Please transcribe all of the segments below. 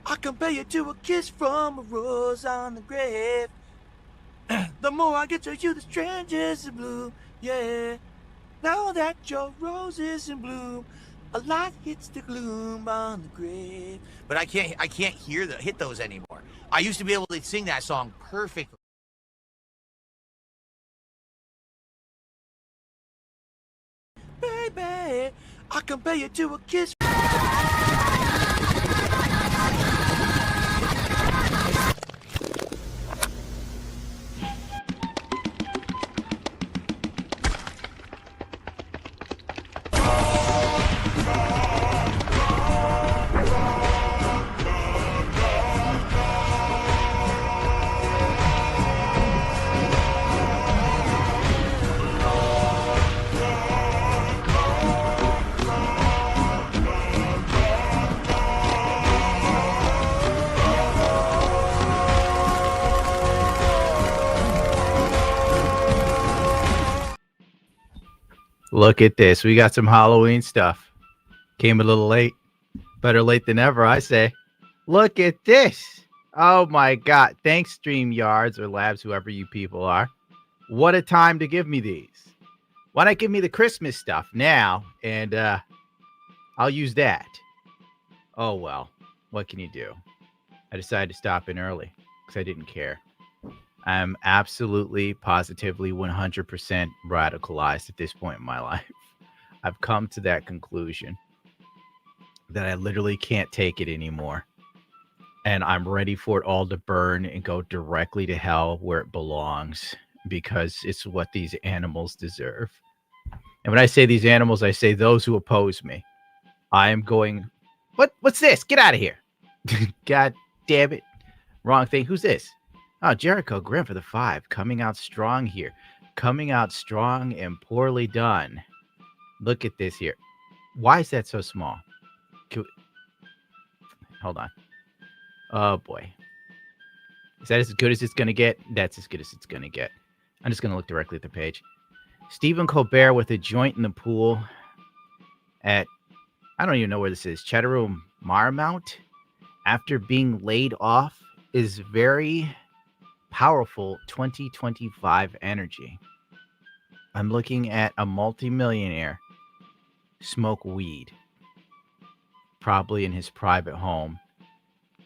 I compare you to a kiss from a rose on the grave. The more I get to you, the strangers in bloom. Yeah. Now that your rose is in bloom, a light hits the gloom on the grave. But I can't hit those anymore. I used to be able to sing that song perfectly. Baby, I compare you to a kiss. Look at this. We got some Halloween stuff. Came a little late. Better late than ever, I say. Look at this. Oh my God. Thanks, StreamYards or Labs, whoever you people are. What a time to give me these. Why not give me the Christmas stuff now? And I'll use that. Oh, well. What can you do? I decided to stop in early because I didn't care. I'm absolutely, positively, 100% radicalized at this point in my life. I've come to that conclusion that I literally can't take it anymore. And I'm ready for it all to burn and go directly to hell where it belongs because it's what these animals deserve. And when I say these animals, I say those who oppose me. I am going, what's this? Get out of here. God damn it. Wrong thing. Who's this? Oh, Jericho Grimm for the 5. Coming out strong here. Coming out strong and poorly done. Look at this here. Why is that so small? Hold on. Oh, boy. Is that as good as it's going to get? That's as good as it's going to get. I'm just going to look directly at the page. Stephen Colbert with a joint in the pool at, I don't even know where this is, Chatteroom Marmount, after being laid off, is very powerful 2025 energy. I'm looking at a multimillionaire smoke weed, probably in his private home.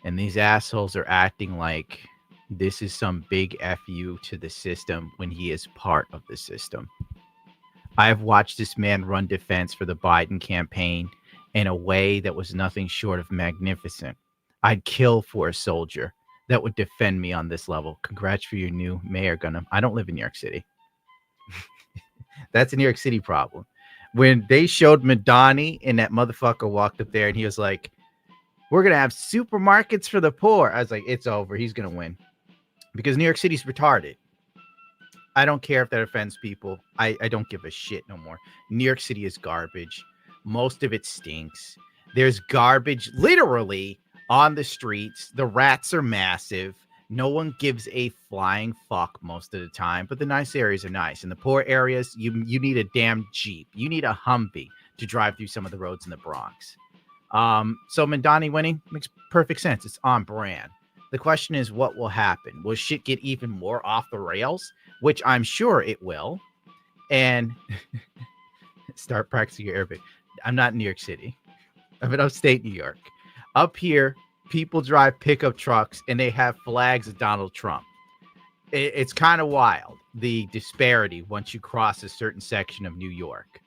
And these assholes are acting like this is some big FU to the system when he is part of the system. I have watched this man run defense for the Biden campaign in a way that was nothing short of magnificent. I'd kill for a soldier that would defend me on this level. Congrats for your new mayor, Gunham. I don't live in New York City. That's a New York City problem. When they showed Madani and that motherfucker walked up there and he was like, we're going to have supermarkets for the poor. I was like, it's over. He's going to win. Because New York City's retarded. I don't care if that offends people. I don't give a shit no more. New York City is garbage. Most of it stinks. There's garbage literally on the streets. The rats are massive. No one gives a flying fuck most of the time. But the nice areas are nice. In the poor areas, you need a damn Jeep. You need a Humvee to drive through some of the roads in the Bronx. So Mandani winning makes perfect sense. It's on brand. The question is, what will happen? Will shit get even more off the rails? Which I'm sure it will. And start practicing your Arabic. I'm not in New York City. I'm in upstate New York. Up here, people drive pickup trucks and they have flags of Donald Trump. It's kind of wild, the disparity once you cross a certain section of New York.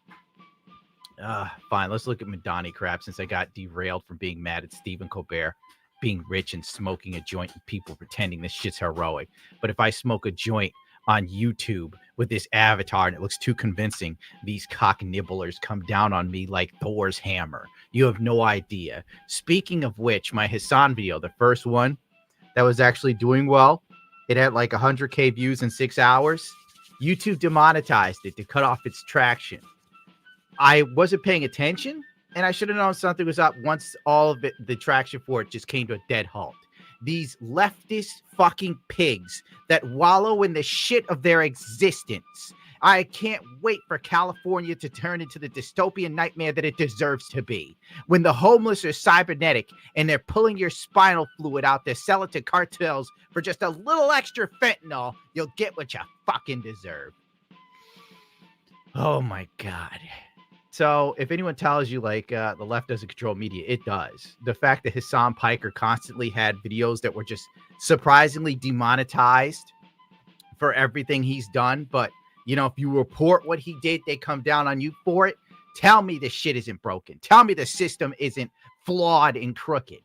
Fine, let's look at Madani crap since I got derailed from being mad at Stephen Colbert being rich and smoking a joint and people pretending this shit's heroic. But if I smoke a joint on YouTube with this avatar and it looks too convincing, these cock nibblers come down on me like Thor's hammer. You have no idea. Speaking of which, my Hassan video, the first one that was actually doing well, it had like 100K views in 6 hours. YouTube demonetized it to cut off its traction. I wasn't paying attention, and I should have known something was up once all of it, the traction for it just came to a dead halt. These leftist fucking pigs that wallow in the shit of their existence I can't wait for California to turn into the dystopian nightmare that it deserves to be. When the homeless are cybernetic and they're pulling your spinal fluid out, they're selling to cartels for just a little extra fentanyl, you'll get what you fucking deserve. Oh my God. So if anyone tells you like the left doesn't control media, it does. The fact that Hassan Piker constantly had videos that were just surprisingly demonetized for everything he's done, but you know, if you report what he did, they come down on you for it. Tell me the shit isn't broken. Tell me the system isn't flawed and crooked.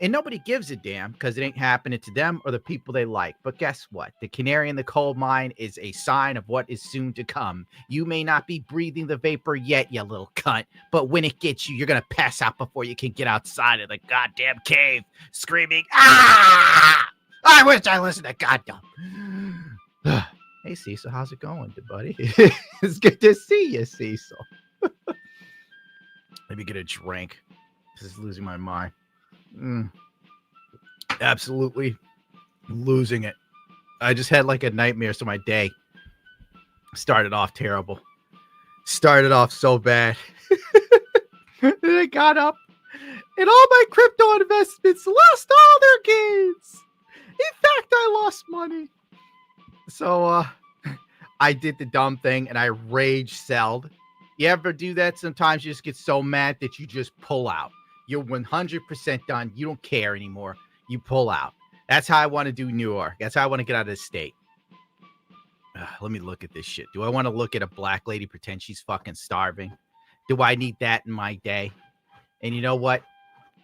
And nobody gives a damn because it ain't happening to them or the people they like. But guess what? The canary in the coal mine is a sign of what is soon to come. You may not be breathing the vapor yet, you little cunt, but when it gets you, you're going to pass out before you can get outside of the goddamn cave screaming, "Ah! I wish I listened to goddamn." Hey, Cecil, how's it going, buddy? It's good to see you, Cecil. Let me get a drink. This is losing my mind. Absolutely losing it. I just had like a nightmare, so my day started off terrible. Started off so bad. Then I got up and all my crypto investments lost all their gains. In fact, I lost money. So I did the dumb thing and I rage selled. You ever do that? Sometimes you just get so mad that you just pull out. You're 100% done. You don't care anymore. You pull out. That's how I want to do New York. That's how I want to get out of this state. Let me look at this shit. Do I want to look at a black lady pretend she's fucking starving? Do I need that in my day? And you know what?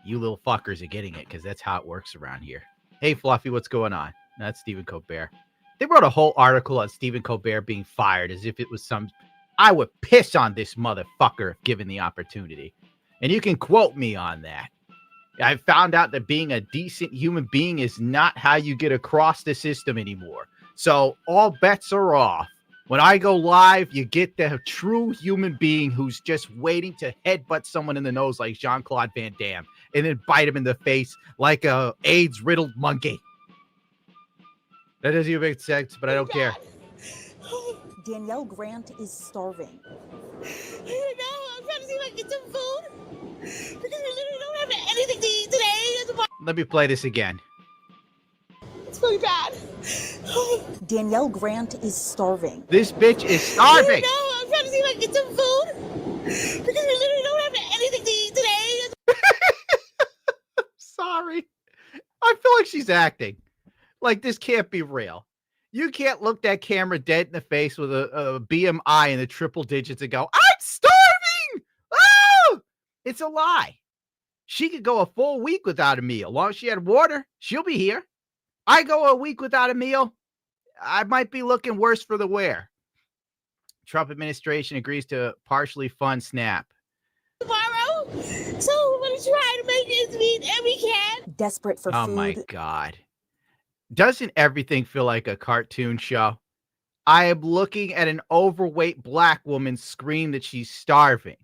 You little fuckers are getting it because that's how it works around here. Hey, Fluffy, what's going on? That's Stephen Colbert. They wrote a whole article on Stephen Colbert being fired as if it was some... I would piss on this motherfucker if given the opportunity. And you can quote me on that. I found out that being a decent human being is not how you get across the system anymore. So all bets are off. When I go live, you get the true human being who's just waiting to headbutt someone in the nose like Jean-Claude Van Damme and then bite him in the face like a AIDS-riddled monkey. That doesn't even make sense, but I don't care. Danielle Grant is starving. I don't know. I'm trying to see if I can get some food because we literally don't have anything to eat today. Let me play this again. It's really bad. Danielle Grant is starving. This bitch is starving. No, I'm trying to see if I can get some food because we literally don't have anything to eat today. Sorry. I feel like she's acting. Like this can't be real. You can't look that camera dead in the face with a BMI in the triple digits and go, "I'm starving!" Oh! It's a lie. She could go a full week without a meal. As long as she had water, she'll be here. I go a week without a meal, I might be looking worse for the wear. Trump administration agrees to partially fund SNAP. Tomorrow, so we're going to try to make ends meet, and we can. Desperate for food. Oh my God. Doesn't everything feel like a cartoon show? I am looking at an overweight black woman scream that she's starving.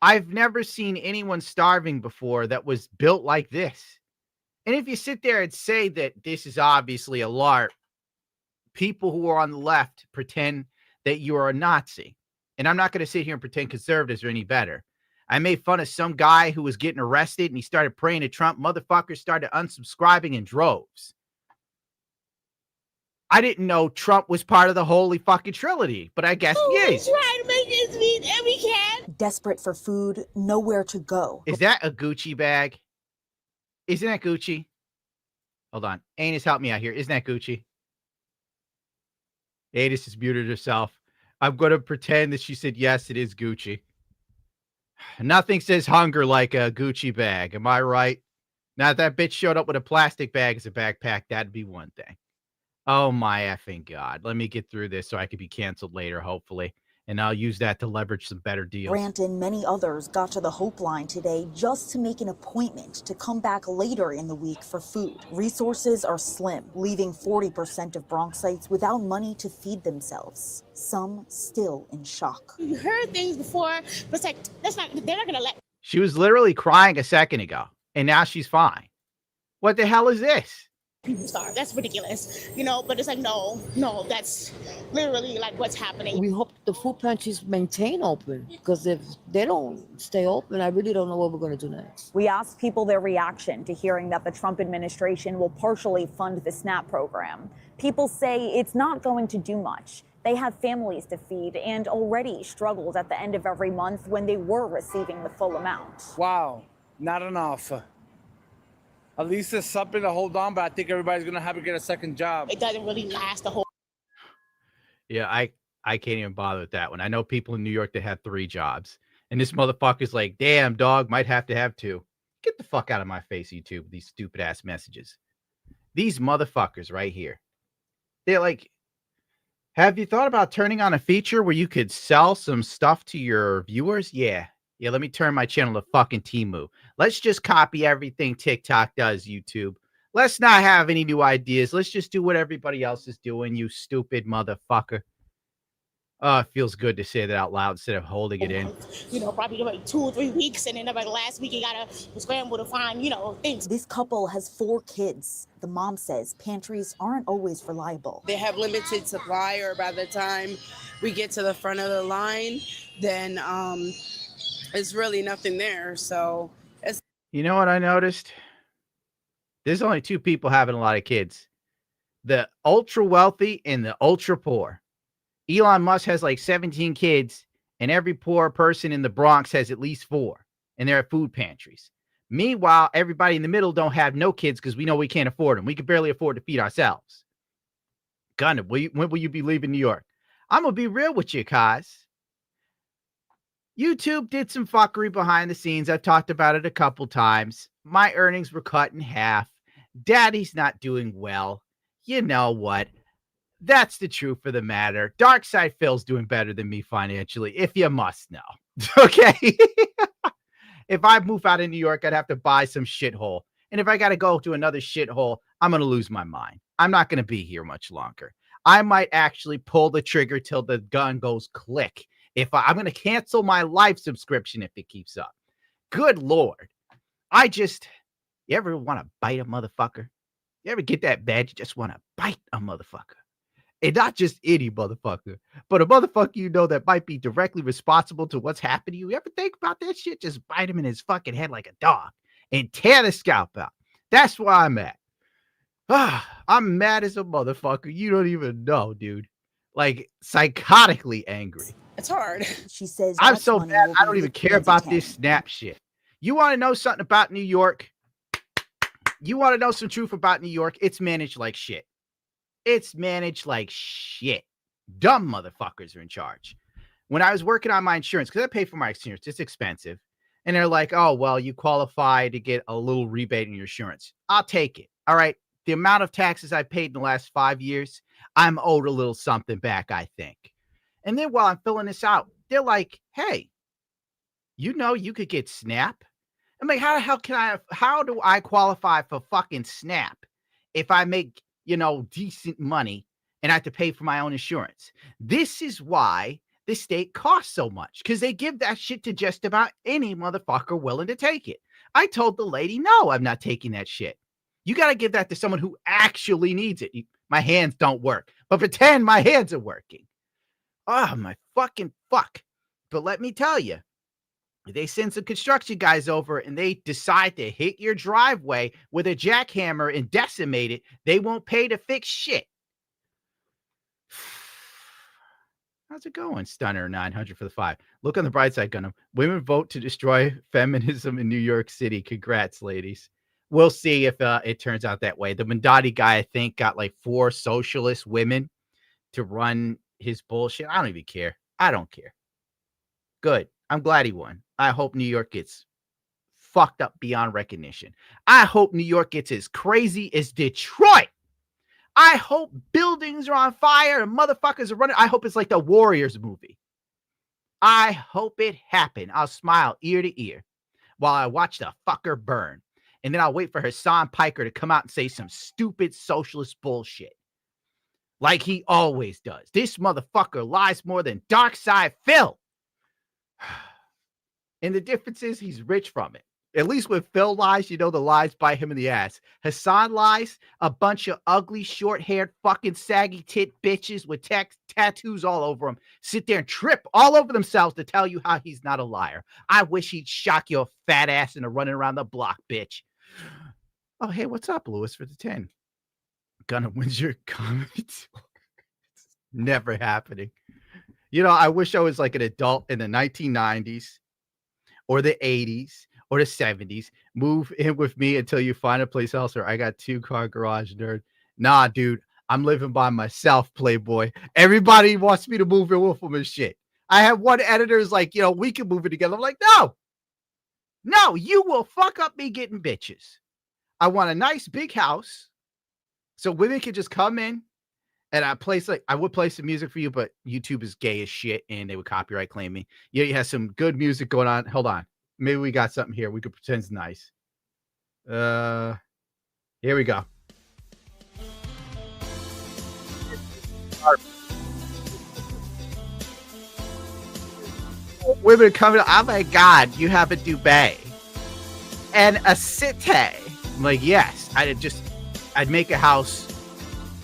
I've never seen anyone starving before that was built like this. And if you sit there and say that this is obviously a LARP, people who are on the left pretend that you are a Nazi. And I'm not going to sit here and pretend conservatives are any better. I made fun of some guy who was getting arrested and he started praying to Trump. Motherfuckers started unsubscribing in droves. I didn't know Trump was part of the holy fucking trilogy, but I guess he is. We try to make ends meet, and we can. Desperate for food, nowhere to go. Is that a Gucci bag? Isn't that Gucci? Hold on. Anus, help me out here. Isn't that Gucci? Anus has muted herself. I'm going to pretend that she said, yes, it is Gucci. Nothing says hunger like a Gucci bag. Am I right? Now, if that bitch showed up with a plastic bag as a backpack, that'd be one thing. Oh, my effing God. Let me get through this so I could be canceled later, hopefully. And I'll use that to leverage some better deals. Grant and many others got to the Hope Line today just to make an appointment to come back later in the week for food. Resources are slim, leaving 40% of Bronxites without money to feed themselves. Some still in shock. You heard things before, but it's like, they're not going to let. She was literally crying a second ago, and now she's fine. What the hell is this? people starve. That's ridiculous, but it's like, no, that's literally like what's happening. We hope the food pantries maintain open, because if they don't stay open, I really don't know what we're going to do next. We asked people their reaction to hearing that the Trump administration will partially fund the SNAP program. People say it's not going to do much. They have families to feed and already struggled at the end of every month when they were receiving the full amount. Wow, not enough. At least there's something to hold on, but I think everybody's going to have to get a second job. It doesn't really last the whole. Yeah, I can't even bother with that one. I know people in New York that had 3 jobs, and this motherfucker's like, damn, dog, might have to have 2. Get the fuck out of my face, YouTube, with these stupid ass messages. These motherfuckers right here. They're like, have you thought about turning on a feature where you could sell some stuff to your viewers? Yeah, let me turn my channel to fucking Temu. Let's just copy everything TikTok does, YouTube. Let's not have any new ideas. Let's just do what everybody else is doing, you stupid motherfucker. Oh, it feels good to say that out loud instead of holding it in. Probably like 2 or 3 weeks, and then like last week you gotta scramble to find, things. This couple has 4 kids. The mom says pantries aren't always reliable. They have limited supply, or by the time we get to the front of the line, then it's really nothing there. So it's. You know what I noticed? There's only 2 people having a lot of kids. The ultra wealthy and the ultra poor. Elon Musk has like 17 kids, and every poor person in the Bronx has at least 4, and they're at food pantries. Meanwhile, everybody in the middle don't have no kids because we know we can't afford them. We can barely afford to feed ourselves. Gunner, when will you be leaving New York? I'm going to be real with you, guys. YouTube did some fuckery behind the scenes. I've talked about it a couple times. My earnings were cut in half. Daddy's not doing well. You know what? That's the truth of the matter. Dark Side Phil's doing better than me financially, if you must know. Okay? If I move out of New York, I'd have to buy some shithole. And if I got to go to another shithole, I'm going to lose my mind. I'm not going to be here much longer. I might actually pull the trigger till the gun goes click. I'm going to cancel my live subscription if it keeps up. Good Lord. You ever want to bite a motherfucker? You ever get that bad? You just want to bite a motherfucker. And not just any motherfucker, but a motherfucker that might be directly responsible to what's happening to you. You ever think about that shit? Just bite him in his fucking head like a dog and tear the scalp out. That's where I'm at. I'm mad as a motherfucker. You don't even know, dude. Like, psychotically angry. It's hard. She says I'm so mad. I don't even care about this Snap shit. You want to know something about New York? You want to know some truth about New York? It's managed like shit. It's managed like shit. Dumb motherfuckers are in charge. When I was working on my insurance, because I pay for my insurance, it's expensive. And they're like, oh, well, you qualify to get a little rebate in your insurance. I'll take it. All right. The amount of taxes I paid in the last 5 years, I'm owed a little something back, I think. And then while I'm filling this out, they're like, hey, you could get SNAP. I'm like, how do I qualify for fucking SNAP if I make, decent money and I have to pay for my own insurance? This is why the state costs so much, because they give that shit to just about any motherfucker willing to take it. I told the lady, no, I'm not taking that shit. You got to give that to someone who actually needs it. My hands don't work, but pretend my hands are working. Oh, my fucking fuck. But let me tell you, they send some construction guys over and they decide to hit your driveway with a jackhammer and decimate it. They won't pay to fix shit. How's it going, Stunner 900 for the 5? Look on the bright side, Gunham. Women vote to destroy feminism in New York City. Congrats, ladies. We'll see if it turns out that way. The Mandati guy, I think, got like 4 socialist women to run his bullshit. I don't even care. I don't care. Good. I'm glad he won. I hope New York gets fucked up beyond recognition. I hope New York gets as crazy as Detroit. I hope buildings are on fire and motherfuckers are running. I hope it's like the Warriors movie. I hope it happened. I'll smile ear to ear while I watch the fucker burn. And then I'll wait for Hassan Piker to come out and say some stupid socialist bullshit. Like he always does. This motherfucker lies more than Dark Side Phil. And the difference is he's rich from it. At least with Phil lies, you know the lies bite him in the ass. Hassan lies, a bunch of ugly, short-haired, fucking saggy tit bitches with tattoos all over them sit there and trip all over themselves to tell you how he's not a liar. I wish he'd shock your fat ass into running around the block, bitch. Oh, hey, what's up, Lewis, for the 10? Gonna Windsor comment. Never happening. You know, I wish I was like an adult in the 1990s or the 80s or the 70s. Move in with me until you find a place else, or I got 2-car garage, nerd. Nah, dude, I'm living by myself, playboy. Everybody wants me to move in with them and shit. I have one editor who's like, you know, we can move it together. I'm like, no, you will fuck up me getting bitches. I want a nice big house so women can just come in. And I would play some music for you, but YouTube is gay as shit and they would copyright claim me. Yeah, you have some good music going on. Hold on. Maybe we got something here. We could pretend it's nice. Here we go. Women coming. Oh my God, you have a duvet and a city. I'm like, yes. I'd make a house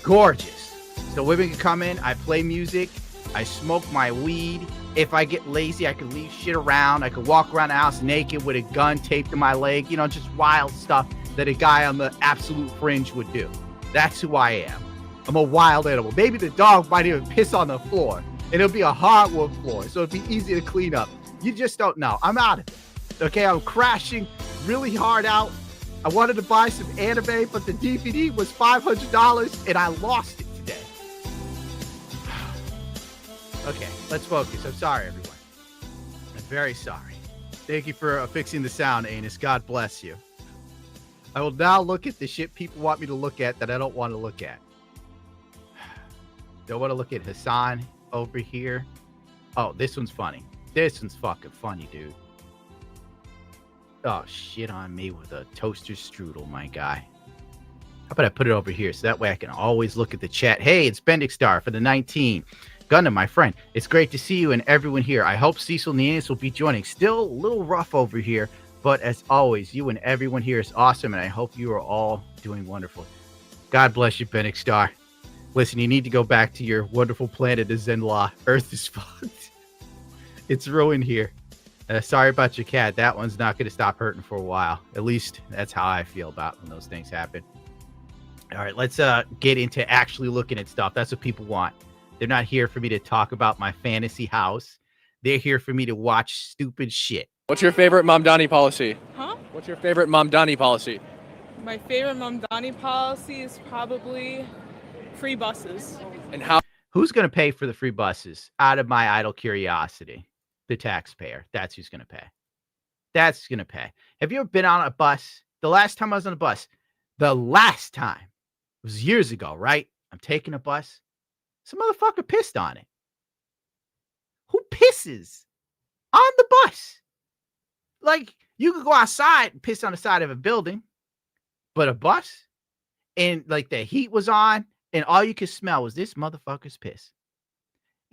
gorgeous. So women can come in, I play music, I smoke my weed. If I get lazy, I can leave shit around. I could walk around the house naked with a gun taped to my leg. You know, just wild stuff that a guy on the absolute fringe would do. That's who I am. I'm a wild animal. Maybe the dog might even piss on the floor. And it'll be a hardwood floor, so it'd be easy to clean up. You just don't know. I'm out of it. Okay, I'm crashing really hard out. I wanted to buy some anime, but the DVD was $500 and I lost it. Okay, let's focus. I'm sorry, everyone. I'm very sorry. Thank you for fixing the sound, Anus. God bless you. I will now look at the shit people want me to look at that I don't want to look at. Don't want to look at Hassan over here. Oh, this one's funny. This one's fucking funny, dude. Oh, shit on me with a toaster strudel, my guy. How about I put it over here so that way I can always look at the chat. Hey, it's Bendix Star for the 19. Gundam, my friend, it's great to see you and everyone here. I hope Cecil Neanus will be joining. Still a little rough over here, but as always, you and everyone here is awesome, and I hope you are all doing wonderful. God bless you, Bendix Star. Listen, you need to go back to your wonderful planet of Zenla. Earth is fucked. It's ruined here. Sorry about your cat. That one's not going to stop hurting for a while. At least that's how I feel about when those things happen. All right, let's get into actually looking at stuff. That's what people want. They're not here for me to talk about my fantasy house. They're here for me to watch stupid shit. What's your favorite Mamdani policy? Huh? What's your favorite Mamdani policy? My favorite Mamdani policy is probably free buses. And how? Who's going to pay for the free buses? Out of my idle curiosity. The taxpayer. That's who's going to pay. That's going to pay. Have you ever been on a bus? The last time I was on a bus, it was years ago, right? I'm taking a bus. Some motherfucker pissed on it. Who pisses on the bus? Like, you could go outside and piss on the side of a building, but a bus? And, like, the heat was on, and all you could smell was this motherfucker's piss.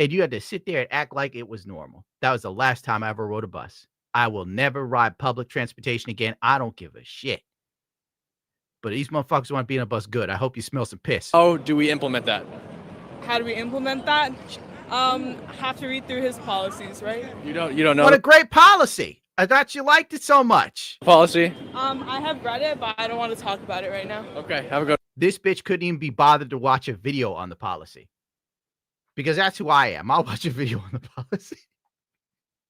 And you had to sit there and act like it was normal. That was the last time I ever rode a bus. I will never ride public transportation again. I don't give a shit. But these motherfuckers want to be in a bus good. I hope you smell some piss. How do we implement that? How do we implement that? Have to read through his policies, right? You don't know. What a great policy. I thought you liked it so much. Policy? I have read it, but I don't want to talk about it right now. Okay, have a good. This bitch couldn't even be bothered to watch a video on the policy. Because that's who I am. I'll watch a video on the policy.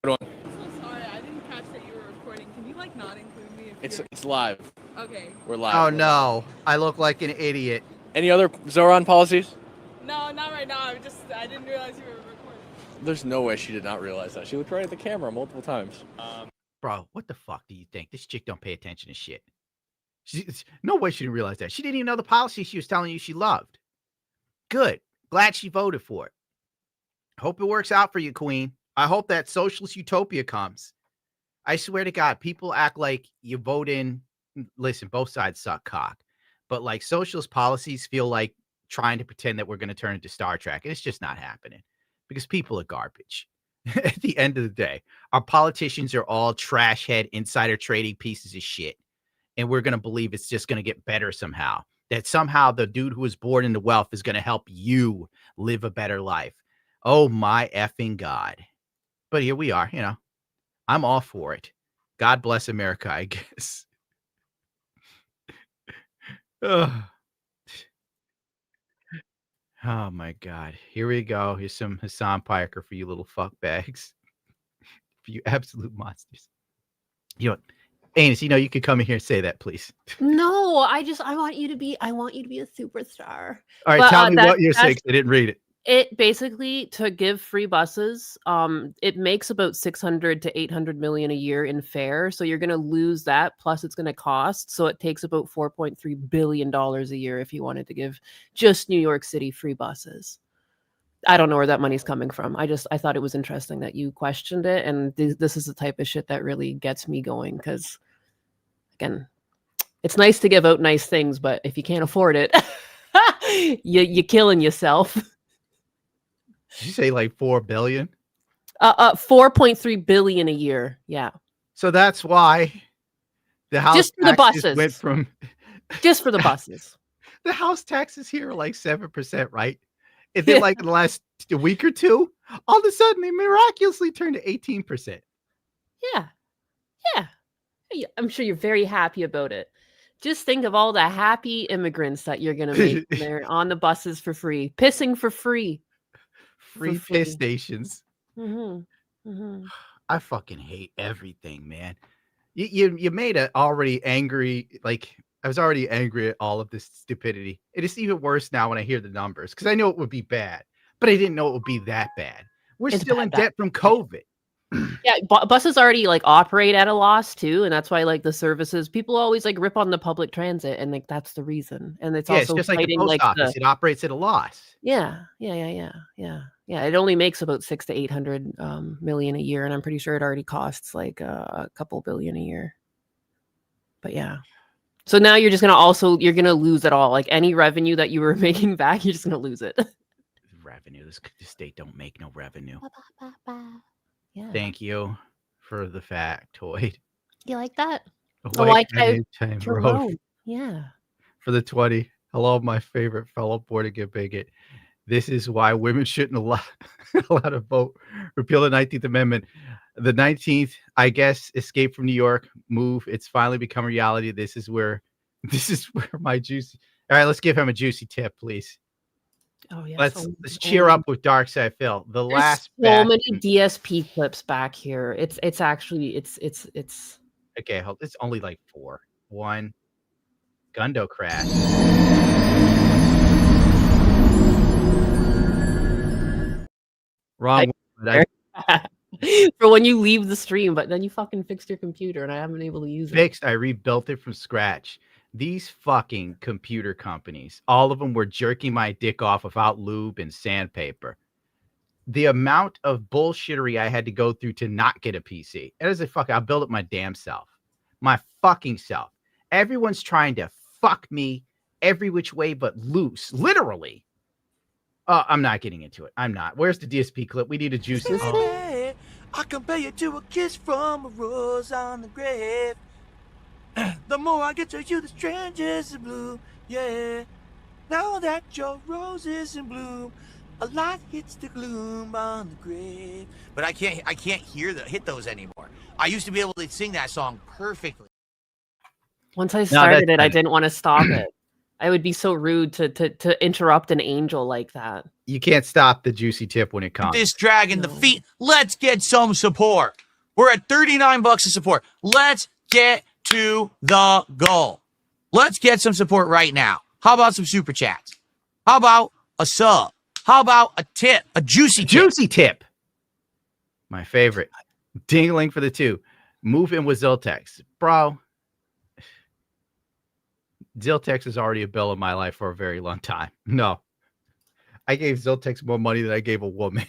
I'm so sorry. I didn't catch that you were recording. Can you, like, not include me? It's live. Okay. We're live. Oh, no. I look like an idiot. Any other Zoran policies? No, not right now. I didn't realize you were recording. There's no way she did not realize that. She looked right at the camera multiple times. Bro, what the fuck do you think? This chick don't pay attention to shit. No way she didn't realize that. She didn't even know the policy she was telling you she loved. Good. Glad she voted for it. Hope it works out for you, Queen. I hope that socialist utopia comes. I swear to God, people act like you vote in. Listen, both sides suck cock. But like socialist policies feel like trying to pretend that we're going to turn into Star Trek. And it's just not happening because people are garbage. at the end of the day, our politicians are all trash head insider trading pieces of shit. And we're going to believe it's just going to get better somehow. That somehow the dude who was born into wealth is going to help you live a better life. Oh my effing God. But here we are, I'm all for it. God bless America, I guess. Ugh. Oh my God. Here we go. Here's some Hassan Piker for you little fuck bags. For you absolute monsters. You know what? Anus, you could come in here and say that, please. No, I want you to be a superstar. All right, But, tell me what you're that's- saying. I didn't read it. It basically, to give free buses, it makes about 600 to 800 million a year in fare. So you're going to lose that. Plus it's going to cost. So it takes about $4.3 billion a year if you wanted to give just New York City free buses. I don't know where that money's coming from. I thought it was interesting that you questioned it. And this is the type of shit that really gets me going. Because again, it's nice to give out nice things, but if you can't afford it, you're killing yourself. Did you say like 4 billion? 4.3 billion a year. Yeah. So that's why the house just for the taxes buses went from just for the buses. The house taxes here are like 7%, right? And then like in the last week or two, all of a sudden they miraculously turned to 18%. Yeah. I'm sure you're very happy about it. Just think of all the happy immigrants that you're gonna make when they're on the buses for free, pissing for free. Free piss stations. Mm-hmm. Mm-hmm. I fucking hate everything, man. You made it already angry. Like I was already angry at all of this stupidity. It is even worse now when I hear the numbers because I know it would be bad, but I didn't know it would be that bad. We're still in debt from COVID. Yeah, buses already like operate at a loss too, and that's why like the services people always like rip on the public transit, and like that's the reason. And it's also it's just like the post office. It operates at a loss. Yeah. It only makes about 600 to 800 million a year, and I'm pretty sure it already costs like a couple billion a year. But yeah, so now you're gonna lose it all. Like any revenue that you were making back, you're just gonna lose it. Revenue. This state don't make no revenue. Yeah. Thank you for the factoid. You like that? Like road. Yeah. For the 20. Hello, my favorite fellow born again bigot. This is why women shouldn't allow to vote. Repeal the 19th Amendment. The 19th, I guess, escape from New York, move. It's finally become reality. This is where my juicy. All right, let's give him a juicy tip, please. Oh yeah. Let's cheer up with Dark Side Phil. The last many DSP clips back here. It's actually it's okay. Hold. It's only like 4. 1. Gundo crash. Wrong. For when you leave the stream, but then you fucking fixed your computer and I haven't been able to use it. Fixed. I rebuilt it from scratch. These fucking computer companies, all of them were jerking my dick off without lube and sandpaper. The amount of bullshittery I had to go through to not get a PC. It is I'll build it my damn self. My fucking self. Everyone's trying to fuck me every which way but loose. Literally. I'm not getting into it. I'm not. Where's the DSP clip? We need a juicy. I compare you to a kiss from a rose on the grave. The more I get to you, the strangers in blue. Yeah. Now that your rose is in bloom, a light hits the gloom on the grave. But I can't hit those anymore. I used to be able to sing that song perfectly. Once I started it, I didn't want to stop it. I would be so rude to interrupt an angel like that. You can't stop the juicy tip when it comes. This dragging the feet. Let's get some support. We're at $39 of support. Let's get to the goal. Let's get some support right now. How about some super chats? How about a sub? How about a tip? A juicy tip. My favorite. Dingling for the 2. Move in with Ziltex. Bro. Ziltex is already a bill in my life for a very long time. No. I gave Ziltex more money than I gave a woman.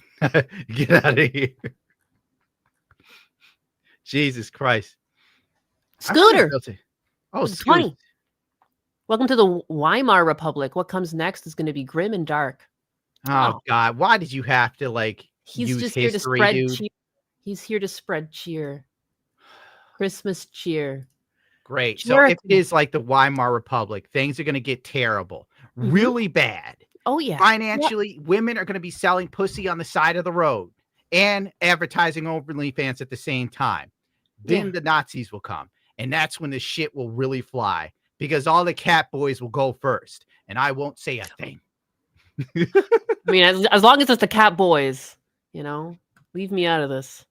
Get out of here. Jesus Christ. Scooter. Oh, 20. Welcome to the Weimar Republic. What comes next is going to be grim and dark. Oh God. Why did you have to He's use just here to history, spread dude. cheer. He's here to spread cheer. Christmas cheer. Great. So if Jericho. it is like the Weimar Republic, things are going to get terrible, really bad. Oh yeah. Financially, women are going to be selling pussy on the side of the road and advertising OnlyFans at the same time. Then the Nazis will come, and that's when the shit will really fly because all the cat boys will go first, and I won't say a thing. I mean, as long as it's the Cat Boys, you know, leave me out of this.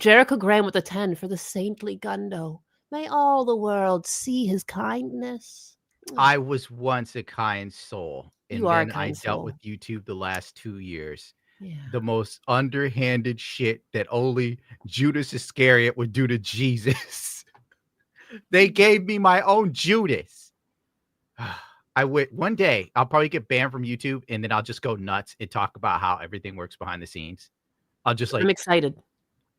Jericho Graham with a 10 for the saintly Gundo. May all the world see his kindness. I was once a kind soul, and You are a then I kind dealt soul. with YouTube the last 2 years. Yeah. The most underhanded shit that only Judas Iscariot would do to Jesus. They gave me my own Judas. I would one day I'll probably get banned from YouTube, and then I'll just go nuts and talk about how everything works behind the scenes. I'll just like I'm excited.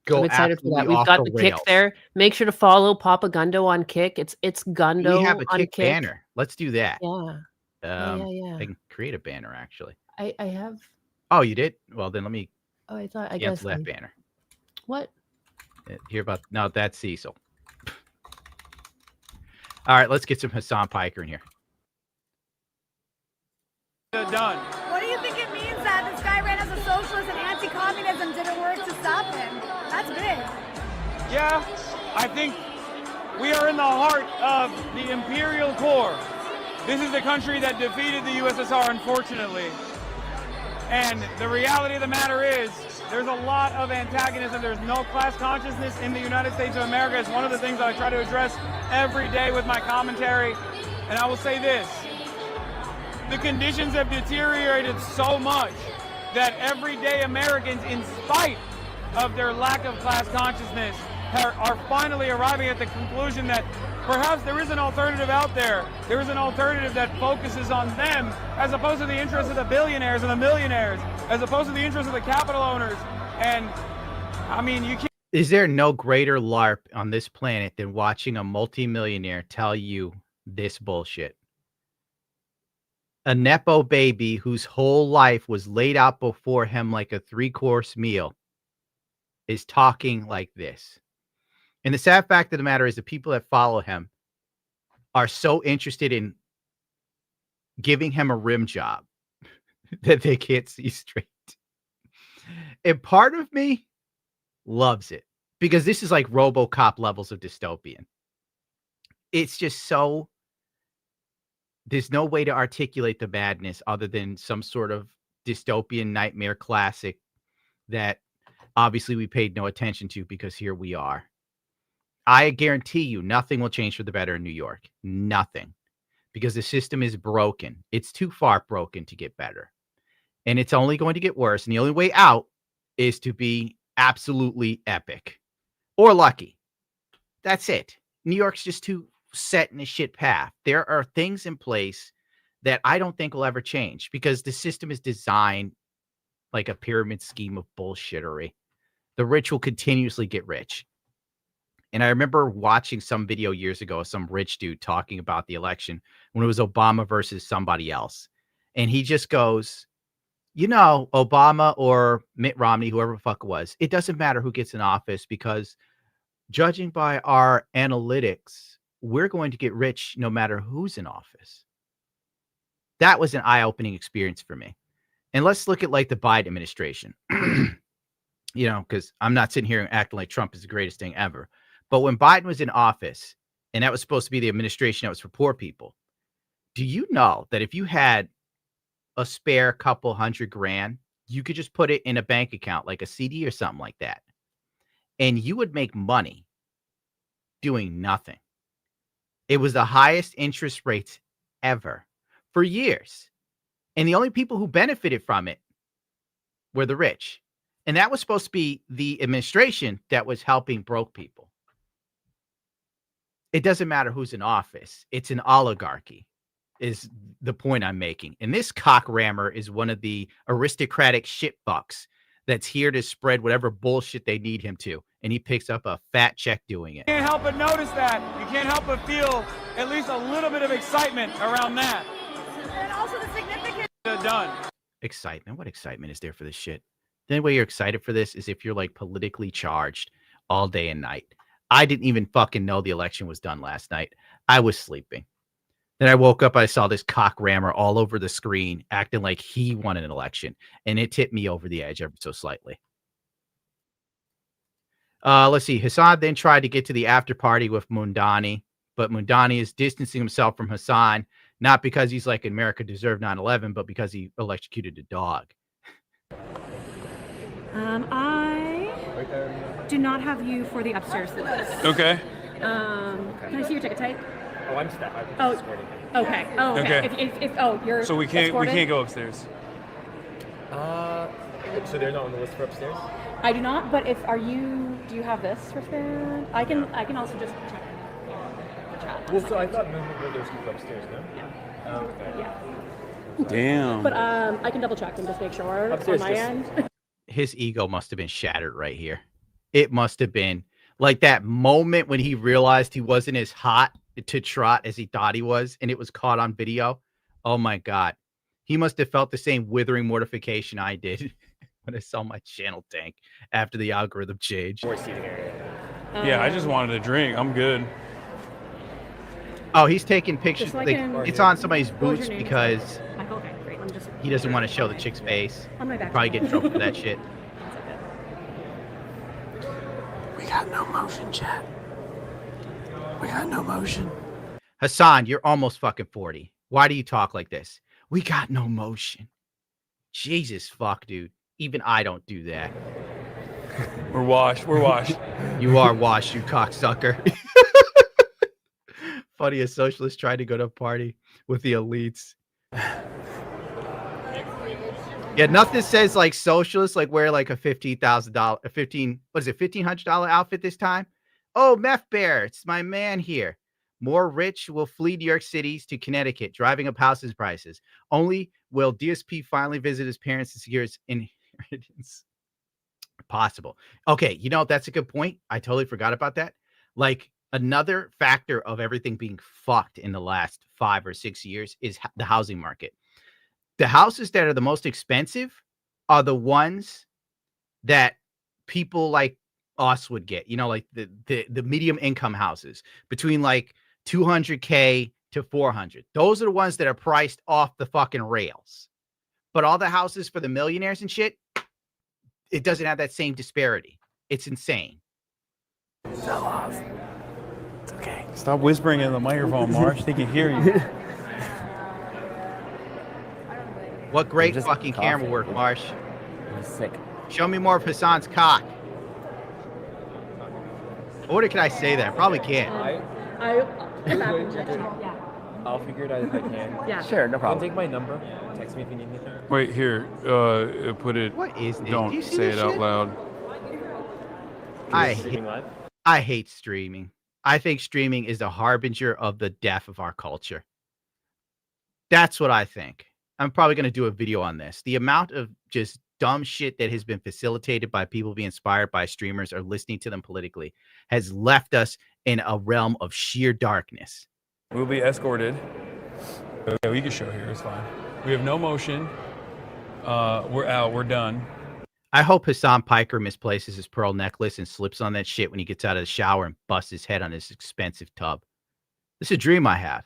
go I'm excited for that. absolutely We've off got the the Kick rails. there. Make sure to follow Papa Gundo on Kick. It's Gundo We have a on Kick Kick. banner. Let's do that. Yeah. Yeah. I can create a banner actually. I have. Oh, you did? Well, then let me Oh, I thought. I cancel guess. that banner. What? Hear about no, that's Cecil. All right, let's get some Hassan Piker in here. Done. What do you think it means that this guy ran as a socialist and anti-communism didn't work to stop him? That's big. Yeah, I think we are in the heart of the imperial core. This is the country that defeated the USSR, unfortunately. And the reality of the matter is, there's a lot of antagonism. There's no class consciousness in the United States of America. It's one of the things that I try to address every day with my commentary. And I will say this. The conditions have deteriorated so much that everyday Americans, in spite of their lack of class consciousness, are finally arriving at the conclusion that perhaps there is an alternative out there. There is an alternative that focuses on them as opposed to the interests of the billionaires and the millionaires, as opposed to the interests of the capital owners. And I mean, you can't. Is there no greater LARP on this planet than watching a multimillionaire tell you this bullshit? A Nepo baby whose whole life was laid out before him like a 3-course meal is talking like this. And the sad fact of the matter is the people that follow him are so interested in giving him a rim job that they can't see straight. And part of me loves it because this is like RoboCop levels of dystopian. It's just so, there's no way to articulate the madness other than some sort of dystopian nightmare classic that obviously we paid no attention to because here we are. I guarantee you nothing will change for the better in New York. Nothing. Because the system is broken. It's too far broken to get better. And it's only going to get worse. And the only way out is to be absolutely epic. Or lucky. That's it. New York's just too set in a shit path. There are things in place that I don't think will ever change. Because the system is designed like a pyramid scheme of bullshittery. The rich will continuously get rich. And I remember watching some video years ago of some rich dude talking about the election when it was Obama versus somebody else. And he just goes, you know, Obama or Mitt Romney, whoever the fuck it was, it doesn't matter who gets in office because judging by our analytics, we're going to get rich no matter who's in office. That was an eye-opening experience for me. And let's look at like the Biden administration, you know, because I'm not sitting here and acting like Trump is the greatest thing ever. But when Biden was in office, and that was supposed to be the administration that was for poor people, do you know that if you had a spare couple $100,000, you could just put it in a bank account, like a CD or something like that, and you would make money doing nothing? It was the highest interest rates ever for years. And the only people who benefited from it were the rich. And that was supposed to be the administration that was helping broke people. It doesn't matter who's in office. It's an oligarchy is the point I'm making. And this cockrammer is one of the aristocratic shitfucks that's here to spread whatever bullshit they need him to. And he picks up a fat check doing it. You can't help but notice that. You can't help but feel at least a little bit of excitement around that. And also the significance. Done. Excitement? What excitement is there for this shit? The only way you're excited for this is if you're like politically charged all day and night. I didn't even fucking know the election was done last night. I was sleeping. Then I woke up, I saw this cock rammer all over the screen acting like he won an election, and it tipped me over the edge ever so slightly. Let's see. Hassan then tried to get to the after party with Mundani, but Mundani is distancing himself from Hassan, not because he's like America deserved 9/11, but because he electrocuted a dog. I do not have you for the upstairs list. Okay. Can I see your ticket type? Oh, I'm staff. Oh, okay. Oh, okay. Okay. You're so we can't escorted? go upstairs. So they're not on the list for upstairs? I do not. But do you have this wristband? I can also just check. Well, so I thought movement windows could go upstairs, no? Yeah. Okay. Yeah. Damn. But I can double check and just make sure upstairs, on my end. His ego must have been shattered right here. It must have been like that moment when he realized he wasn't as hot to trot as he thought he was, and it was caught on video. Oh my God. He must have felt the same withering mortification I did when I saw my channel tank after the algorithm changed. More seating area. Yeah, I just wanted a drink. I'm good. Oh, he's taking pictures. So Like, it's on somebody's boots because Michael, okay, great. Let me just. he doesn't want to show the chick's face. On my back. Probably get in trouble for that shit. We got no motion, chat. We got no motion. Hassan, you're almost fucking 40. Why do you talk like this? We got no motion. Jesus fuck, dude. Even I don't do that. We're washed. We're washed. You are washed, you cocksucker. Funny, a socialist tried to go to a party with the elites. Yeah, nothing says like socialists like wear like a $1500 outfit this time. Oh, Meth Bear, it's my man here. More rich will flee New York City to Connecticut, driving up houses prices. Only will DSP finally visit his parents to secure his inheritance. Possible. Okay, you know, that's a good point. I totally forgot about that. Like, another factor of everything being fucked in the last 5 or 6 years is the housing market. The houses that are the most expensive are the ones that people like us would get, you know, like the medium income houses between like 200K to 400. Those are the ones that are priced off the fucking rails. But all the houses for the millionaires and shit, it doesn't have that same disparity. It's insane. Fell off. It's okay. Stop whispering in the microphone, Marsh. They can hear you. What great fucking camera work, Marsh. I'm sick. Show me more of Hassan's cock. Or can I say that? Probably can't. I'll figure it out if I can. Yeah. Sure, no problem. Take my number. Text me if you need anything. Wait, here. Put it. What is this? Don't Do you see say this it out shit? loud. I Streaming live? hate streaming. I think streaming is the harbinger of the death of our culture. That's what I think. I'm probably going to do a video on this. The amount of just dumb shit that has been facilitated by people being inspired by streamers or listening to them politically has left us in a realm of sheer darkness. We'll be escorted. Okay, we can show here. It's fine. We have no motion. We're out. We're done. I hope Hassan Piker misplaces his pearl necklace and slips on that shit when he gets out of the shower and busts his head on his expensive tub. This is a dream I have.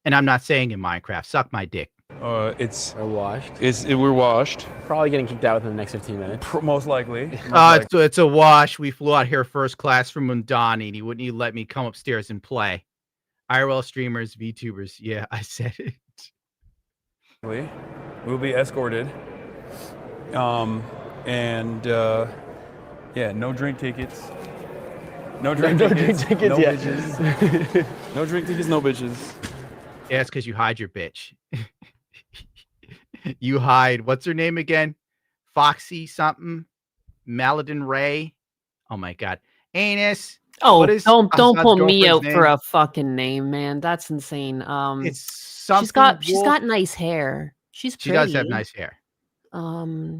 And I'm not saying in Minecraft, suck my dick. We're washed. We're washed. Probably getting kicked out within the next 15 minutes. Most likely. It's a wash. We flew out here first class from Mundani, and he wouldn't even let me come upstairs and play. IRL streamers, VTubers. Yeah, I said it. We'll be escorted. Yeah, no drink tickets. No drink tickets. No yet. bitches. No drink tickets, no bitches. Yeah, it's because you hide your bitch. You hide. What's her name again? Foxy something. Maladin Ray. Oh my God. Anus. Oh, don't Hassan's pull me girlfriend's out name? for a fucking name, man. That's insane. It's something. she's got nice hair. She's pretty. She does have nice hair.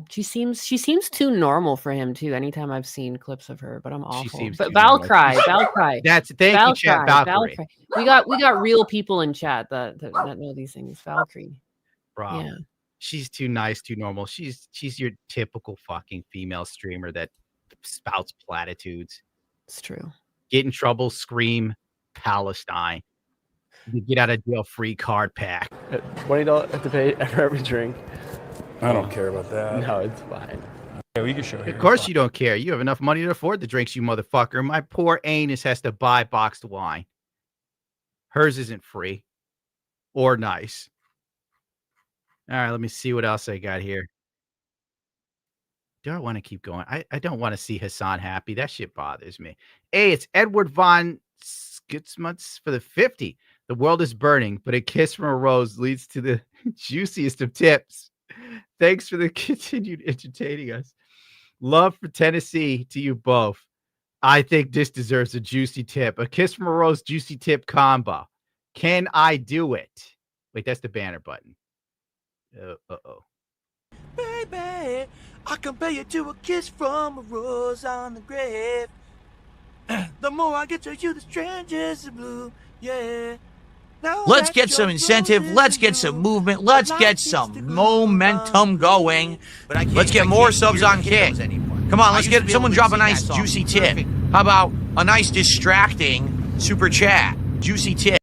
She seems too normal for him too. Anytime I've seen clips of her, but I'm awful. seems But too normal. Valkyrie. Thank you, chat. Valkyrie. We got real people in chat that know these things. Valkyrie. Bro. Yeah. She's too nice, too normal. She's your typical fucking female streamer that spouts platitudes. It's true. Get in trouble, scream, Palestine. You get out of jail free card pack. $20 to pay for every drink. I don't care about that. No, it's fine. Yeah, we can show you. Of course you don't care. You have enough money to afford the drinks, you motherfucker. My poor anus has to buy boxed wine. Hers isn't free or nice. All right, let me see what else I got here. Do I want to keep going? I don't want to see Hassan happy. That shit bothers me. Hey, it's Edward von Skitzmutz for the 50. The world is burning, but a kiss from a rose leads to the juiciest of tips. Thanks for the continued entertaining us. Love for Tennessee to you both. I think this deserves a juicy tip. A kiss from a rose juicy tip combo. Can I do it? Wait, that's the banner button. Uh-oh. Baby, I compare you to a kiss from a rose on the grave. The more I get to you, the strangers the blue. Yeah. Let's get some incentive. Let's get some movement. Let's get some momentum going. Let's get more subs on King. Come on, let's get someone drop a nice juicy tip. How about a nice distracting super chat? Juicy tip.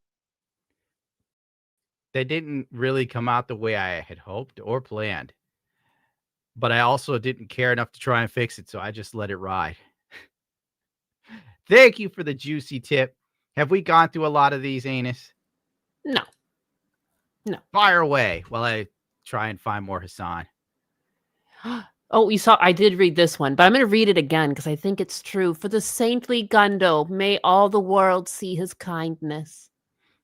That didn't really come out the way I had hoped or planned. But I also didn't care enough to try and fix it, so I just let it ride. Thank you for the juicy tip. Have we gone through a lot of these, Anus? No. No. Fire away while I try and find more Hassan. Oh, you saw, I did read this one, but I'm going to read it again because I think it's true. For the saintly Gundo, may all the world see his kindness.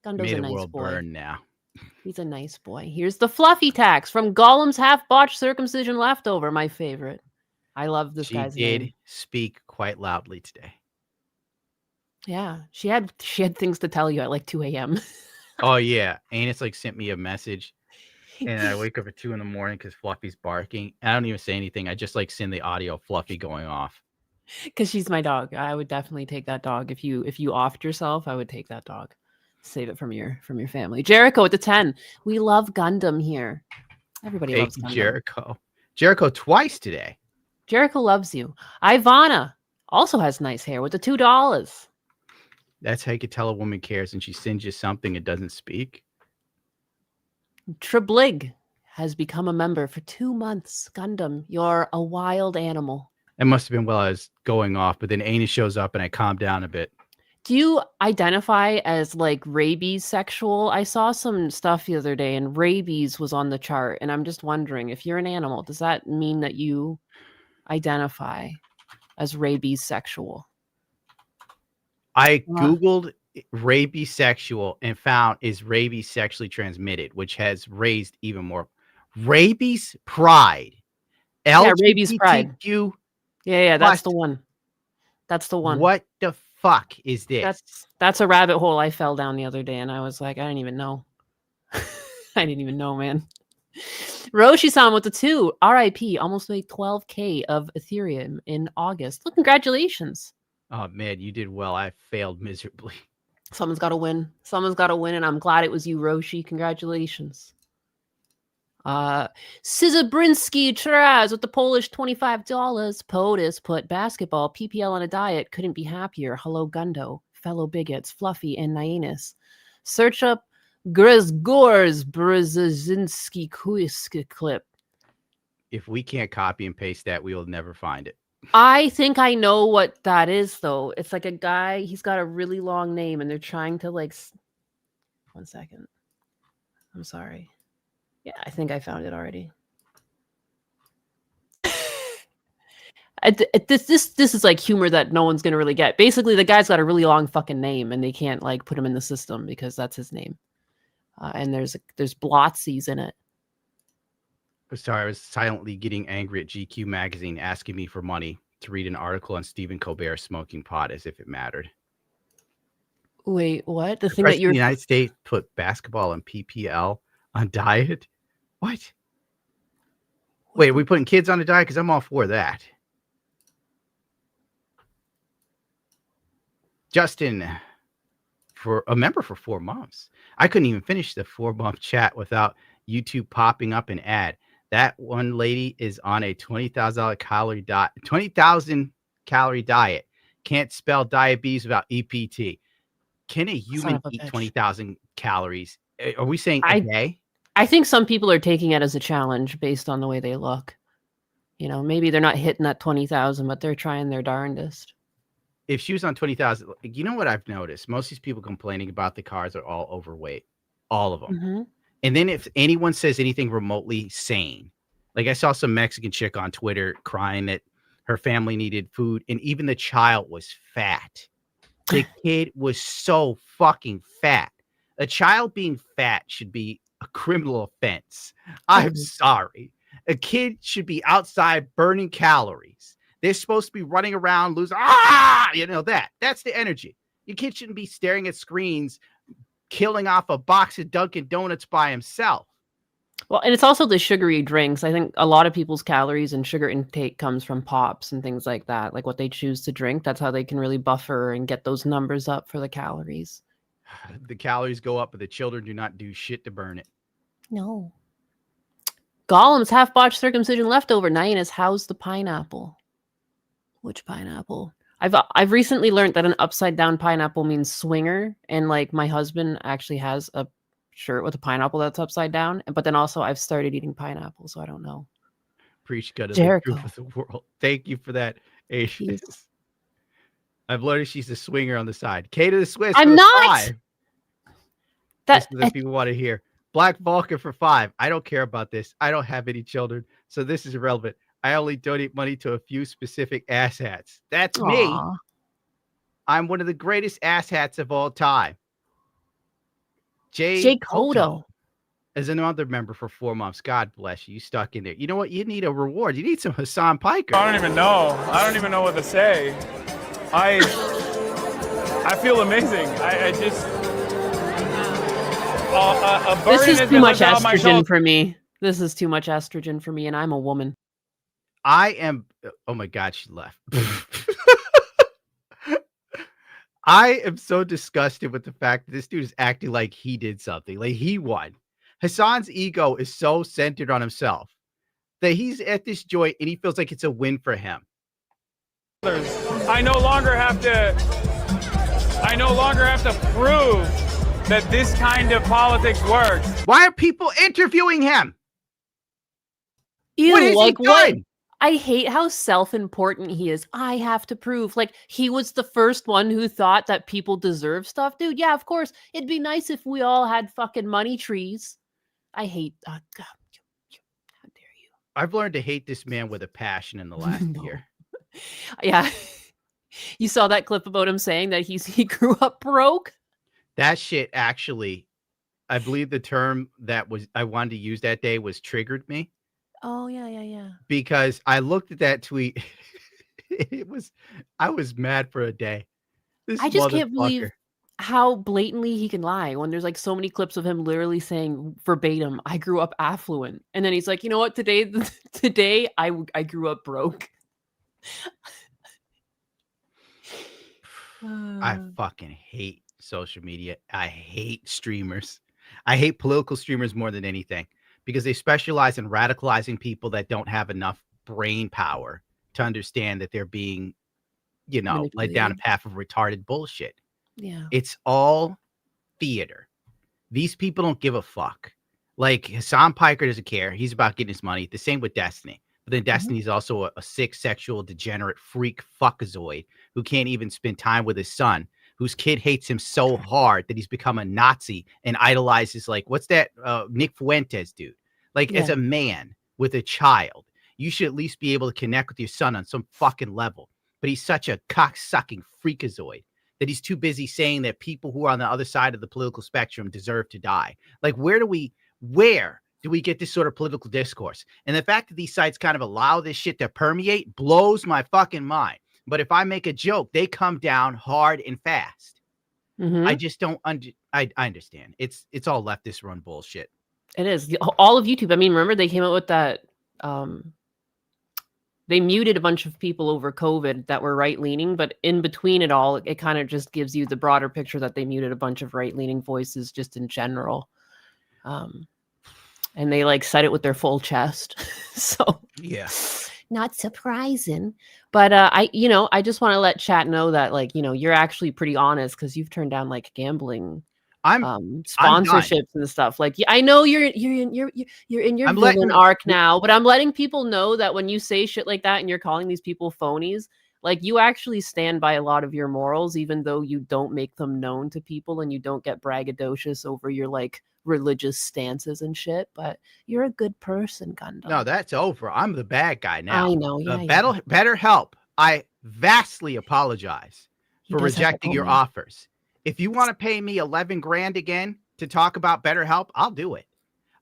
Gundo's May a the nice world boy. burn now. He's a nice boy. Here's the fluffy tax from Gollum's half-botched circumcision leftover, my favorite. I love this guy's She did name. speak quite loudly today. Yeah, she had things to tell you at like 2 a.m. Oh, yeah. Anus like sent me a message. And I wake up at 2 a.m. because Fluffy's barking. I don't even say anything. I just like send the audio of Fluffy going off. Because she's my dog. I would definitely take that dog. If you offed yourself, I would take that dog. Save it from your family. Jericho at the 10. We love Gundam here. Everybody Thank loves you, Gundam. Jericho. Jericho twice today. Jericho loves you. Ivana also has nice hair with the $2. That's how you can tell a woman cares and she sends you something it doesn't speak. Treblig has become a member for 2 months. Gundam, you're a wild animal. It must have been while I was going off, but then Anus shows up and I calmed down a bit. Do you identify as like rabies sexual? I saw some stuff the other day and rabies was on the chart. And I'm just wondering, if you're an animal, does that mean that you identify as rabies sexual? I Googled rabies sexual and found is rabies sexually transmitted, which has raised even more. Rabies pride. Yeah, rabies pride. LGBTQ. Yeah, that's the one. That's the one. What the fuck is this? That's a rabbit hole I fell down the other day, and I was like, I didn't even know. I didn't even know, man. Roshi-san with the 2. RIP almost made 12K of Ethereum in August. Well, congratulations. Oh man, you did well. I failed miserably. Someone's got to win. Someone's got to win, and I'm glad it was you, Roshi. Congratulations. Szyzabrinski Traz with the Polish $25. POTUS put basketball, PPL on a diet. Couldn't be happier. Hello, Gundo. Fellow bigots, Fluffy and Nyanus. Search up Grzegorz Brzezinski Kuisk clip. If we can't copy and paste that, we will never find it. I think I know what that is, though. It's like a guy, he's got a really long name, and they're trying to, like... 1 second. I'm sorry. Yeah, I think I found it already. This is like humor that no one's going to really get. Basically, the guy's got a really long fucking name, and they can't, like, put him in the system because that's his name. And there's blotsies in it. Sorry, I was silently getting angry at GQ magazine asking me for money to read an article on Stephen Colbert smoking pot as if it mattered. Wait, what? The thing President that you're... of the United States put basketball and PPL on diet? What? Wait, are we putting kids on a diet? Because I'm all for that. Justin, for a member for 4 months. I couldn't even finish the 4-month chat without YouTube popping up an ad. That one lady is on a 20,000 calorie diet. 20,000 calorie diet. Can't spell diabetes without EPT. Can a human eat 20,000 calories? Are we saying a day? I think some people are taking it as a challenge based on the way they look. You know, maybe they're not hitting that 20,000, but they're trying their darndest. If she was on 20,000, you know what I've noticed? Most of these people complaining about the cars are all overweight. All of them. Mm-hmm. And then if anyone says anything remotely sane, like I saw some Mexican chick on Twitter crying that her family needed food, and even the child was fat. The kid was so fucking fat. A child being fat should be a criminal offense. I'm sorry. A kid should be outside burning calories. They're supposed to be running around, losing, that's the energy. Your kid shouldn't be staring at screens, killing off a box of Dunkin' Donuts by himself. Well, and it's also the sugary drinks. I think a lot of people's calories and sugar intake comes from pops and things like that, like what they choose to drink. That's how they can really buffer and get those numbers up for the calories. The calories go up, but the children do not do shit to burn it. No. Gollum's half-botched circumcision leftover. Nyanus, how's the pineapple? Which pineapple? I've recently learned that an upside-down pineapple means swinger, and like my husband actually has a shirt with a pineapple that's upside down, but then also I've started eating pineapple, so I don't know. Preach God of the truth of the world. Thank you for that, Asian. I've learned she's a swinger on the side. K to the Swiss. I'm not. 5. That's what people want to hear. Black Vulcan for 5. I don't care about this. I don't have any children, so this is irrelevant. I only donate money to a few specific asshats. That's me. I'm one of the greatest asshats of all time. Jay Cotto as another member for 4 months. God bless you. You stuck in there. You know what? You need a reward. You need some Hassan Piker. I don't even know. I don't even know what to say. I feel amazing. I just a burden this is has too been much lifted off my estrogen shoulders. for me. This is too much estrogen for me, and I'm a woman. I am. Oh my God, she left. I am so disgusted with the fact that this dude is acting like he did something, like he won. Hassan's ego is so centered on himself that he's at this joint and he feels like it's a win for him. I no longer have to prove that this kind of politics works. Why are people interviewing him? Ew, What has he done? I hate how self-important he is. I have to prove. Like, he was the first one who thought that people deserve stuff. Dude, yeah, of course. It'd be nice if we all had fucking money trees. I hate... God, how dare you. I've learned to hate this man with a passion in the last year. Yeah. You saw that clip about him saying that he grew up broke? That shit actually, I believe the term that I wanted to use that day was triggered me. Oh, yeah. Because I looked at that tweet. I was mad for a day. I just can't believe how blatantly he can lie when there's like so many clips of him literally saying verbatim, I grew up affluent. And then he's like, you know what? Today I grew up broke. I fucking hate social media. I hate streamers. I hate political streamers more than anything. Because they specialize in radicalizing people that don't have enough brain power to understand that they're being, led down a path of retarded bullshit. Yeah. It's all theater. These people don't give a fuck. Like Hassan Piker doesn't care. He's about getting his money. The same with Destiny. But then Destiny's also a sick, sexual, degenerate freak fuckazoid who can't even spend time with his son, whose kid hates him so hard that he's become a Nazi and idolizes, like, what's that Nick Fuentes dude? Like, as a man with a child, you should at least be able to connect with your son on some fucking level. But he's such a cock-sucking freakazoid that he's too busy saying that people who are on the other side of the political spectrum deserve to die. Like, where do we get this sort of political discourse? And the fact that these sites kind of allow this shit to permeate blows my fucking mind. But if I make a joke, they come down hard and fast. I just don't I understand. It's all leftist run bullshit. It is. All of YouTube. I mean, remember they came out with that they muted a bunch of people over COVID that were right-leaning, but in between it all, it kind of just gives you the broader picture that they muted a bunch of right-leaning voices just in general. and they like said it with their full chest. So Yeah. not surprising. But I just want to let chat know that like, you're actually pretty honest because you've turned down like gambling sponsorships and stuff. Like I know you're in your villain arc now, but I'm letting people know that when you say shit like that and you're calling these people phonies, like you actually stand by a lot of your morals, even though you don't make them known to people and you don't get braggadocious over your like religious stances and shit. But you're a good person, Gundam. No, that's over. I'm the bad guy now. I know. Yeah. Better help. I vastly apologize for rejecting your offers. If you want to pay me 11 grand again to talk about BetterHelp, I'll do it.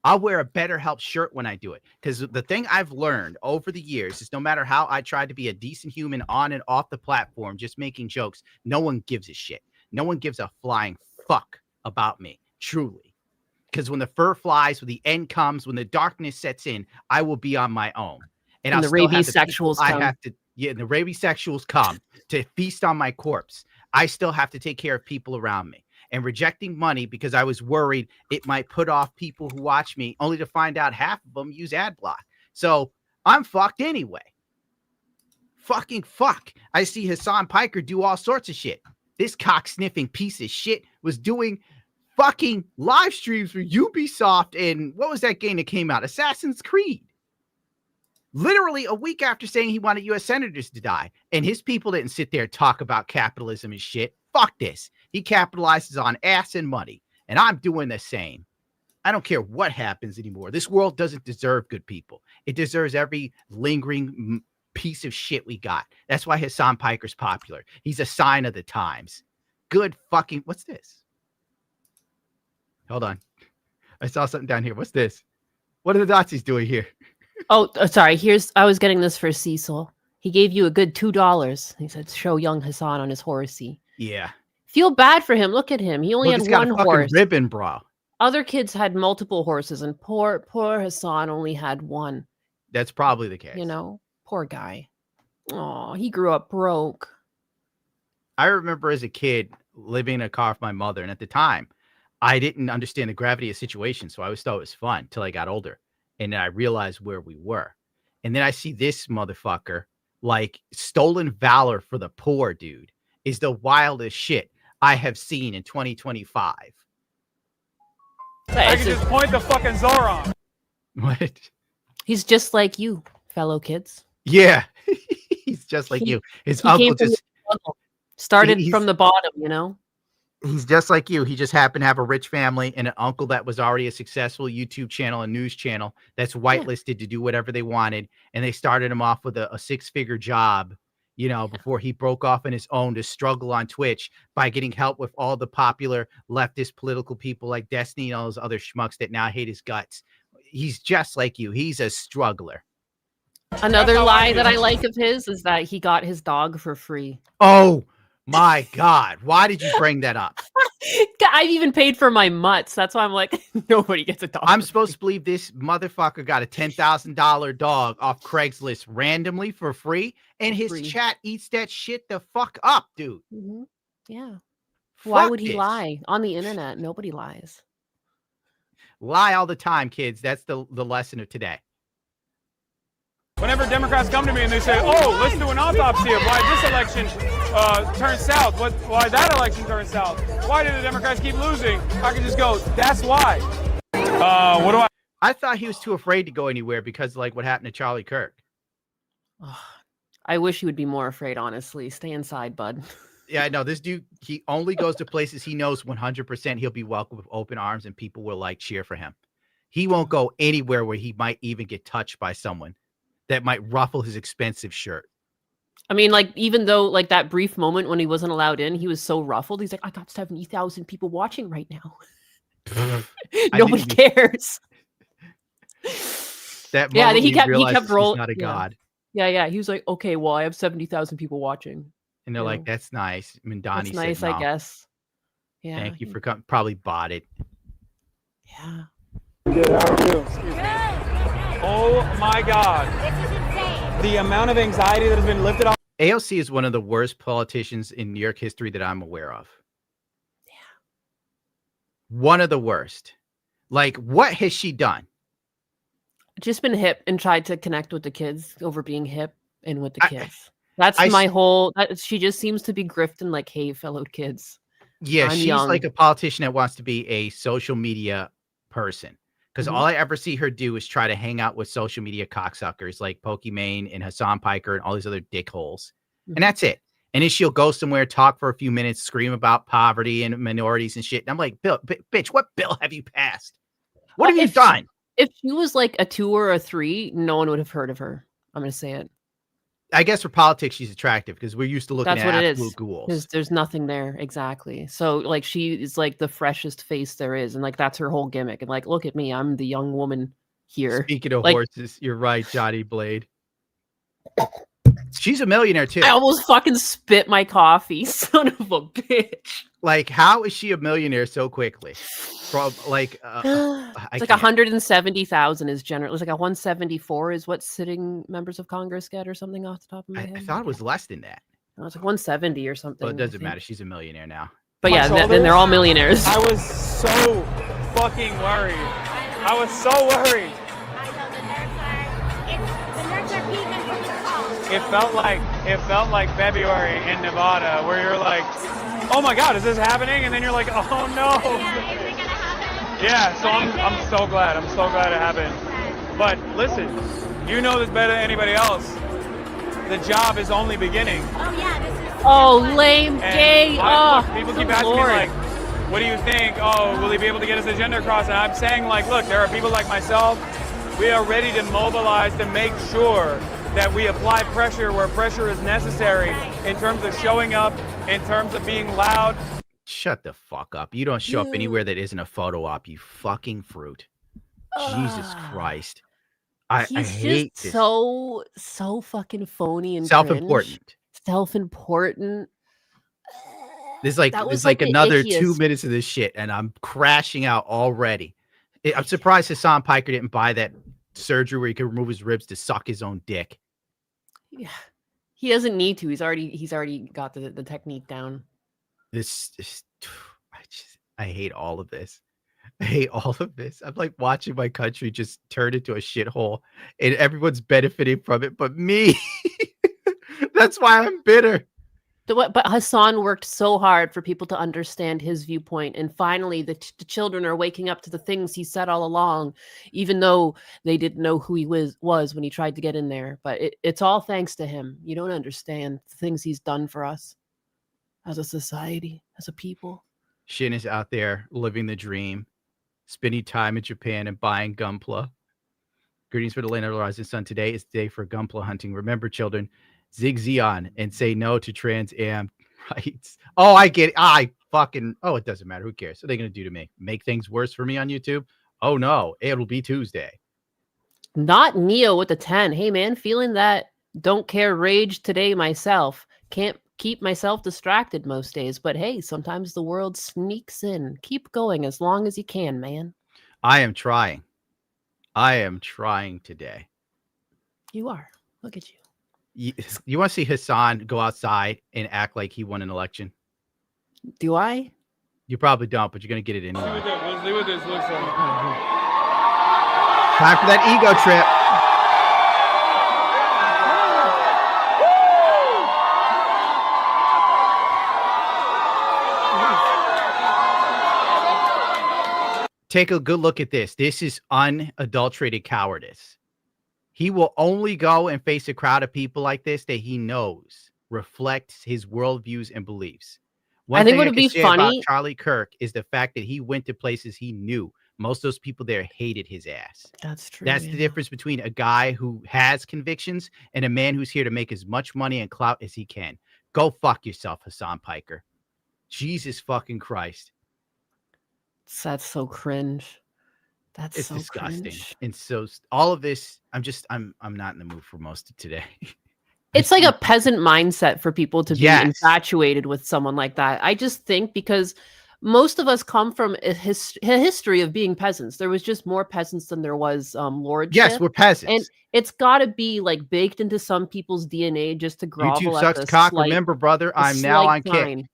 I'll wear a BetterHelp shirt when I do it. Because the thing I've learned over the years is no matter how I try to be a decent human on and off the platform, just making jokes, no one gives a shit. No one gives a flying fuck about me, truly. Because when the fur flies, when the end comes, when the darkness sets in, I will be on my own. And the rabies sexuals come. And the rabies sexuals come to feast on my corpse. I still have to take care of people around me. And rejecting money because I was worried it might put off people who watch me, only to find out half of them use ad block. So I'm fucked anyway. Fucking fuck. I see Hassan Piker do all sorts of shit. This cock-sniffing piece of shit was doing fucking live streams for Ubisoft and what was that game that came out? Assassin's Creed. Literally a week after saying he wanted U.S. senators to die. And his people didn't sit there and talk about capitalism and shit. Fuck this. He capitalizes on ass and money. And I'm doing the same. I don't care what happens anymore. This world doesn't deserve good people. It deserves every lingering piece of shit we got. That's why Hassan Piker's popular. He's a sign of the times. Good fucking... What's this? Hold on. I saw something down here. What's this? What are the Nazis doing here? Oh, sorry. I was getting this for Cecil. He gave you a good $2. He said, show young Hassan on his horsey. Yeah. Feel bad for him. Look at him. He only had one horse. Ribbon, bro. Other kids had multiple horses, and poor Hassan only had one. That's probably the case. Poor guy. Oh, he grew up broke. I remember as a kid living in a car with my mother, and at the time, I didn't understand the gravity of the situation, so I always thought it was fun until I got older. And then I realized where we were. And then I see this motherfucker, like, stolen valor for the poor, dude, is the wildest shit I have seen in 2025. I can just point the fucking Zoran. What? He's just like you, fellow kids. Yeah. He's just like you. His uncle just started from the bottom, He's just like you. He just happened to have a rich family and an uncle that was already a successful YouTube channel and news channel that's whitelisted to do whatever they wanted. And they started him off with a six-figure job, before he broke off on his own to struggle on Twitch by getting help with all the popular leftist political people like Destiny and all those other schmucks that now hate his guts. He's just like you. He's a struggler. Another lie that I like of his is that he got his dog for free. Oh, my God. Why did you bring that up? I've even paid for my mutts. That's why I'm like, nobody gets a dog. I'm supposed to believe this motherfucker got a $10,000 dog off Craigslist randomly for free, and his chat eats that shit the fuck up, dude. Mm-hmm. Yeah. Why would he lie? On the internet, nobody lies. Lie all the time, kids. That's the lesson of today. Whenever Democrats come to me and they say, oh, let's do an autopsy of why this election turned south, why that election turned south, why did the Democrats keep losing? I can just go, that's why. What do I thought he was too afraid to go anywhere because like what happened to Charlie Kirk. Oh, I wish he would be more afraid, honestly. Stay inside, bud. Yeah, I know. This dude, he only goes to places he knows 100% he'll be welcome with open arms and people will like cheer for him. He won't go anywhere where he might even get touched by someone that might ruffle his expensive shirt. I mean, like, even though, like, that brief moment when he wasn't allowed in, he was so ruffled. He's like, I got 70,000 people watching right now. Nobody cares. That yeah, moment he kept rolling. He's not a god. Yeah. He was like, okay, well, I have 70,000 people watching. And they're like, that's nice. Mandani That's nice, said, no. I guess. Yeah. Thank you for coming. Probably bought it. Yeah. Good, how are you? Excuse me. Oh my God. This is insane. The amount of anxiety that has been lifted off. AOC is one of the worst politicians in New York history that I'm aware of. Yeah. One of the worst. Like, what has she done? just been hip and tried to connect with the kids over being hip and with the I- kids. That's I my s- whole. She just seems to be grifting like, "Hey, fellow kids, Yeah, I'm she's young." like a politician that wants to be a social media person. Because Mhm. all I ever see her do is try to hang out with social media cocksuckers like Pokimane and Hassan Piker and all these other dickholes. Mhm. And that's it. And then she'll go somewhere, talk for a few minutes, scream about poverty and minorities and shit. And I'm like, Bill, bitch, what bill have you passed? What have you done? If she was like a 2 or a 3, no one would have heard of her. I'm gonna say it. I guess for politics, she's attractive because we're used to looking That's at what it absolute is. ghouls. There's nothing there exactly. So like she is like the freshest face there is, and like that's her whole gimmick. And like, look at me, I'm the young woman here. Speaking of Like, horses, you're right, Johnny Blade. She's a millionaire too. I almost fucking spit my coffee, son of a bitch. Like, how is she a millionaire so quickly? From like, It's like 170,000 is general. It's like a 174 is what sitting members of Congress get or something off the top of my I head. thought it was less than that. No, it's like 170 or something. Well, it I doesn't think. matter. She's a millionaire now. But yeah, then they're all millionaires. I was so fucking worried. I was so worried. It felt like February in Nevada, where you're like, oh my God, is this happening? And then you're like, oh no. Yeah, so I'm so glad. I'm so glad it happened. But listen, you know this better than anybody else. The job is only beginning. Oh, lame, gay. Look, people keep asking Lord. me like, what do you think? Oh, will he be able to get his agenda across? And I'm saying like, look, there are people like myself. We are ready to mobilize to make sure that we apply pressure where pressure is necessary in terms of showing up, in terms of being loud. Shut the fuck up. You don't show up anywhere that isn't a photo op, you fucking fruit. Jesus Christ. I hate just this. so fucking phony and Self-important. cringe. Self-important. There's like That was there's like the another 2 ickiest. minutes of this shit, and I'm crashing out already. I'm surprised Hassan Piker didn't buy that surgery where he could remove his ribs to suck his own dick. Yeah. He doesn't need to. He's already got the technique down. I hate all of this. I hate all of this. I'm like watching my country just turn into a shithole, and everyone's benefiting from it, but me. That's why I'm bitter. But Hassan worked so hard for people to understand his viewpoint, and finally the children are waking up to the things he said all along, even though they didn't know who he was when he tried to get in there. But it's all thanks to him. You don't understand the things he's done for us as a society, as a people. Shin is out there living the dream, spending time in Japan and buying gunpla. Greetings for the land of the rising sun. Today is the day for gunpla hunting. Remember, children, zig Zion and say no to Trans Am rights. Oh, I get it. It doesn't matter. Who cares? What are they going to do to me? Make things worse for me on YouTube? Oh, no. It'll be Tuesday. Not Neo with the 10. Hey, man, feeling that don't care rage today myself. Can't keep myself distracted most days. But hey, sometimes the world sneaks in. Keep going as long as you can, man. I am trying. I am trying today. You are. Look at you. You want to see Hassan go outside and act like he won an election? Do I? You probably don't, but you're going to get it anyway. Let's see what this looks like. Time for that ego trip. Take a good look at this. This is unadulterated cowardice. He will only go and face a crowd of people like this that he knows reflects his worldviews and beliefs. One think thing would I it can be say about funny- Charlie Kirk is the fact that he went to places he knew. Most of those people there hated his ass. That's true. That's the difference between a guy who has convictions and a man who's here to make as much money and clout as he can. Go fuck yourself, Hassan Piker. Jesus fucking Christ. That's so cringe. That's It's so disgusting. cringe. And so all of this, I'm not in the mood for most of today. It's like a peasant mindset for people to be Yes. infatuated with someone like that. I just think because most of us come from a history of being peasants. There was just more peasants than there was lordship. Yes, we're peasants. And it's got to be like baked into some people's DNA just to grovel YouTube at sucks the cock. slight- Remember, brother, the I'm now slight on sign. kick.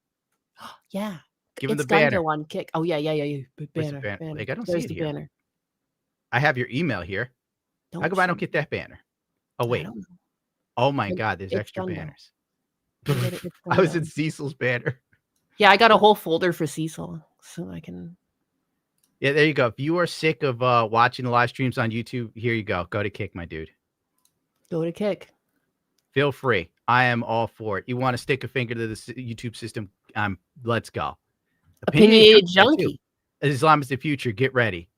Yeah. Give him It's the banner. Gungo on kick. Oh yeah. Where's the Banner. banner? banner. Like, I don't There's see it the here. banner. I have your email here. How come I don't get that banner? Oh, wait. don't know. Oh, my It- God. There's it's extra done now. banners. It's I done was now. in Cecil's banner. Yeah, I got a whole folder for Cecil, so I can. Yeah, there you go. If you are sick of watching the live streams on YouTube, here you go. Go to Kick, my dude. Go to Kick. Feel free. I am all for it. You want to stick a finger to the YouTube system? Let's go. Opinionated junkie. junkie. Islam is the future. Get ready.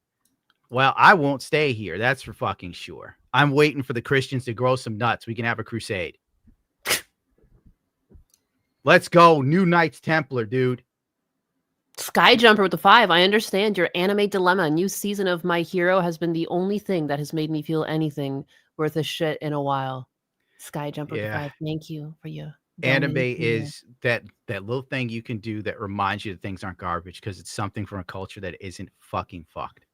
Well, I won't stay here. That's for fucking sure. I'm waiting for the Christians to grow some nuts. We can have a crusade. Let's go. New Knights Templar, dude. Skyjumper with the 5. I understand your anime dilemma. A new season of My Hero has been the only thing that has made me feel anything worth a shit in a while. Skyjumper with the 5. Thank you for your Anime donation here. is that little thing you can do that reminds you that things aren't garbage because it's something from a culture that isn't fucking fucked.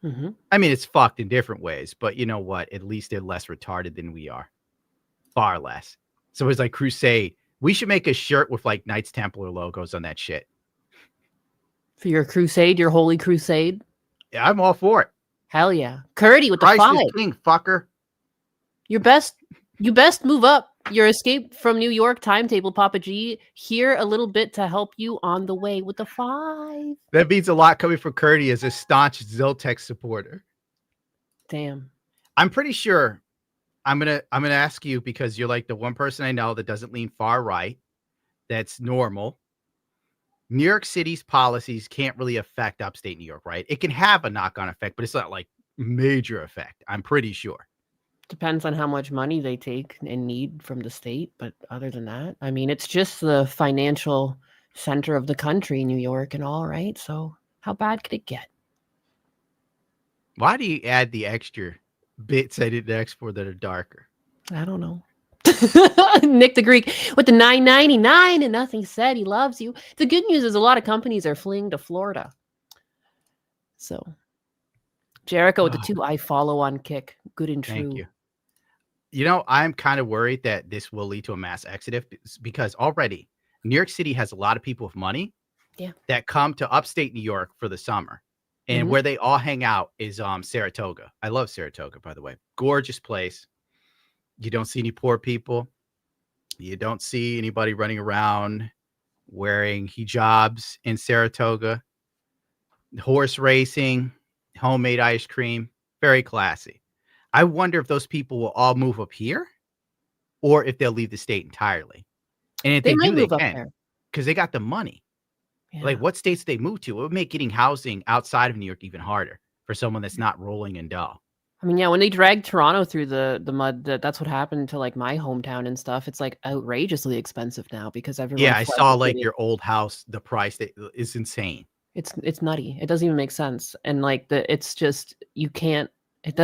Mm-hmm. I mean, it's fucked in different ways, but you know what? At least they're less retarded than we are. Far less. So it's like Crusade. We should make a shirt with like Knights Templar logos on that shit. For your crusade, your holy crusade. Yeah, I'm all for it. Hell yeah. Curdy with the Christ 5. is king, fucker. You best move up your escape from New York timetable, Papa G. Here a little bit to help you on the way with the 5. That means a lot coming from Curdy as a staunch Ziltech supporter. Damn. I'm pretty sure I'm gonna ask you because you're like the one person I know that doesn't lean far right. That's normal. New York City's policies can't really affect upstate New York, right? It can have a knock-on effect, but it's not like major effect. I'm pretty sure. Depends on how much money they take and need from the state. But other than that, I mean, it's just the financial center of the country, New York and all, right? So how bad could it get? Why do you add the extra bits I didn't ask for that are darker? I don't know. Nick the Greek with the $9.99 and nothing said. He loves you. The good news is a lot of companies are fleeing to Florida. So Jericho with the 2. I follow on Kick. Good and true. Thank you. You know, I'm kind of worried that this will lead to a mass exodus because already New York City has a lot of people with money that come to upstate New York for the summer. And where they all hang out is Saratoga. I love Saratoga, by the way. Gorgeous place. You don't see any poor people. You don't see anybody running around wearing hijabs in Saratoga. Horse racing, homemade ice cream, very classy. I wonder if those people will all move up here or if they'll leave the state entirely. And if they might do, they move up can there because they got the money. Yeah. Like what states they move to? It would make getting housing outside of New York even harder for someone that's not rolling in dough. I mean, yeah, when they dragged Toronto through the mud, that's what happened to like my hometown and stuff. It's like outrageously expensive now because everyone. Yeah, I saw like your old house. The price that is insane. It's nutty. It doesn't even make sense, and like it's just you can't.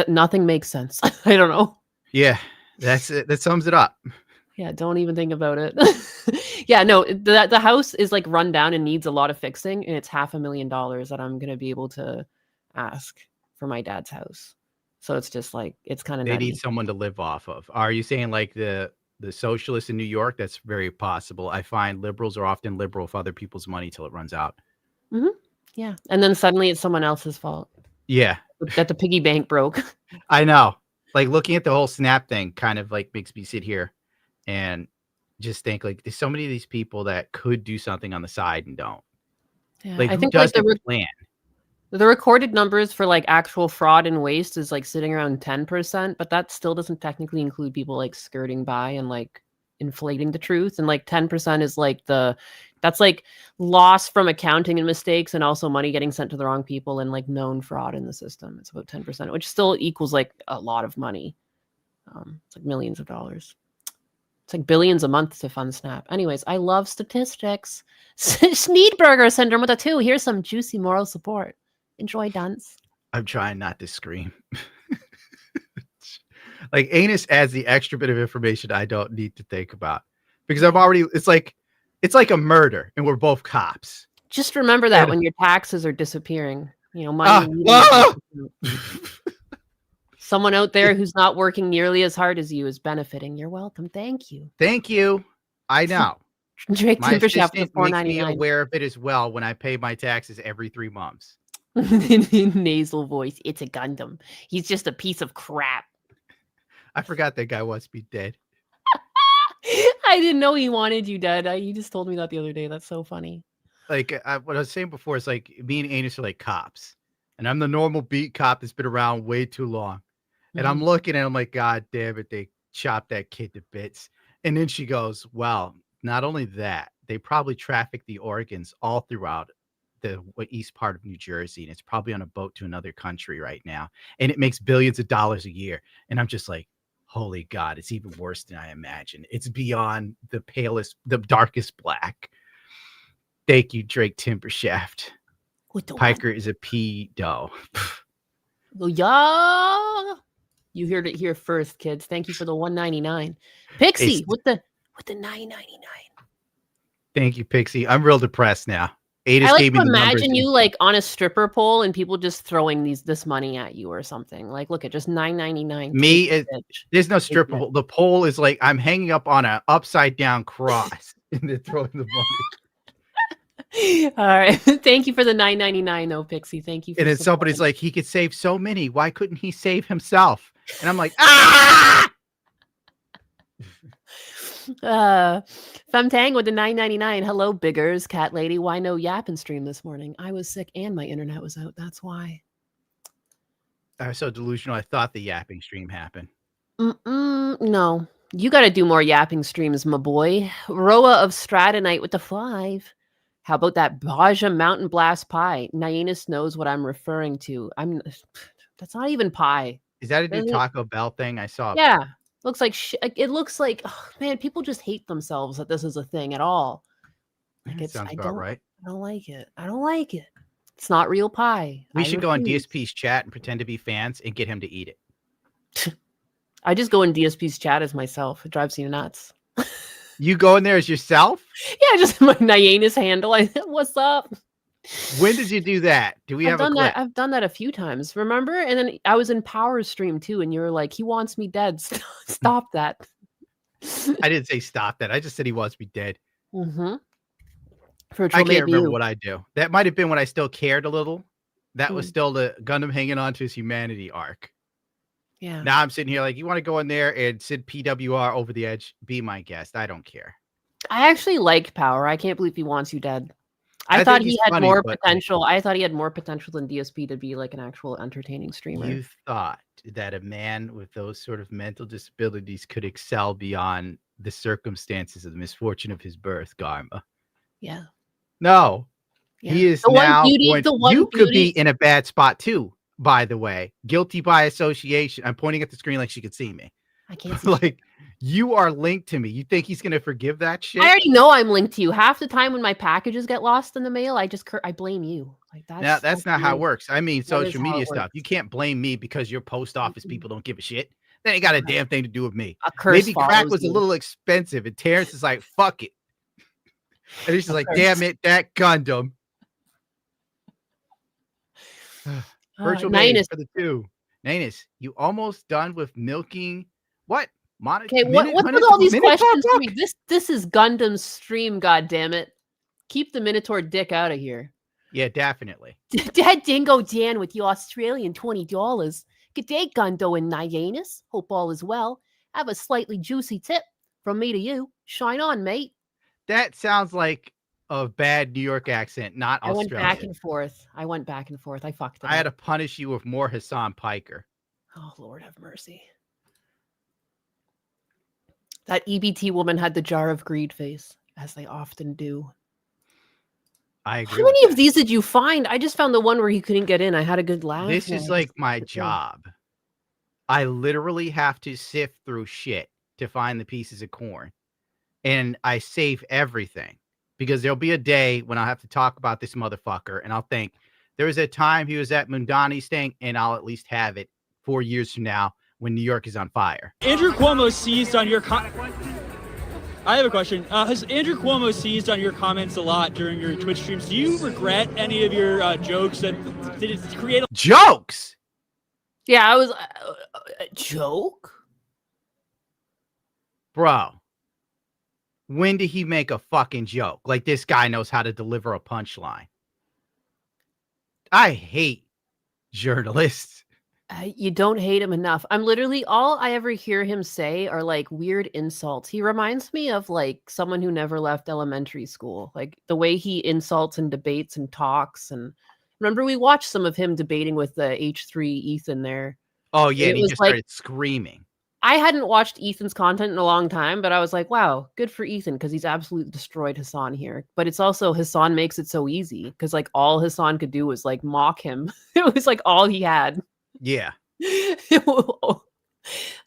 Nothing makes sense. I don't know. Yeah, that's it. That sums it up. Yeah, don't even think about it. Yeah, no, the house is like run down and needs a lot of fixing, and it's $500,000 that I'm gonna be able to ask for my dad's house. So it's just like it's kind of They nutty. need someone to live off of. Are you saying like the socialists in New York? That's very possible. I find liberals are often liberal with other people's money till it runs out. Mm-hmm. Yeah, and then suddenly it's someone else's fault. Yeah, that the piggy bank broke. I know. Like looking at the whole Snap thing kind of like makes me sit here and just think like there's so many of these people that could do something on the side and don't. Yeah, Like I who think does like the plan? the recorded numbers for like actual fraud and waste is like sitting around 10%, but that still doesn't technically include people like skirting by and like inflating the truth. And like 10% is like that's like loss from accounting and mistakes and also money getting sent to the wrong people and like known fraud in the system. It's about 10%, which still equals like a lot of money. It's like millions of dollars. It's like billions a month to fund Snap. Anyways, I love statistics. Sneedburger syndrome with a 2. Here's some juicy moral support. Enjoy, dunce. I'm trying not to scream. Like Anus adds the extra bit of information I don't need to think about because I'm already. It's like a murder, and we're both cops. Just remember that when your taxes are disappearing, you know, money. Someone out there who's not working nearly as hard as you is benefiting. You're welcome. Thank you. Thank you. I know. Drake My Timbershaft assistant for makes me $4.99. aware of it as well when I pay my taxes every 3 months. Nasal voice. It's a Gundam. He's just a piece of crap. I forgot that guy wants to be dead. I didn't know he wanted you dead. You just told me that the other day. That's so funny. Like what I was saying before is like me and Anus are like cops, and I'm the normal beat cop that's been around way too long, and I'm looking at him like, God damn it, they chopped that kid to bits. And then she goes, well, not only that, they probably traffic the organs all throughout the east part of New Jersey, and it's probably on a boat to another country right now, and it makes billions of dollars a year. And I'm just like, holy God, it's even worse than I imagined. It's beyond the darkest black. Thank you, Drake Timbershaft. Piker is a pedo. Yeah. You heard it here first, kids. Thank you for the $1.99. Pixie with the $9.99. Thank you, Pixie. I'm real depressed now. I like to imagine you like on a stripper pole and people just throwing this money at you or something. Like, look at just $9.99. Me, there's no stripper pole. The pole is like I'm hanging up on an upside down cross and they're throwing the money. All right. Thank you for the $9.99 though, Pixie. Thank you. And then somebody's like, he could save so many. Why couldn't he save himself? And I'm like, ah! Femtang with the $9.99. Hello, Biggers, Cat Lady. Why no yapping stream this morning? I was sick and my internet was out. That's why. I was so delusional. I thought the yapping stream happened. No, you got to do more yapping streams, my boy. Roa of Stratonite with the 5. How about that Baja Mountain Blast pie? Nyanus knows what I'm referring to. That's not even pie. Is that a new Taco Bell thing? I saw. Yeah. Looks like it looks like, oh, man, people just hate themselves that this is a thing at all. Like sounds about right. I don't like it. I don't like it. It's not real pie. We should go on DSP's chat and pretend to be fans and get him to eat it. I just go in DSP's chat as myself. It drives you nuts. You go in there as yourself? Yeah, just my Nyanus handle. What's up? When did you do that? Do we have a clip? I've done that a few times, remember? And then I was in Power Stream too, and you were like, he wants me dead. Stop that. I didn't say stop that. I just said he wants me dead. I can't remember what I do. That might have been when I still cared a little. That was still the Gundam hanging on to his humanity arc. Yeah. Now I'm sitting here like, you want to go in there and send PWR over the edge? Be my guest. I don't care. I actually like Power. I can't believe he wants you dead. I thought he had more potential. I thought he had more potential than DSP to be like an actual entertaining streamer. You thought that a man with those sort of mental disabilities could excel beyond the circumstances of the misfortune of his birth, Garma. Yeah. No. Yeah. He is now you could be in a bad spot too, by the way. Guilty by association. I'm pointing at the screen like she could see me. I can't see like you are linked to me. You think he's gonna forgive that shit? I already know I'm linked to you. Half the time when my packages get lost in the mail, I blame you. Like that's not how it works. I mean, social media stuff. You can't blame me because your post office people don't give a shit. That ain't got a damn thing to do with me. Maybe crack was a little expensive, and Terrence is like, "Fuck it," and he's just like, "Damn it, that Gundam." Virtual Nyanus for the 2. Nyanus, you almost done with milking? What? Okay, what's with all these questions to me? This is Gundam's stream, goddammit. Keep the Minotaur dick out of here. Yeah, definitely. Dad Dingo Dan with the Australian $20. Good day, Gundo and Nyanus. Hope all is well. Have a slightly juicy tip from me to you. Shine on, mate. That sounds like a bad New York accent, not Australian. I went back and forth. I fucked it up. I had to punish you with more Hassan Piker. Oh, Lord have mercy. That EBT woman had the jar of greed face, as they often do. I agree. How many of these did you find? I just found the one where he couldn't get in. I had a good laugh. This is like my job. I literally have to sift through shit to find the pieces of corn. And I save everything because there'll be a day when I'll have to talk about this motherfucker and I'll think there was a time he was at Mundani's thing and I'll at least have it 4 years from now when New York is on fire. Andrew Cuomo seized on your I have a question. Has Andrew Cuomo seized on your comments a lot during your Twitch streams? Do you regret any of your jokes? Did it create jokes? Yeah, I was a joke, bro. When did he make a fucking joke? Like this guy knows how to deliver a punchline. I hate journalists. You don't hate him enough. I'm literally all I ever hear him say are like weird insults. He reminds me of like someone who never left elementary school. Like the way he insults and debates and talks. And remember, we watched some of him debating with the H3 Ethan there. Oh yeah, And and it he was just like started screaming. I hadn't watched Ethan's content in a long time, but I was like, wow, good for Ethan because he's absolutely destroyed Hassan here. But it's also Hassan makes it so easy because like all Hassan could do was like mock him. It was like all he had. Yeah.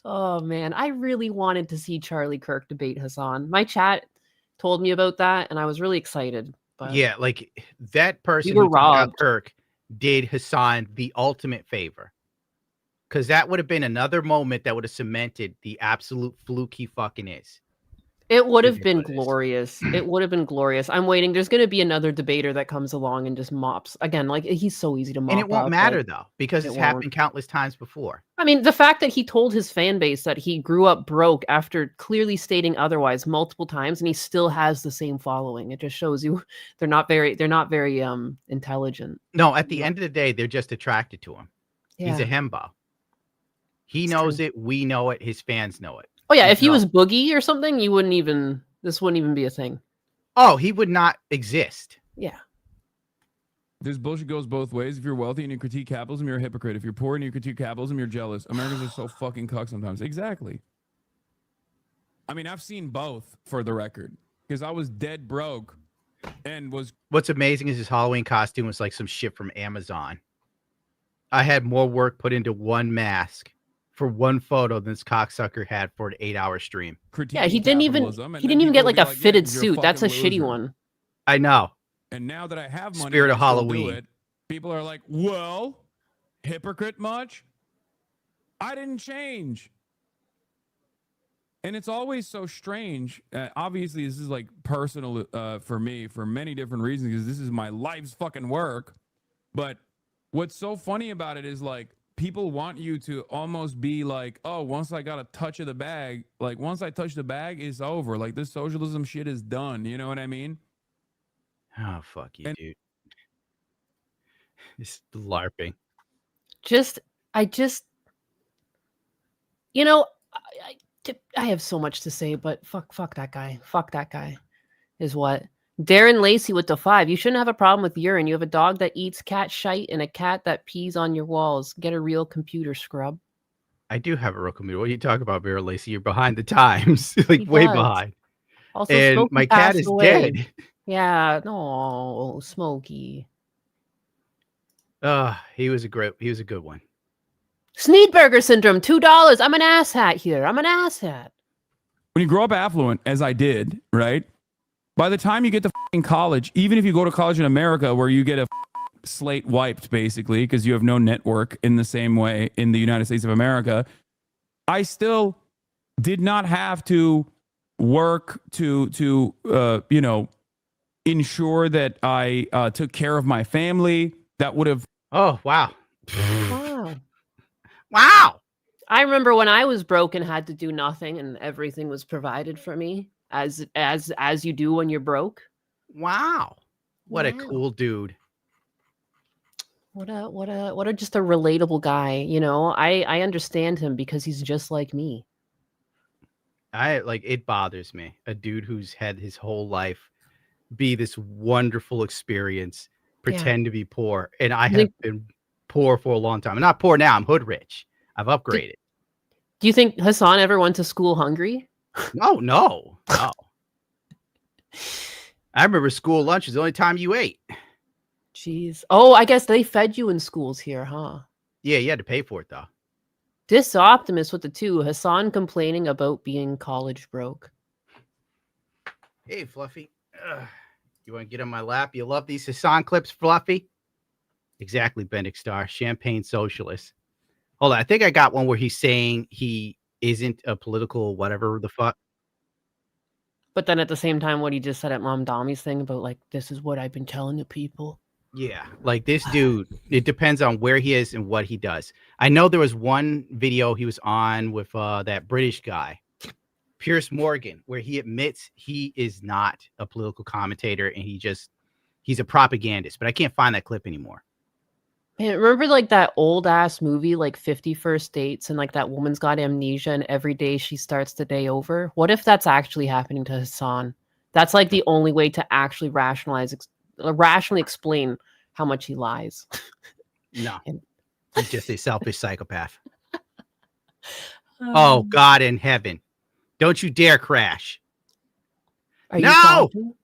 Oh man, I really wanted to see Charlie Kirk debate Hassan. My chat told me about that, and I was really excited. But Yeah, like that person were who took out robbed. Kirk did Hassan the ultimate favor. Because that would have been another moment that would have cemented the absolute fluke he fucking is. It would have been glorious. It would have been glorious. I'm waiting. There's going to be another debater that comes along and just mops. Again, like he's so easy to mop And it won't up, matter like, though, because it's it happened won't. countless times before. I mean, the fact that he told his fan base that he grew up broke after clearly stating otherwise multiple times, and he still has the same following. It just shows you they're not very intelligent. No, at the end of the day, they're just attracted to him. He's a Yeah. hembo. He knows it. We know it. His fans know it. Oh yeah, if he No. was Boogie or something, this wouldn't even be a thing. Oh, he would not exist. Yeah. This bullshit goes both ways. If you're wealthy and you critique capitalism, you're a hypocrite. If you're poor and you critique capitalism, you're jealous. Americans are so fucking cuck sometimes. Exactly. I mean, I've seen both for the record because I was dead broke and was. What's amazing is his Halloween costume was like some shit from Amazon. I had more work put into one mask for one photo than this cocksucker had for an 8-hour stream. Yeah, he didn't even get like a fitted suit. That's a shitty one. I know. And now that I have money, Spirit and of I still do Halloween. it, people are like, well, hypocrite much? I didn't change. And it's always so strange. Obviously, this is like personal for me for many different reasons because this is my life's fucking work. But what's so funny about it is like people want you to almost be like, oh, once I got a touch of the bag, like once I touch the bag, it's over. Like this socialism shit is done. You know what I mean? Oh, fuck you, dude. It's LARPing. I have so much to say, but fuck that guy. Fuck that guy is what. Darren Lacey with the 5. You shouldn't have a problem with urine. You have a dog that eats cat shite and a cat that pees on your walls. Get a real computer, scrub. I do have a real computer. What are you talking about, Bear Lacey? You're behind the times. Like way does. behind. Also, and Smokey my cat passed is away. dead. Yeah, no, Smokey. He was a good one. Sneedburger syndrome, $2. I'm an asshat here. I'm an asshat. When you grow up affluent, as I did, right? By the time you get to fucking college, even if you go to college in America where you get a slate wiped, basically, because you have no network in the same way in the United States of America, I still did not have to work to ensure that I took care of my family. That would have. Oh, wow. Wow. Wow. I remember when I was broke and had to do nothing and everything was provided for me as you do when you're broke. Wow. What a cool dude. What a just a relatable guy, you know. I understand him because he's just like me. It bothers me. A dude who's had his whole life be this wonderful experience, pretend to be poor. And I have been poor for a long time. I'm not poor now. I'm hood rich. I've upgraded. Do you think Hassan ever went to school hungry? No. I remember school lunch was the only time you ate. Jeez. Oh, I guess they fed you in schools here, huh? Yeah, you had to pay for it though. This optimist with the 2. Hassan complaining about being college broke. Hey, Fluffy. You want to get on my lap? You love these Hassan clips, Fluffy? Exactly, Benedict Star. Champagne socialist. Hold on. I think I got one where he's saying he isn't a political whatever the fuck. But then at the same time, what he just said at Mom Dommy's thing about like, this is what I've been telling the people. Yeah, like this dude, it depends on where he is and what he does. I know there was one video he was on with that British guy, Piers Morgan, where he admits he is not a political commentator and he's a propagandist, but I can't find that clip anymore. Man, remember like that old ass movie, like 50 First Dates, and like that woman's got amnesia and every day she starts the day over? What if that's actually happening to Hassan? That's like the only way to actually rationally explain how much he lies. No, And- he's just a selfish psychopath. Oh, God in heaven. Don't you dare crash. Are you No! crashing?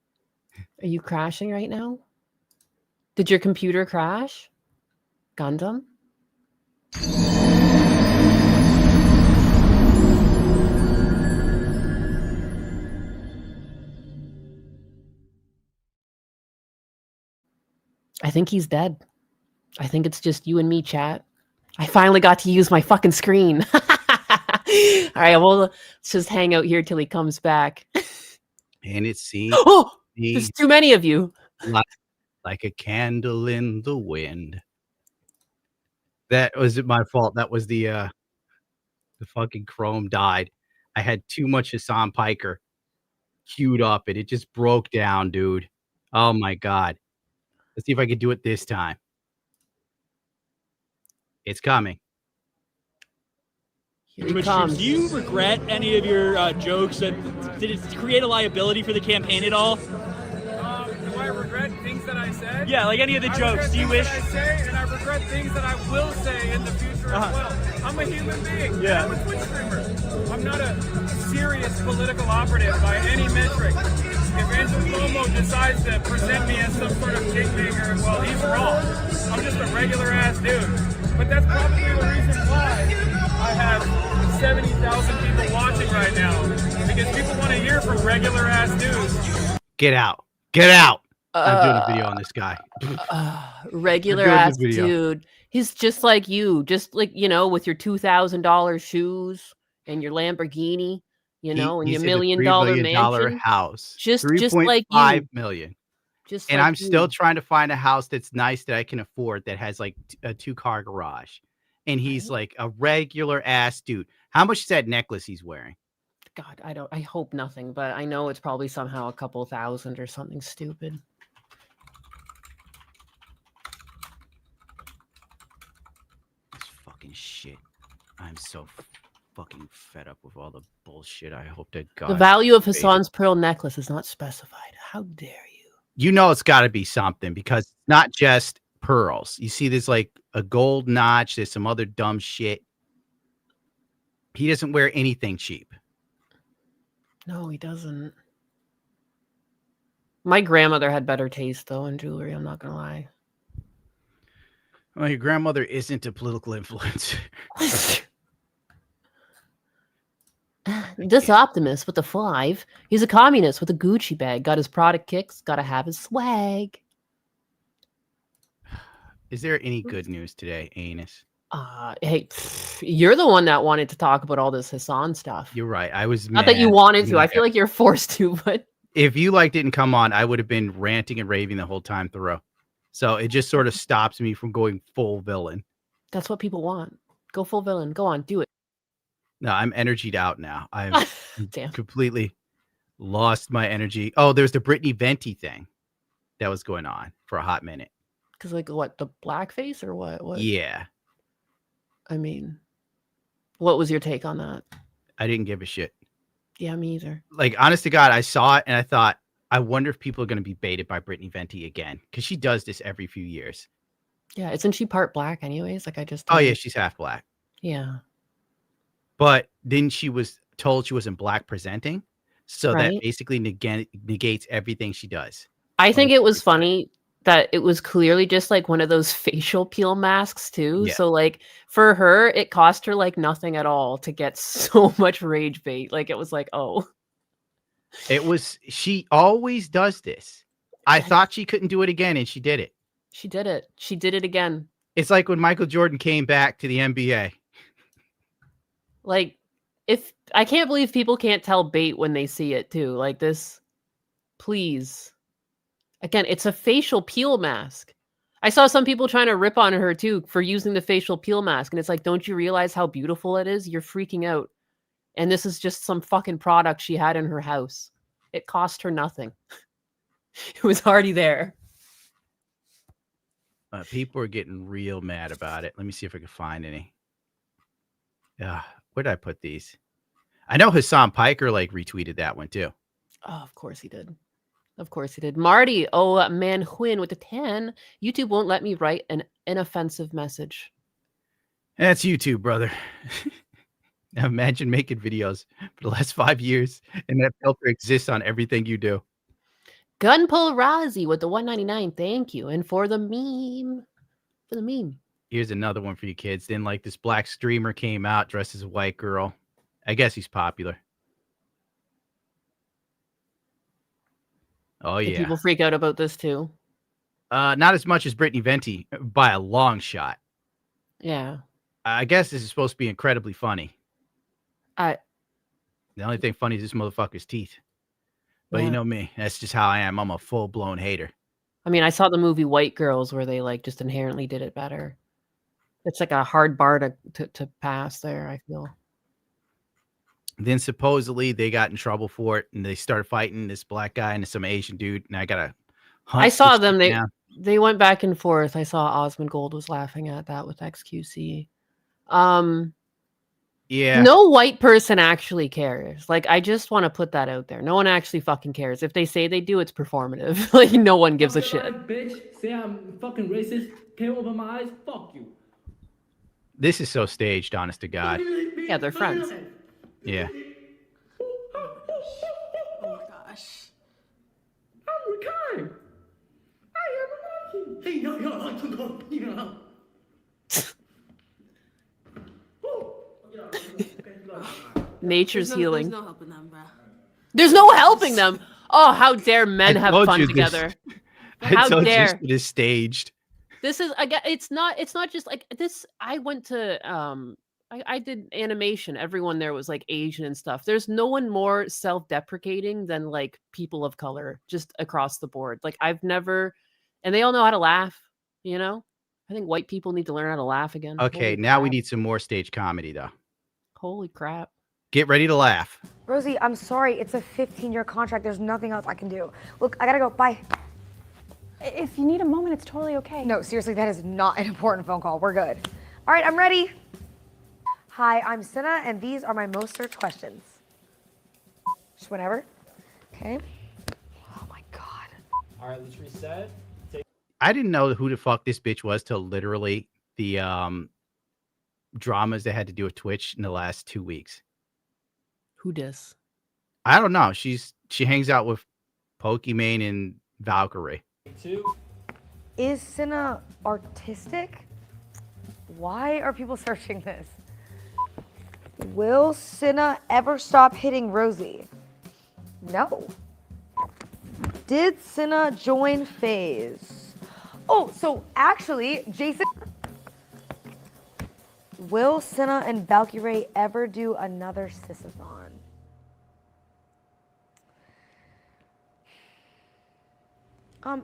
Are you crashing right now? Did your computer crash? Gundam? I think he's dead. I think it's just you and me, chat. I finally got to use my fucking screen. All right, well, let's just hang out here till he comes back. And it seems Oh, there's too many of you. like a candle in the wind. That was my fault. That was the fucking Chrome died. I had too much Hassan Piker queued up and it just broke down, dude. Oh my God. Let's see if I can do it this time. It's coming. Here he Twitch comes. streams. Do you regret any of your jokes? And did it create a liability for the campaign at all? Do I regret things that I said? Yeah, like any of the jokes. Do you wish? I say, and I regret things that I will say in the future as well. I'm a human being. Yeah. I'm a Twitch streamer. I'm not a serious political operative by any metric. If Andrew Cuomo decides to present me as some sort of kingmaker, well, he's wrong. I'm just a regular ass dude. But that's probably the reason why I have 70,000 people watching right now. Because people want to hear from regular ass dudes. Get out. Get out. I'm doing a video on this guy. Regular ass dude. He's just like you, just like, you know, with your $2,000 shoes and your Lamborghini, you know, and your $1 million mansion. House. Just like you. $3.5 million. Just and like I'm still you. trying to find a house that's nice that I can afford that has like a 2-car garage. And he's like a regular ass dude. How much is that necklace he's wearing? God, I hope nothing, but I know it's probably somehow a couple thousand or something stupid. This fucking shit. I'm so fucking fed up with all the bullshit. I hope to God. The value of Hassan's pearl necklace is not specified. How dare you? You know it's got to be something because it's not just pearls. You see, there's like a gold notch. There's some other dumb shit. He doesn't wear anything cheap. No, he doesn't. My grandmother had better taste, though, in jewelry. I'm not going to lie. Well, your grandmother isn't a political influence. This optimist with a 5. He's a communist with a Gucci bag. Got his product kicks. Got to have his swag. Is there any good news today, Anus? Hey, you're the one that wanted to talk about all this Hassan stuff. You're right. I was not that you wanted to. I feel like you're forced to, but if you didn't come on, I would have been ranting and raving the whole time through. So it just sort of stops me from going full villain. That's what people want. Go full villain. Go on, do it. No, I'm energied out now. I'm Damn. completely lost my energy. Oh, there's the Brittany Venti thing that was going on for a hot minute. Because like what, the blackface or what? What? Yeah. I mean, what was your take on that? I didn't give a shit. Yeah, me either. Like, honest to God, I saw it and I thought, I wonder if people are going to be baited by Brittany Venti again. Because she does this every few years. Yeah, isn't she part black anyways? Like I just... Oh, yeah, she's half black. Yeah. But then she was told she wasn't black presenting. So Right. that basically negates everything she does. I think it was funny that it was clearly just like one of those facial peel masks too. Yeah. So like for her, it cost her like nothing at all to get so much rage bait. Like it was like, oh. She always does this. I thought she couldn't do it again and she did it. She did it. She did it again. It's like when Michael Jordan came back to the NBA. Like if I can't believe people can't tell bait when they see it too. Like this, please. Again, it's a facial peel mask. I saw some people trying to rip on her too for using the facial peel mask. And it's like, don't you realize how beautiful it is? You're freaking out. And this is just some fucking product she had in her house. It cost her nothing. It was already there. People are getting real mad about it. Let me see if I can find any. Where did I put these? I know Hassan Piker like retweeted that one too. Oh, of course he did. Of course he did. Marty, oh man, Huyn with the 10. YouTube won't let me write an inoffensive message. That's YouTube, brother. Now imagine making videos for the last 5 years and that filter exists on everything you do. Gunpull Razi with the 199. Thank you. And for the meme. Here's another one for you kids. Then like this black streamer came out dressed as a white girl. I guess he's popular. Oh Did yeah. people freak out about this too? Not as much as Brittany Venti by a long shot. Yeah. I guess this is supposed to be incredibly funny. The only thing funny is this motherfucker's teeth. But you know me, that's just how I am. I'm a full-blown hater. I mean, I saw the movie White Girls where they like just inherently did it better. It's like a hard bar to pass there, I feel. Then supposedly they got in trouble for it and they started fighting this black guy and some Asian dude. And I got to I saw them. They went back and forth. I saw Osmond Gold was laughing at that with XQC. Yeah. No white person actually cares. Like, I just want to put that out there. No one actually fucking cares. If they say they do, it's performative. Like, no one gives a shit. Bitch, say I'm fucking racist. Can't open my eyes. Fuck you. This is so staged, honest to God. Yeah, they're friends. Yeah. Oh my gosh. I'm retired. I am a monkey. Hey, no. Nature's healing. There's no helping them, bro. There's no helping them. Oh, how dare men have fun together? How dare it is staged. This is again. It's not just like this. I went to I did animation. Everyone there was like Asian and stuff. There's no one more self-deprecating than like people of color, just across the board. Like I've never, and they all know how to laugh. You know, I think white people need to learn how to laugh again. Okay, Holy now we crap. need some more stage comedy though. Holy crap. Get ready to laugh. Rosie, I'm sorry. It's a 15-year contract. There's nothing else I can do. Look, I gotta go. Bye. If you need a moment, it's totally okay. No, seriously, that is not an important phone call. We're good. All right, I'm ready. Hi, I'm Cinna, and these are my most searched questions. Just whenever. Okay. Oh my God. All right, let's reset. I didn't know who the fuck this bitch was till literally the dramas that had to do with Twitch in the last 2 weeks. Who dis? I don't know. She hangs out with Pokimane and Valkyrie. Is Cinna artistic? Why are people searching this? Will Cinna ever stop hitting Rosie? No. Did Cinna join FaZe? Oh, so actually, Jason. Will Cinna and Valkyrie ever do another Sisathon?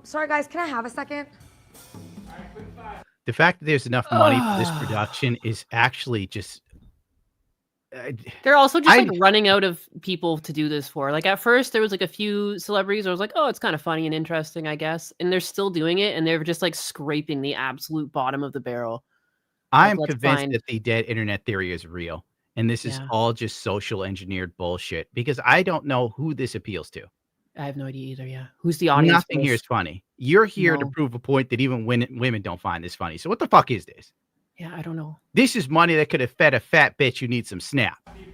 Sorry guys, can I have a second? The fact that there's enough money for this production is actually just. They're also just like running out of people to do this for. Like at first there was like a few celebrities. I was like, oh, it's kind of funny and interesting, I guess. And they're still doing it, and they're just like scraping the absolute bottom of the barrel. I'm convinced that the dead internet theory is real, and this is Yeah. all just social engineered bullshit. Because I don't know who this appeals to. I have no idea either. Yeah, who's the audience? Nothing here is base? funny. You're here to No. prove a point that even women don't find this funny. So what the fuck is this? Yeah, I don't know. This is money that could have fed a fat bitch who needs some snap. Hey,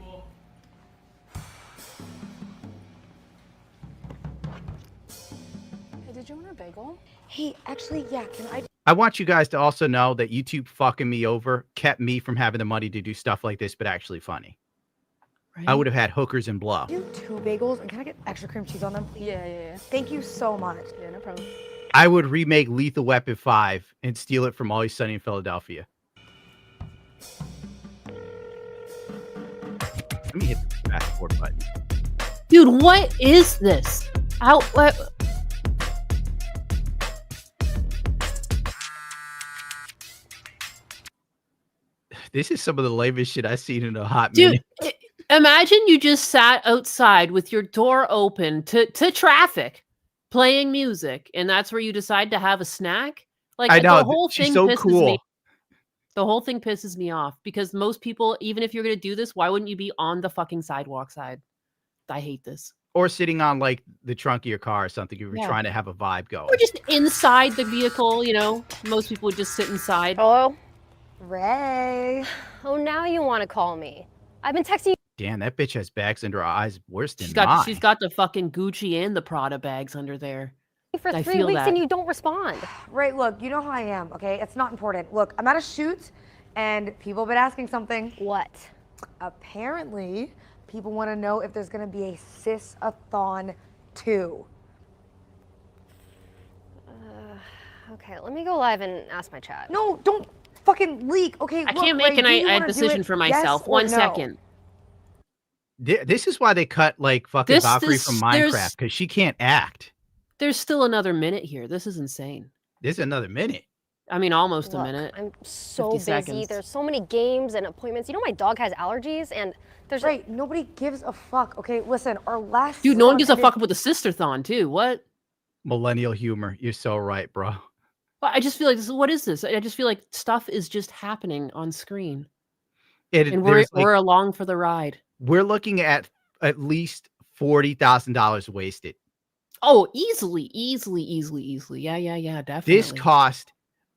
did you want a bagel? Hey, actually, yeah, can I? I want you guys to also know that YouTube fucking me over kept me from having the money to do stuff like this, but actually funny. I would have had hookers and blow. Do 2 bagels, and can I get extra cream cheese on them, please? Yeah. Thank you so much. Yeah, no problem. I would remake Lethal Weapon 5 and steal it from Always Sunny in Philadelphia. Let me hit the fast forward button. Dude, what is this? What? This is some of the lamest shit I've seen in a hot Dude, minute. imagine you just sat outside with your door open to traffic, playing music, and that's where you decide to have a snack. Like I know, the whole she's thing so pisses cool. me. The whole thing pisses me off because most people, even if you're gonna do this, why wouldn't you be on the fucking sidewalk side? I hate this. Or sitting on like the trunk of your car or something. You were Yeah. trying to have a vibe going. Or just inside the vehicle, you know. Most people would just sit inside. Hello? Ray. Oh, now you want to call me. I've been texting you Damn, that bitch has bags under her eyes worse than mine. She's got the fucking Gucci and the Prada bags under there. for I 3 feel weeks that. and you don't respond. Ray, look, you know how I am, okay? It's not important. Look, I'm at a shoot and people have been asking something. What? Apparently, people want to know if there's going to be a cis-a-thon 2. Okay, let me go live and ask my chat. No, don't fucking leak. Okay, I look, can't make Ray, a decision for myself. Yes or One no? second. This is why they cut like fucking This- Valkyrie this- from there's- Minecraft, because she can't act. There's still another minute here. This is insane. There's another minute. I mean, almost Look, a minute. I'm so 50 busy. seconds. There's so many games and appointments. You know my dog has allergies and there's Ray, nobody gives a fuck. Okay, listen, our last Dude, no one slot gives a ended- fuck about the sister-thon, too. What? Millennial humor. You're so right, bro. Well, I just feel like what is this? I just feel like stuff is just happening on screen. And we're there's, like- we're along for the ride. We're looking at least $40,000 wasted. Oh, easily. Yeah, definitely. This cost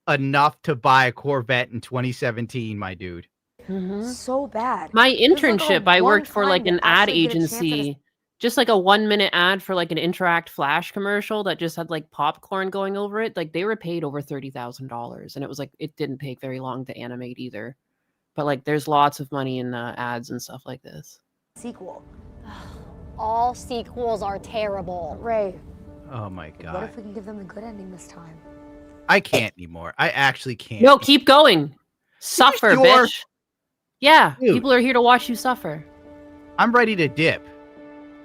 enough to buy a Corvette in 2017, my dude. So bad. My This is like a internship, I worked for like one-time an to ad actually get a chance at a- agency, just like a 1-minute ad for like an Interact Flash commercial that just had like popcorn going over it. Like they were paid over $30,000, and it was like it didn't take very long to animate either. But like, there's lots of money in ads and stuff like this. Sequel. all sequels are terrible. Ray, Oh my what god. if we can give them the good ending this time? I can't anymore. I actually can't. No, keep going. Suffer, your- bitch. Yeah, Dude. people are here to watch you suffer. I'm ready to dip.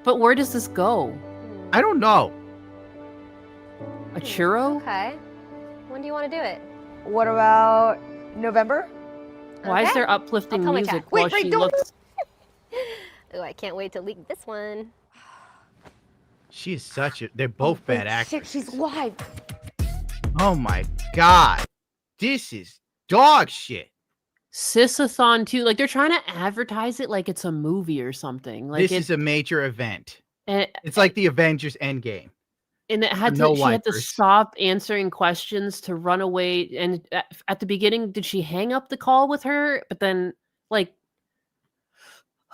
But where does this go? I don't know. A churro? Okay. When do you want to do it? What about November? Why is Okay. there uplifting I'll tell my music cat. while Wait, she don't- looks? Oh, I can't wait to leak this one. She is such a. They're both bad Wait, actors. shit, she's live. Oh my god. This is dog shit. Sis-a-thon too. Like they're trying to advertise it like it's a movie or something. Like This is a major event. It's like the Avengers Endgame. And it had to. no She had to wipers. stop answering questions to run away. And at the beginning, did she hang up the call with her? But then, like,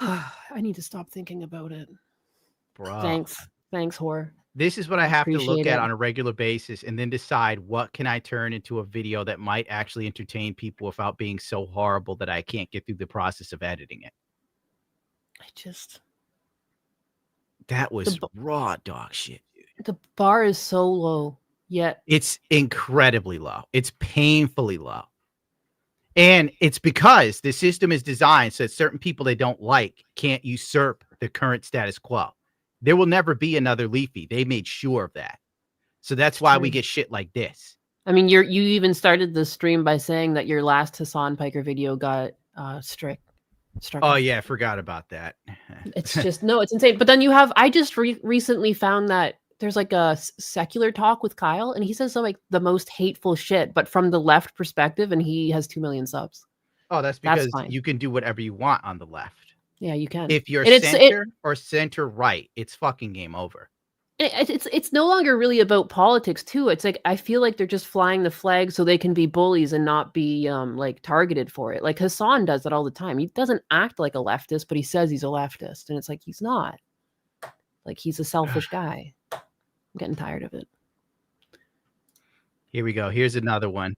I need to stop thinking about it. Bro. Thanks, whore. This is what I have to look Appreciate at it. on a regular basis and then decide what can I turn into a video that might actually entertain people without being so horrible that I can't get through the process of editing it. I just That was The raw dog shit. the bar is so low. Yet It's incredibly low. It's painfully low. And it's because the system is designed so that certain people they don't like can't usurp the current status quo. There will never be another Leafy. They made sure of that. So that's why we true. get shit like this. I mean, you even started the stream by saying that your last Hassan Piker video got struck. Oh yeah, I forgot about that. It's just no, it's insane. But then you have I just recently found that there's like a secular talk with Kyle, and he says some like the most hateful shit, but from the left perspective, and he has 2 million subs. Oh, that's That's because fine. you can do whatever you want on the left. Yeah, you can. If you're And center or center right, it's fucking game over. It's no longer really about politics too. It's like I feel like they're just flying the flag so they can be bullies and not be like targeted for it. Like Hassan does that all the time. He doesn't act like a leftist, but he says he's a leftist, and it's like he's not. Like he's a selfish guy. I'm getting tired of it. Here we go. Here's another one.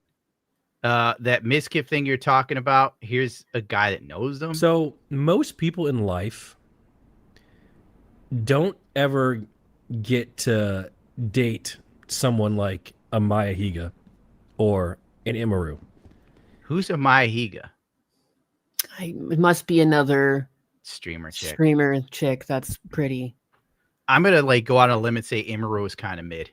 That Miskif thing you're talking about. Here's a guy that knows them. So most people in life don't ever get to date someone like a Maya Higa or an Imaru. Who's a Maya Higa? It must be another Streamer chick that's pretty. I'm gonna like go out on a limb and say Imaru is kind of mid.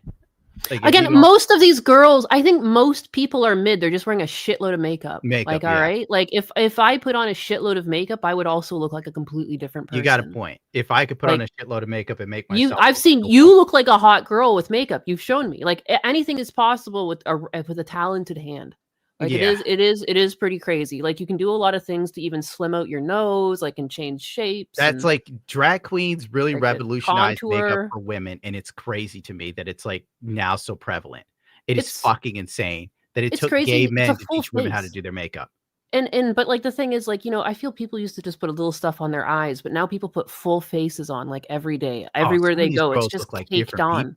Like, Again, most of these girls, I think most people are mid. They're just wearing a shitload of makeup. Like, all right, like if I put on a shitload of makeup, I would also look like a completely different person. You got a point. If I could put on a shitload of makeup and make myself, I've seen you look like a hot girl with makeup. You've shown me like anything is possible with a talented hand. Like it is pretty crazy. Like you can do a lot of things to even slim out your nose, like and change shapes. That's like drag queens really like revolutionized makeup contour. for women, and it's crazy to me that it's like now so prevalent. It's fucking insane that it it's took crazy. gay It's men a to full teach women how to face. do their makeup. And but like the thing is, like, you know, I feel people used to just put a little stuff on their eyes, but now people put full faces on like every day, everywhere Some of they these go. It's girls just look like caked different on. people.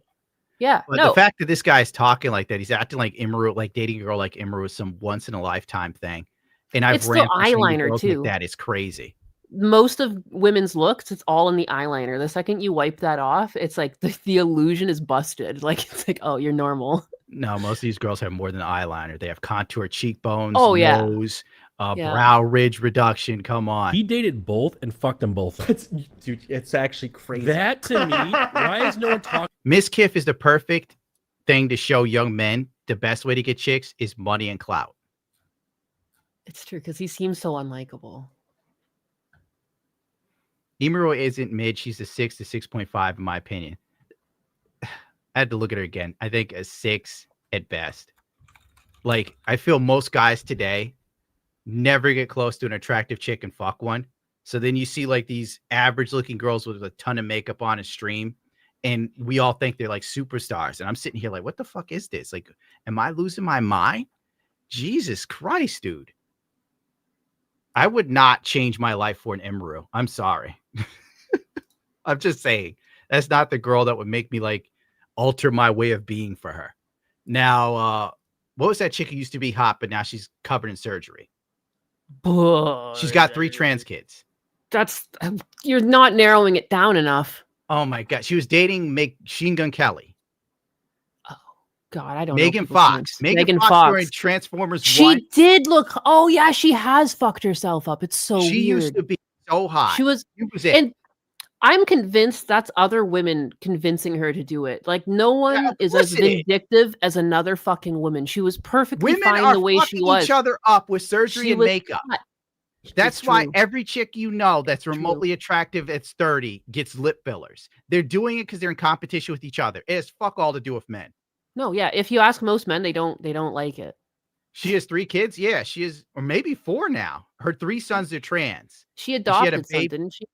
Yeah, But no. the fact that this guy's talking like that, he's acting like Imru, like dating a girl like Imru is some once in a lifetime thing. And I've It's ran still through so many eyeliner, girls too. like that. It's crazy. Most of women's looks, it's all in the eyeliner. The second you wipe that off, it's like the illusion is busted. Like it's like, oh, you're normal. No, most of these girls have more than eyeliner. They have contour cheekbones, Oh, yeah. nose, Yeah. brow ridge reduction. Come on. He dated both and fucked them both. Dude, it's actually crazy. That to me, why is no one talking? Miss Kiff is the perfect thing to show young men the best way to get chicks is money and clout. It's true because he seems so unlikable. Imuro isn't mid. She's a 6 to 6.5 in my opinion. I had to look at her again. I think a 6 at best. Like, I feel most guys today never get close to an attractive chick and fuck one. So then you see like these average looking girls with a ton of makeup on a stream, and we all think they're like superstars. And I'm sitting here like, what the fuck is this? Like, am I losing my mind? Jesus Christ, dude. I would not change my life for an Imru. I'm sorry. I'm just saying. That's not the girl that would make me like alter my way of being for her. Now, what was that chick who used to be hot, but now she's covered in surgery? She's got 3 trans kids. That's you're not narrowing it down enough. Oh my god, she was dating Machine Gun Kelly. Oh god, I don't Megan know. Fox. Megan Fox during Transformers 1. She did look. Oh yeah, she has fucked herself up. It's so She weird. used to be so hot. She was, and I'm convinced that's other women convincing her to do it. Like no one is as vindictive as another fucking woman. She was perfectly Women fine are the way she was. each other up with surgery She and was makeup. hot. That's It's why true. every chick you know that's remotely attractive that's 30 gets lip fillers. They're doing it because they're in competition with each other. It has fuck all to do with men. No, yeah. If you ask most men, they don't like it. She has 3 kids. Yeah, she is, or maybe 4 now. Her 3 sons are trans. She And had a adopted some, baby- didn't she?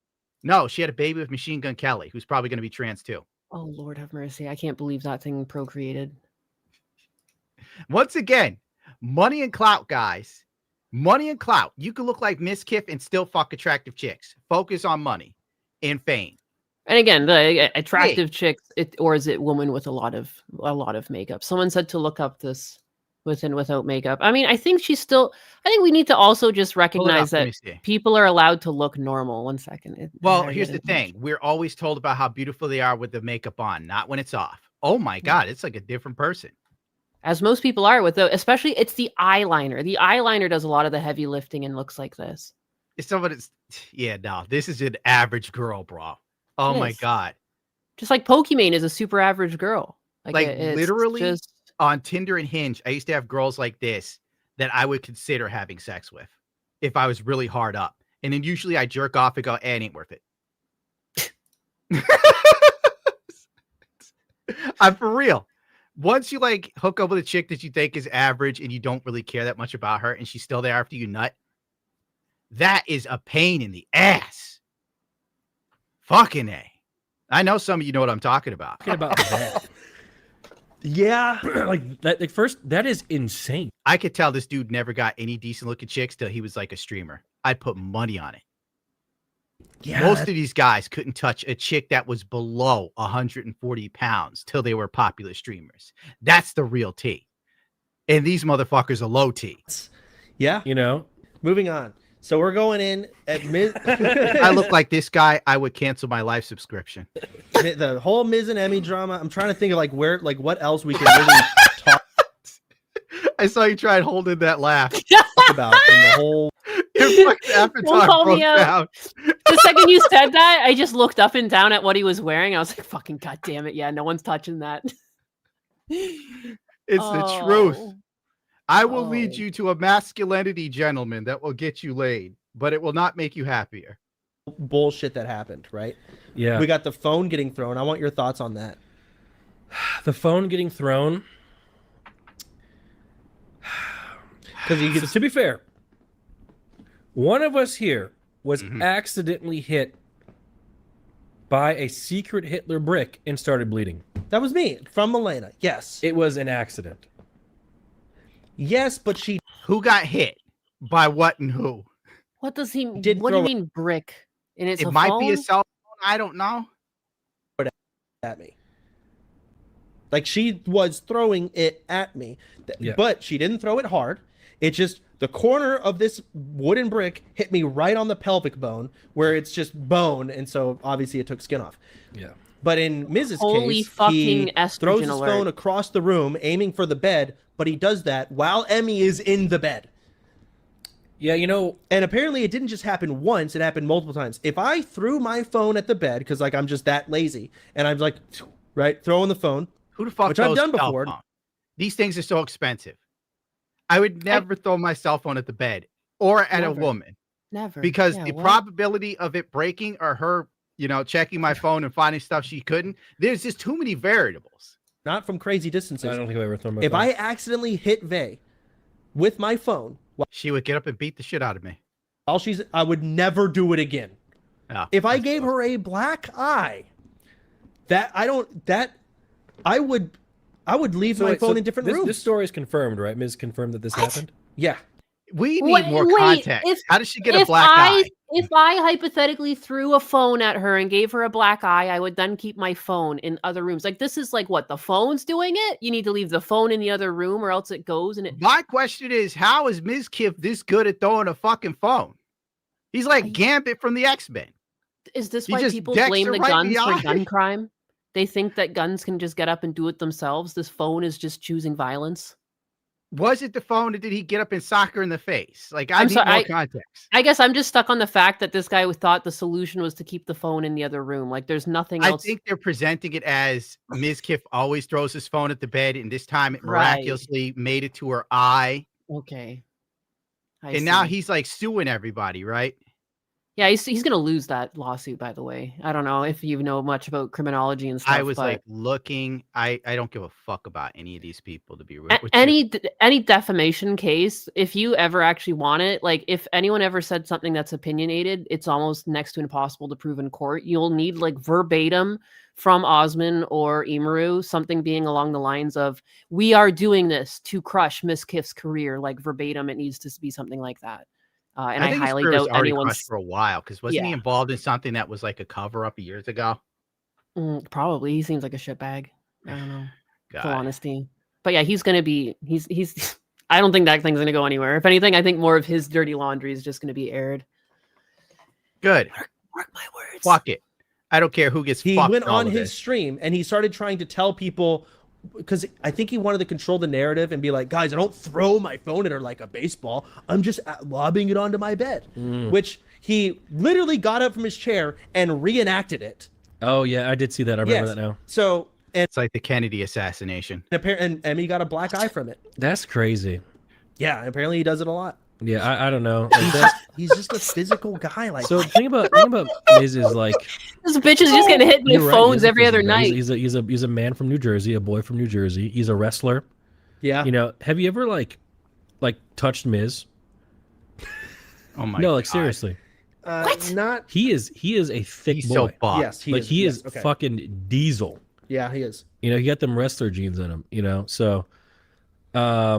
No, she had a baby with Machine Gun Kelly, who's probably going to be trans too. Oh Lord have mercy! I can't believe that thing procreated. Once again, money and clout, guys. Money and clout. You can look like Miss Kiff and still fuck attractive chicks. Focus on money and fame. And again, the attractive chicks, or is it woman with a lot of makeup? Someone said to look up this with and without makeup. I mean, I think she's still. I think we need to also just recognize Let me that see. people are allowed to look normal. 1 second. Well, here's the thing. We're always told about how beautiful they are with the makeup on, not when it's off. Oh my God, it's like a different person. As most people are with the, especially it's the eyeliner. The eyeliner does a lot of the heavy lifting and looks like this. It's someone that's, yeah, no, this is an average girl, bro. Oh It my is. God. Just like Pokimane is a super average girl. Like it's literally just on Tinder and Hinge, I used to have girls like this that I would consider having sex with if I was really hard up. And then usually I jerk off and go, it ain't worth it. I'm for real. Once you like hook up with a chick that you think is average and you don't really care that much about her and she's still there after you nut, that is a pain in the ass. Fucking A. I know some of you know what I'm talking about. Talking about that. Yeah. Like that. Like first, that is insane. I could tell this dude never got any decent looking chicks till he was like a streamer. I'd put money on it. Yeah. Most of these guys couldn't touch a chick that was below 140 pounds till they were popular streamers. That's the real T. And these motherfuckers are low T. Yeah. You know, moving on. So we're going in at mid. I look like this guy, I would cancel my life subscription. The whole Miz and Emmy drama. I'm trying to think of like where, like what else we can really talk I saw you try and hold in that laugh. about in the whole. Your fucking Don't avatar call broke me out. down. The second you said that, I just looked up and down at what he was wearing. I was like, fucking goddamn it. Yeah, no one's touching that. It's the truth. Oh. I will lead Oh. you to a masculinity, gentleman, that will get you laid, but it will not make you happier. Bullshit that happened, right? Yeah. We got the phone getting thrown. I want your thoughts on that. The phone getting thrown. Because to be fair, one of us here was accidentally hit by a secret Hitler brick and started bleeding. That was me from Milena. Yes. It was an accident. Yes, but she. Who got hit by what and who? What does he? Did What do you throw it. mean brick? And it's It a might be a phone? cell phone. I don't know. At me. Like she was throwing it at me, Yeah. but she didn't throw it hard. It just the corner of this wooden brick hit me right on the pelvic bone, where it's just bone, and so obviously it took skin off. Yeah. But in Mrs. Holy case, fucking he estrogen throws his alert. phone across the room, aiming for the bed, but he does that while Emmy is in the bed. Yeah, you know, and apparently it didn't just happen once; it happened multiple times. If I threw my phone at the bed because like I'm just that lazy, and I'm like, right, throwing the phone. Who the fuck? Which I've throws done cell before. phone? These things are so expensive. I would never throw my cell phone at the bed or at a Never. woman Never. because Yeah, the what? probability of it breaking or her, checking my phone and finding stuff she couldn't. There's just too many variables. Not from crazy distances. I don't think I've ever thrown my If phone. I accidentally hit Vay with my phone, She would get up and beat the shit out of me. I would never do it again. Oh, If I gave her a black eye, I would leave my phone in different rooms. This story is confirmed, right? Ms. confirmed that this happened? Yeah. We need more context. How does she get a black eye? If I hypothetically threw a phone at her and gave her a black eye, I would then keep my phone in other rooms. Like this is like what the phone's doing it. You need to leave the phone in the other room, or else it goes and it. My question is, how is Ms. Kiff this good at throwing a fucking phone? He's like Gambit from the X-Men. Is this He why just people decks blame her the right in guns the for eye. gun crime? They think that guns can just get up and do it themselves. This phone is just choosing violence. Was it the phone, or did he get up and sock her in the face? Like, I I'm need sorry, more context. I guess I'm just stuck on the fact that this guy thought the solution was to keep the phone in the other room. Like, there's nothing I else. think they're presenting it as Ms. Kiff always throws his phone at the bed, and this time it Right. miraculously made it to her eye. Okay. I And now see. he's like suing everybody, right? Yeah, he's gonna lose that lawsuit. By the way, I don't know if you know much about criminology and stuff. I was but like looking. I don't give a fuck about any of these people, to be real. with you. any defamation case, if you ever actually want it, like if anyone ever said something that's opinionated, it's almost next to impossible to prove in court. You'll need like verbatim from Osman or Imaru, something being along the lines of, "We are doing this to crush Miss Kiff's career," like verbatim. It needs to be something like that. And I think his highly career was doubt already anyone's. crushed for a while, because wasn't he Yeah. involved in something that was like a cover up years ago? Probably. He seems like a shitbag. I don't know. God. Full honesty. But yeah, he's gonna be. He's. I don't think that thing's gonna go anywhere. If anything, I think more of his dirty laundry is just gonna be aired. Good. Mark my words. Fuck it. I don't care who gets He fucked went in all on of his this. stream and he started trying to tell people, because I think he wanted to control the narrative and be like, guys, I don't throw my phone at her like a baseball. I'm just lobbing it onto my bed, which he literally got up from his chair and reenacted it. Oh yeah, I did see that. I remember Yes. that now. So it's like the Kennedy assassination. And Emmy got a black eye from it. That's crazy. Yeah, apparently he does it a lot. Yeah, I don't know. Like, that's- He's just a physical guy. Like, so the thing about Miz is like, This bitch is just getting hit by you're right, phones he is a every other physical guy. night. He's a man from New Jersey, a boy from New Jersey. He's a wrestler. Yeah. You know, have you ever like touched Miz? Oh my No, like God. seriously. Not. He is a thick He's boy. so buff. Yes, he like is. he Yes, is okay. fucking diesel. Yeah, he is. You know, he got them wrestler genes in him. You know, so yeah,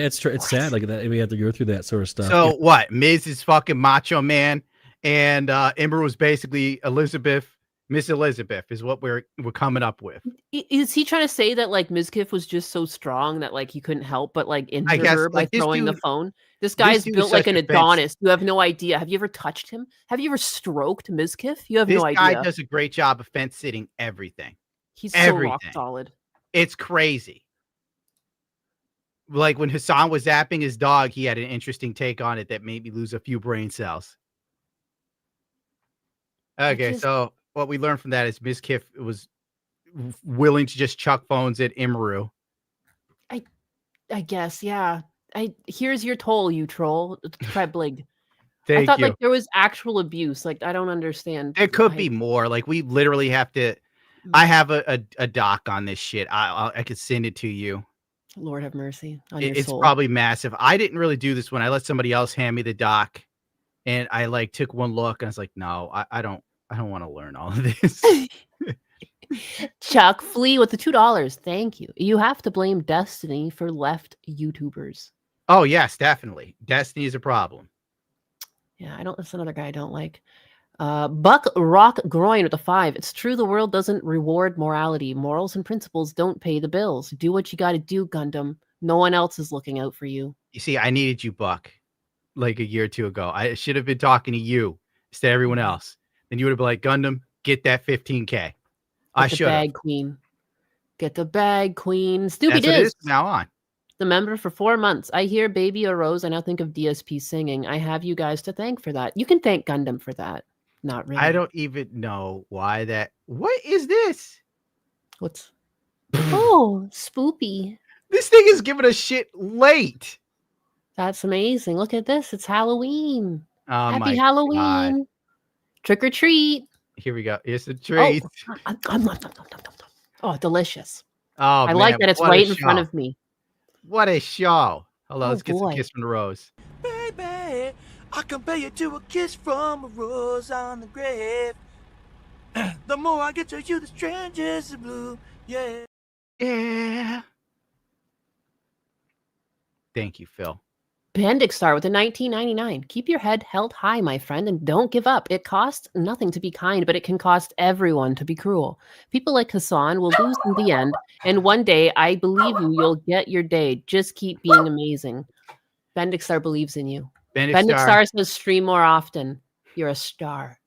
it's sad like that. We have to go through that sort of stuff. So what? Miz is fucking Macho Man, and Ember was basically Elizabeth. Miss Elizabeth is what we're coming up with. Is he trying to say that like Mizkif was just so strong that like he couldn't help but like injure guess, her by like, this throwing the dude- phone? This guy's dude is built like such an a fence. Adonis. You have no idea. Have you ever touched him? Have you ever stroked Mizkif? You have This no guy idea. does a great job of fence sitting everything. He's so rock everything. solid. It's crazy. Like when Hassan was zapping his dog, he had an interesting take on it that made me lose a few brain cells. Okay, just- so what we learned from that is Miss Kiff was willing to just chuck phones at Imaru I guess, yeah. Here's your toll, you troll. Treblig. I Thank thought you. like there was actual abuse. Like I don't understand. There could be more. Like we literally have to. I have a doc on this shit. I could send it to you. Lord have mercy on your It's soul. probably massive. I didn't really do this one. I let somebody else hand me the doc, and I like took one look, and I was like, no, I don't want to learn all of this. Chuck Flea with the $2. Thank you. You have to blame Destiny for left YouTubers. Oh yes, definitely. Destiny is a problem. Yeah, that's another guy I don't like. Buck Rock Groin with a 5. It's true the world doesn't reward morality. Morals and principles don't pay the bills. Do what you got to do, Gundam. No one else is looking out for you. You see, I needed you, Buck, like a year or two ago. I should have been talking to you instead of everyone else. Then you would have been like, Gundam, get that 15K. I should have. Bag queen. Get the bag queen. Stupid That's what it is from now on. The member for 4 months. I hear Baby arose. I now think of DSP singing. I have you guys to thank for that. You can thank Gundam for that. Not really. I don't even know why that. What is this? What's? Oh, spoopy. This thing is giving us shit late. That's amazing. Look at this. It's Halloween. Oh, Happy Halloween. God. Trick or treat. Here we go. Here's the treat. Oh, delicious. Oh, I like that it's right in front of me. What a show. Hello, Oh, let's get some boy. Kiss from the Rose. Baby, I compare you to a kiss from a rose on the grave. The more I get to you, the strangers the blue. Yeah. Yeah. Thank you, Phil. Bandixstar with a 1999. Keep your head held high, my friend, and don't give up. It costs nothing to be kind, but it can cost everyone to be cruel. People like Hassan will lose in the end, and one day, I believe you'll get your day. Just keep being amazing. Bandixstar believes in you. Bandixstar says stream more often. You're a star.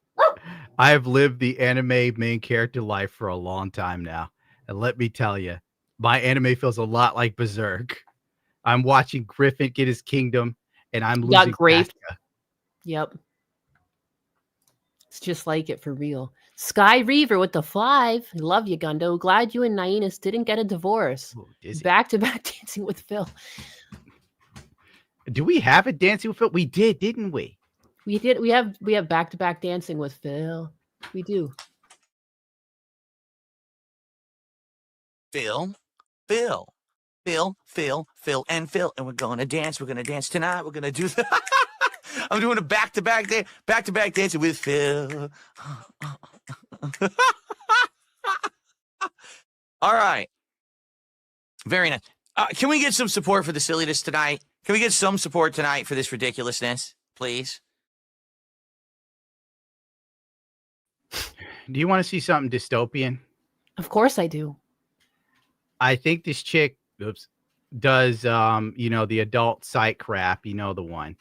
I have lived the anime main character life for a long time now. And let me tell you, my anime feels a lot like Berserk. I'm watching Griffin get his kingdom, and I'm losing. Got raped. Yep. It's just like it for real. Sky Reaver with the 5. I love you, Gundo. Glad you and Nainus didn't get a divorce. Back-to-back dancing with Phil. Do we have a dancing with Phil? We did, didn't we? We did. We have back-to-back dancing with Phil. We do. Phil, and Phil. And we're going to dance. We're going to dance tonight. We're going to do I'm doing a back-to-back dancing with Phil. All right. Very nice. Can we get some support for the silliness tonight? Can we get some support tonight for this ridiculousness, please? Do you want to see something dystopian? Of course I do. I think this chick, does the adult site crap, the one.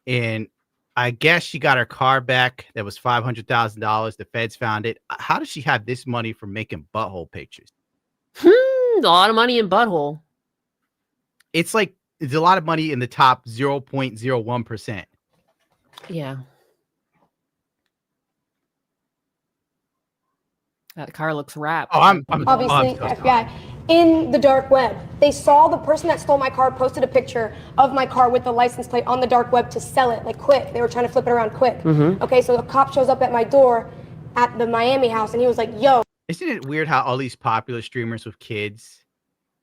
And I guess she got her car back that was $500,000. The feds found it. How does she have this money from making butthole pictures? A lot of money in butthole. It's like there's a lot of money in the top 0.01%. Yeah. That car looks wrapped. Oh, I'm obviously FBI in the dark web. They saw the person that stole my car posted a picture of my car with the license plate on the dark web to sell it, like quick. They were trying to flip it around quick. Okay, so a cop shows up at my door at the Miami house, and he was like, "Yo." Isn't it weird how all these popular streamers with kids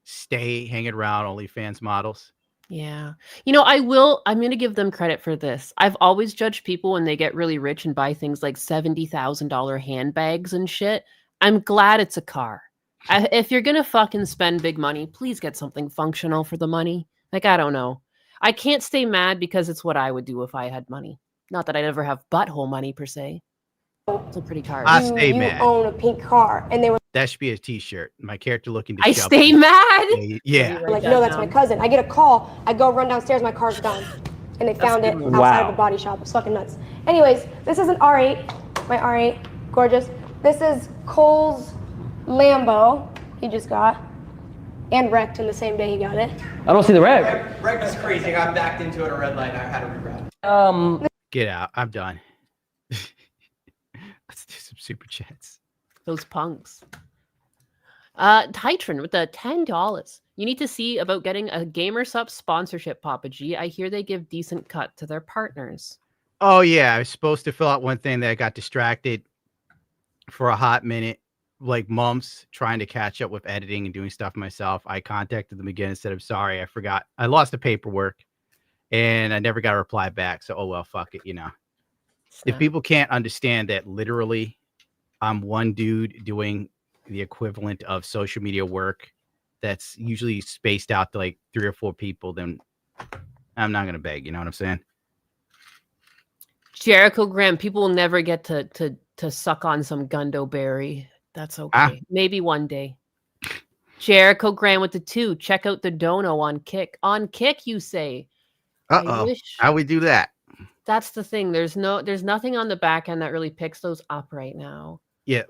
stay hanging around OnlyFans models? Yeah. I'm going to give them credit for this. I've always judged people when they get really rich and buy things like $70,000 handbags and shit. I'm glad it's a car. If you're going to fucking spend big money, please get something functional for the money. Like, I don't know. I can't stay mad because it's what I would do if I had money. Not that I'd ever have butthole money per se. It's a pretty car. I stay mad. You own a pink car, and they were That should be a t-shirt. My character looking to I shove stay it. mad. Yeah. like, "No, that's my cousin." I get a call. I go run downstairs. My car's gone, and they found it outside of a body shop. It's fucking nuts. Anyways, this is an R8. My R8, gorgeous. This is Cole's Lambo he just got, and wrecked in the same day he got it. I don't see the wreck. Wreck was crazy. I got backed into at a red light. I had to reroute. Get out. I'm done. Let's do some super chats. Those punks. Titran with the $10. You need to see about getting a GamerSup sponsorship, Papa G. I hear they give decent cut to their partners. Oh yeah, I was supposed to fill out one thing that I got distracted for a hot minute, like months, trying to catch up with editing and doing stuff myself. I contacted them again and said, I'm sorry, I forgot. I lost the paperwork and I never got a reply back. So, oh well, fuck it, you know. If people can't understand that literally I'm one dude doing the equivalent of social media work that's usually spaced out to like 3 or 4 people, then I'm not going to beg. You know what I'm saying? Jericho Graham, people will never get to suck on some Gundo berry. That's okay. Maybe one day. Jericho Graham with the 2. Check out the dono on Kick. On Kick, you say? Uh-oh. How we do that? That's the thing. There's nothing on the back end that really picks those up right now. Yeah.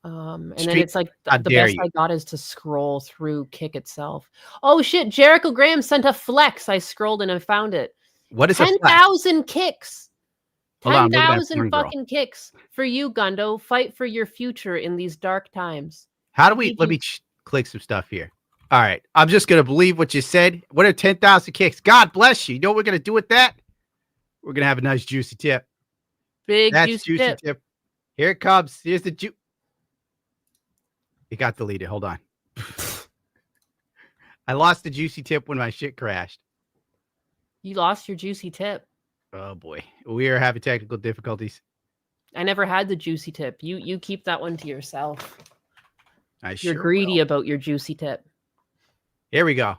And then it's like the best I got is to scroll through Kick itself. Oh shit! Jericho Graham sent a flex. I scrolled and I found it. What is 10,000 kicks? 10,000 fucking kicks for you, Gundo. Fight for your future in these dark times. How do we? Let me click some stuff here. All right, I'm just gonna believe what you said. What are 10,000 kicks? God bless you. You know what we're gonna do with that? We're gonna have a nice juicy tip. That's juicy tip. Here it comes. Here's the juice. It got deleted. Hold on. I lost the juicy tip when my shit crashed. You lost your juicy tip. Oh boy, we are having technical difficulties. I never had the juicy tip. You keep that one to yourself. You're Sure greedy about your juicy tip. Here we go.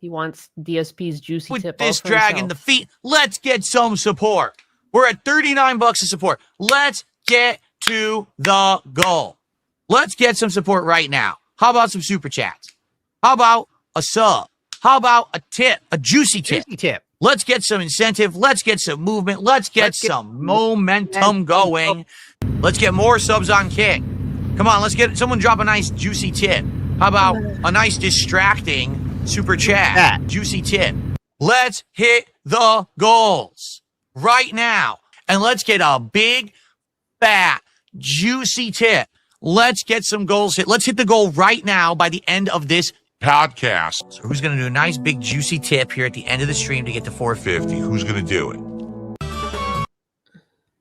He wants DSP's juicy With tip. this drag in the feet, let's get some support. We're at $39 of support. Let's get to the goal. Let's get some support right now. How about some super chats? How about a sub? How about a tip, a juicy tip? Let's get some incentive. Let's get some movement. Let's get some momentum going. Let's get more subs on Kick. Come on, let's get someone drop a nice juicy tip. How about a nice distracting super chat? Juicy tip. Let's hit the goals right now. And let's get a big, fat, juicy tip. Let's get some goals hit. Let's hit the goal right now by the end of this podcast. So who's going to do a nice big juicy tip here at the end of the stream to get to 450? Who's going to do it?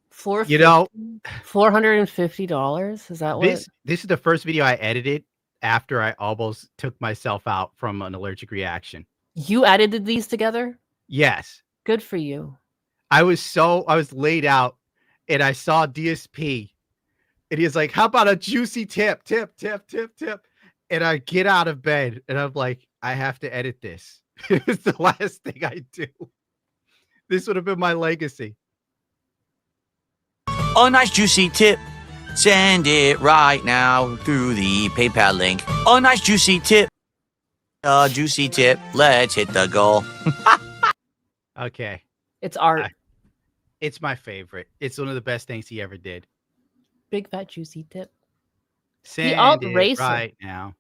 $450? Is that what? This is the first video I edited after I almost took myself out from an allergic reaction. You edited these together? Yes. Good for you. I was laid out and I saw DSP and he's like, how about a juicy tip? And I get out of bed and I'm like, I have to edit this. It's the last thing I do. This would have been my legacy. A nice juicy tip. Send it right now through the PayPal link. A nice juicy tip. A juicy tip. Let's hit the goal. Okay. It's art. It's my favorite. It's one of the best things he ever did. Big fat juicy tip. Send it right now.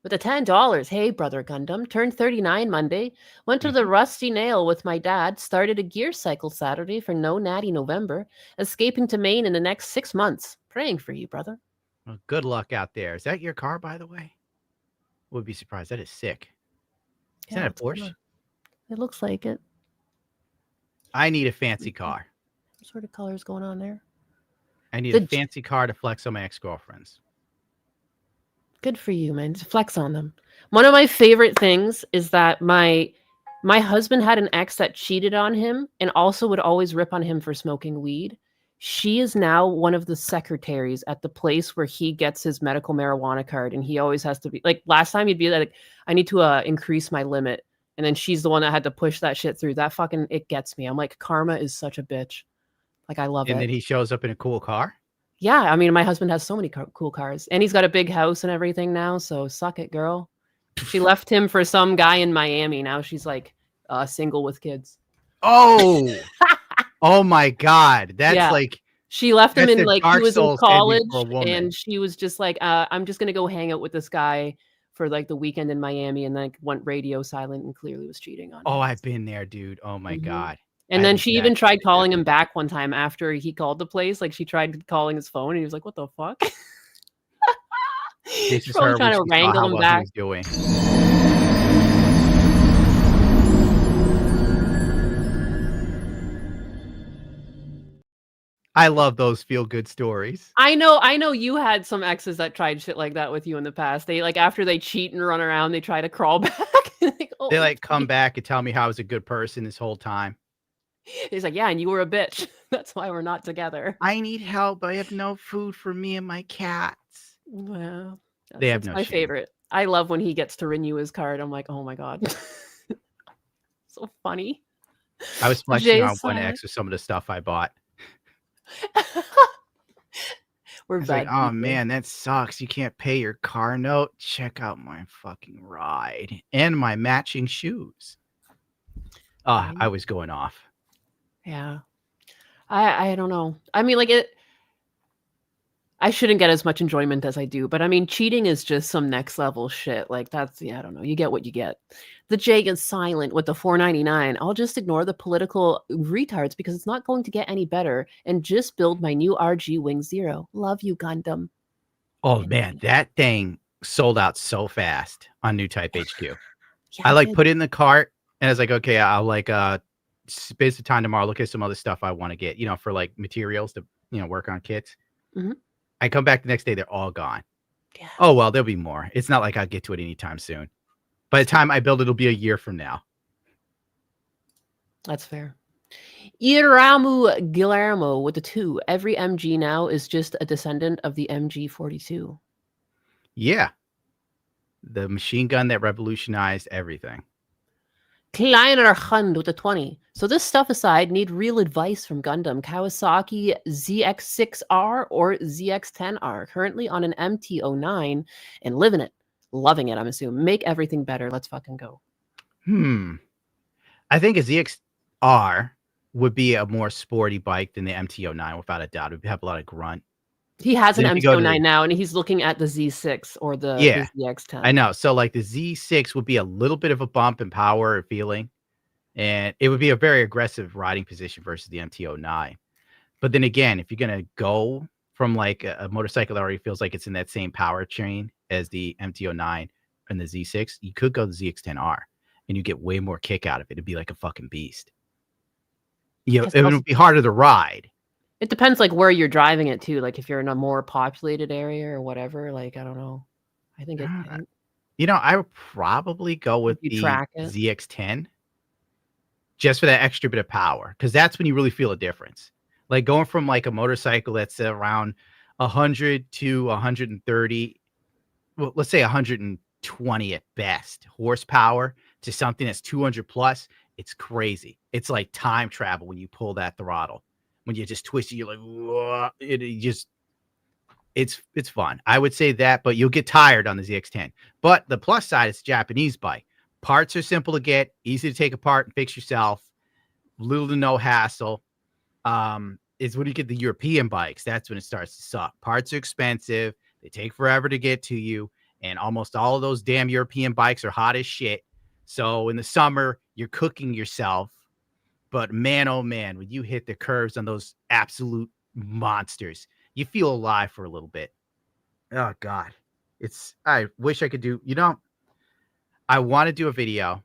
With the $10, hey, Brother Gundam, turned 39 Monday, went to the Rusty Nail with my dad, started a gear cycle Saturday for no natty November, escaping to Maine in the next 6 months. Praying for you, brother. Well, good luck out there. Is that your car, by the way? Would be surprised. That is sick. Is that a Porsche? It looks like it. I need a fancy car. What sort of color is going on there? I need a fancy car to flex on my ex-girlfriends. Good for you, man. Just flex on them. One of my favorite things is that my husband had an ex that cheated on him and also would always rip on him for smoking weed. She is now one of the secretaries at the place where he gets his medical marijuana card, and he always has to be like, last time he'd be like, I need to increase my limit, and then she's the one that had to push that shit through. That fucking, it gets me. I'm like, karma is such a bitch. Like, I love it. And then he shows up in a cool car. Yeah, I mean, my husband has so many cool cars, and he's got a big house and everything now. So suck it, girl. She left him for some guy in Miami. Now she's like single with kids. Oh, oh my God, that's like she left him in like he was in college, and she was just like, I'm just gonna go hang out with this guy for like the weekend in Miami, and like went radio silent and clearly was cheating on him. Oh, I've been there, dude. Oh my God. And then she even tried calling him back one time after he called the place. Like she tried calling his phone and he was like, what the fuck? This is Probably her trying when to she saw wrangle how him well back. he was doing. I love those feel-good stories. I know you had some exes that tried shit like that with you in the past. They like after they cheat and run around, they try to crawl back. Like, oh, They like come back and tell me how I was a good person this whole time. he's like, yeah, and you were a bitch. That's why we're not together. I need help. I have no food for me and my cats. Well, They have that's no my shame. favorite. I love when he gets to renew his card. I'm like, oh my god, so funny. I was flexing Jay's on one silent. X with some of the stuff I bought. We're It's like, bad oh people. man, that sucks. You can't pay your car note. Check out my fucking ride and my matching shoes. I was going off. Yeah. I don't know. I mean, like I shouldn't get as much enjoyment as I do, but I mean, cheating is just some next level shit. Like that's, yeah, I don't know. You get what you get. The Jay is silent with the $4.99. I'll just ignore the political retards because it's not going to get any better and just build my new RG Wing Zero. Love you, Gundam. Oh man, that thing sold out so fast on New Type HQ. Yeah, I like did. put it in the cart and I was like, okay, I'll like space the time tomorrow, look at some other stuff I want to get, for like materials to, work on kits. Mhm. I come back the next day, they're all gone. Yeah. Oh well, there'll be more. It's not like I'll get to it anytime soon. By the time I build it, it'll be a year from now. That's fair. Iramu Guillermo with the 2. Every MG now is just a descendant of the MG42. Yeah. The machine gun that revolutionized everything. Kleiner Hund with the 20. So this stuff aside, need real advice from Gundam. Kawasaki ZX6R or ZX10R. Currently on an MT09 and living it. Loving it, I'm assuming. Make everything better. Let's fucking go. I think a ZX-R would be a more sporty bike than the MT09 without a doubt. It would have a lot of grunt. He has an Then if you go to MT09 the- now, and he's looking at the Z6 or the ZX10. I know. So like the Z6 would be a little bit of a bump in power or feeling, and it would be a very aggressive riding position versus the MT09. But then again, if you're gonna go from like a motorcycle that already feels like it's in that same power chain as the MT09 and the Z6, you could go the ZX10R, and you get way more kick out of it. It'd be like a fucking beast. It would be harder to ride. It depends like where you're driving it to. Like if you're in a more populated area or whatever, like I don't know. I think it I would probably go with the track it. ZX10 just for that extra bit of power, because that's when you really feel a difference. Like going from like a motorcycle that's around 100 to 130, well, let's say 120 at best horsepower to something that's 200 plus. It's crazy. It's like time travel when you pull that throttle. When you just twist it, you're like, whoa, it's fun. I would say that, but you'll get tired on the ZX10. But the plus side is a Japanese bike. Parts are simple to get, easy to take apart and fix yourself, little to no hassle. Is when you get the European bikes, that's when it starts to suck. Parts are expensive, they take forever to get to you, and almost all of those damn European bikes are hot as shit. So in the summer, you're cooking yourself. But man, oh man, when you hit the curves on those absolute monsters, you feel alive for a little bit. Oh God. I wish I could do, I want to do a video.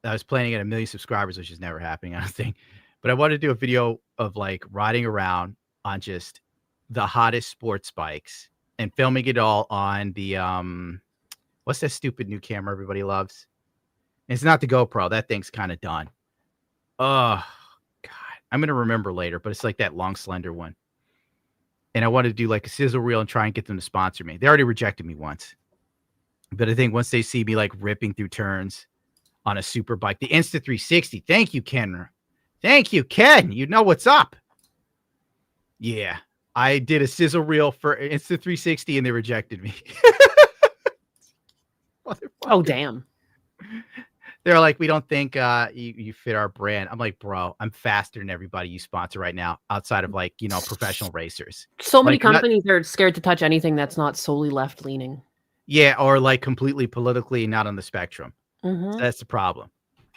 I was planning at 1 million subscribers, which is never happening, I don't think. But I want to do a video of like riding around on just the hottest sports bikes and filming it all on the, what's that stupid new camera everybody loves? It's not the GoPro. That thing's kind of done. Oh God, I'm gonna remember later, but it's like that long, slender one. And I want to do like a sizzle reel and try and get them to sponsor me. They already rejected me once, but I think once they see me like ripping through turns on a super bike, the Insta360. Thank you, Ken. Thank you, Ken. You know what's up. Yeah, I did a sizzle reel for Insta360 and they rejected me. Oh damn. They're like, we don't think you fit our brand. I'm like, bro, I'm faster than everybody you sponsor right now outside of like, professional racers. So many Like, not- companies are scared to touch anything that's not solely left leaning. Yeah, or like completely politically not on the spectrum. Mhm. So that's the problem.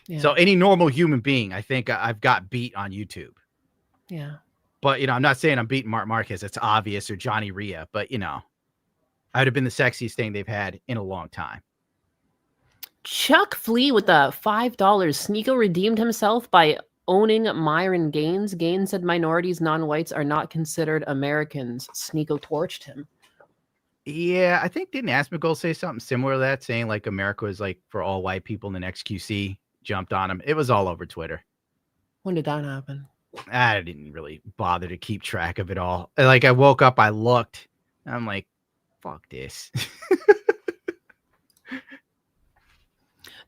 Yeah. So any normal human being, I think I've got beat on YouTube. Yeah. But, I'm not saying I'm beating Mark Marquez. It's obvious, or Johnny Rhea. But, I'd have been the sexiest thing they've had in a long time. Chuck Flea with the $5. Sneeko redeemed himself by owning Myron Gaines. Gaines said minorities, non-whites are not considered Americans. Sneeko torched him. Yeah, I think didn't Asmongold say something similar to that, saying like America is like for all white people, and the next QC jumped on him. It was all over Twitter. When did that happen? I didn't really bother to keep track of it all. Like I woke up, I looked, and I'm like, fuck this.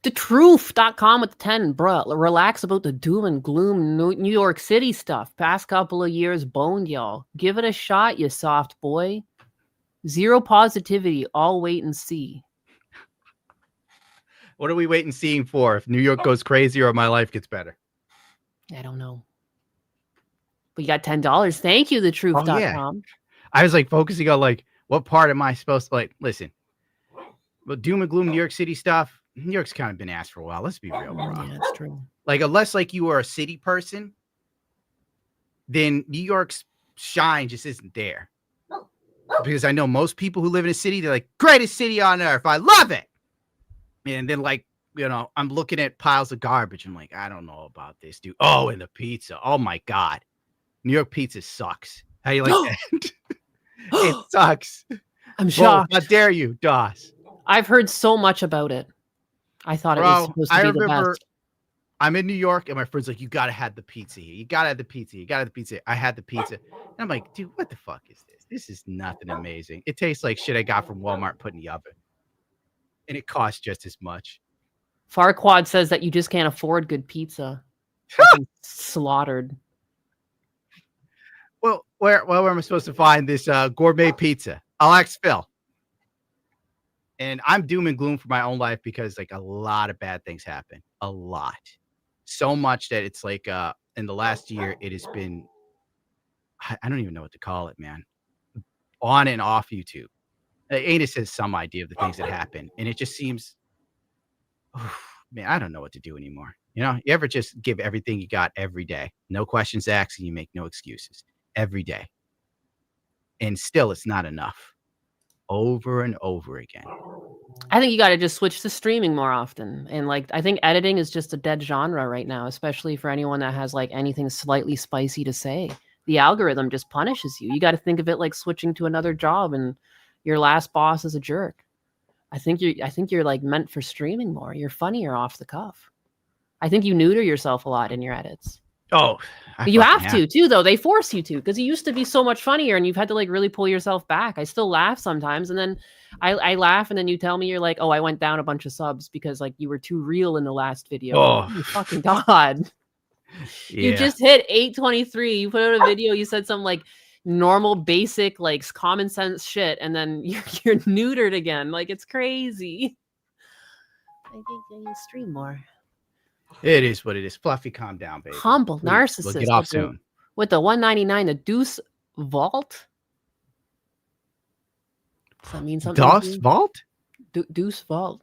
TheTruth.com with the 10, bruh. Relax about the doom and gloom New York City stuff. Past couple of years boned y'all. Give it a shot, you soft boy. Zero positivity. All wait and see. What are we waiting seeing for? If New York goes crazy or my life gets better? I don't know. But you got $10. Thank you, TheTruth.com. Oh, yeah. I was like focusing on like, what part am I supposed to like, listen, but doom and gloom New York City stuff, New York's kind of been asked for a while. Let's be real, bro. Yeah, that's true. Like, unless like you are a city person, then New York's shine just isn't there. Because I know most people who live in a city, they're like, greatest city on earth. I love it. And then like, you know, I'm looking at piles of garbage. I'm like, I don't know about this, dude. Oh, and the pizza. Oh my God. New York pizza sucks. How do you like that? It sucks. I'm shocked. How dare you, Doss? I've heard so much about it. I thought it was supposed to be the best. I'm in New York and my friend's like, you gotta have the pizza here. You gotta have the pizza. You gotta have the pizza. I had the pizza. And I'm like, dude, what the fuck is this? This is nothing amazing. It tastes like shit I got from Walmart put in the oven. And it costs just as much. Farquad says that you just can't afford good pizza. I've been slaughtered. Well, where am I supposed to find this gourmet pizza? I'll ask Phil. And I'm doom and gloom for my own life because like a lot of bad things happen. A lot. So much that it's like in the last year, it has been, I don't even know what to call it, man. On and off YouTube. Anus has some idea of the things that happen. And it just seems, man, I don't know what to do anymore. You know, you ever just give everything you got every day? No questions asked and you make no excuses. Every day. And still it's not enough. Over and over again. I think you got to just switch to streaming more often. And like, I think editing is just a dead genre right now, especially for anyone that has like anything slightly spicy to say. The algorithm just punishes you. You got to think of it like switching to another job and your last boss is a jerk. I think you're like meant for streaming more. You're funnier off the cuff. I think you neuter yourself a lot in your edits. Oh, but you have to too, though. They force you to, because you used to be so much funnier and you've had to like really pull yourself back. I still laugh sometimes. And then I laugh and then you tell me you're like, oh, I went down a bunch of subs because like you were too real in the last video. Oh, you fucking God. Yeah. You just hit 823. You put out a video. You said some like normal, basic, like common sense shit. And then you're neutered again. Like it's crazy. I think you stream more. It is what it is. Fluffy, calm down, baby. Humble narcissist. We'll get off soon. With the 199, the Deuce Vault. Does that mean something? Deuce Vault? Deuce Vault.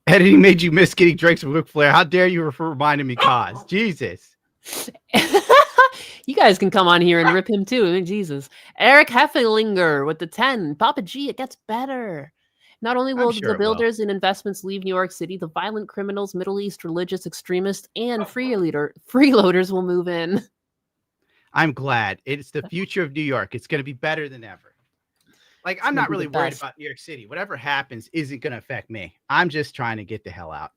Editing made you miss getting drinks from Ric Flair. How dare you reminding me, cause Jesus. You guys can come on here and rip him too. I mean, Jesus. Eric Heffelinger with the 10. Papa G, it gets better. Not only will the builders and investments leave New York City, the violent criminals, Middle East religious extremists, and freeloaders will move in. I'm glad. It's the future of New York. It's going to be better than ever. Like, I'm not really worried about New York City. Whatever happens isn't going to affect me. I'm just trying to get the hell out.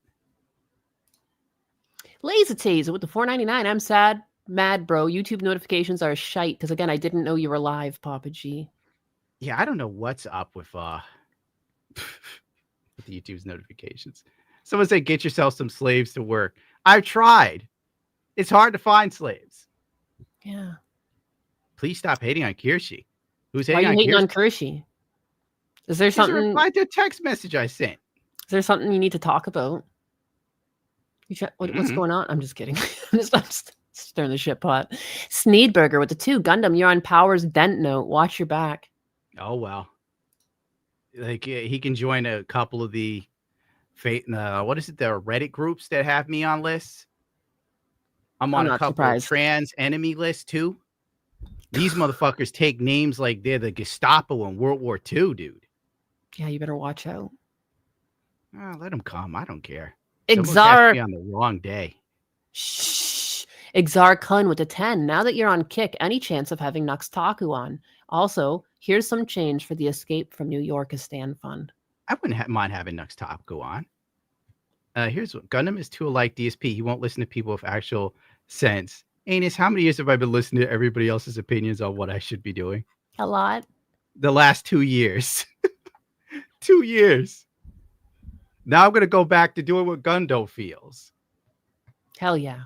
Laser Taser with the $4.99. I'm sad. Mad, bro. YouTube notifications are shite because, again, I didn't know you were live, Papa G. Yeah, I don't know what's up with with the YouTube's notifications. Someone said, get yourself some slaves to work. I've tried. It's hard to find slaves. Yeah. Please stop hating on Kirschi. Who's hating on Kirschi? Is there something? Reply to a text message I sent. Is there something you need to talk about? What's going on? I'm just kidding. I'm just stirring the shit pot. Sneedburger with the 2. Gundam, you're on Power's dent note. Watch your back. Oh, well. Like he can join a couple of the what is it? The Reddit groups that have me on lists. I'm on a couple of trans enemy lists too. These motherfuckers take names like they're the Gestapo in World War II, dude. Yeah, you better watch out. Oh, let them come. I don't care. Exar Me on the wrong day. Shh. Exar Kun with a 10. Now that you're on Kick, any chance of having Nuxtaku on? Also, here's some change for the Escape from New Yorkistan Fund. I wouldn't mind having Nuxtaku on. Here's what Gundam is too alike DSP. He won't listen to people with actual sense. Anus, how many years have I been listening to everybody else's opinions on what I should be doing? A lot. The last 2 years. 2 years. Now I'm going to go back to doing what Gundo feels. Hell yeah.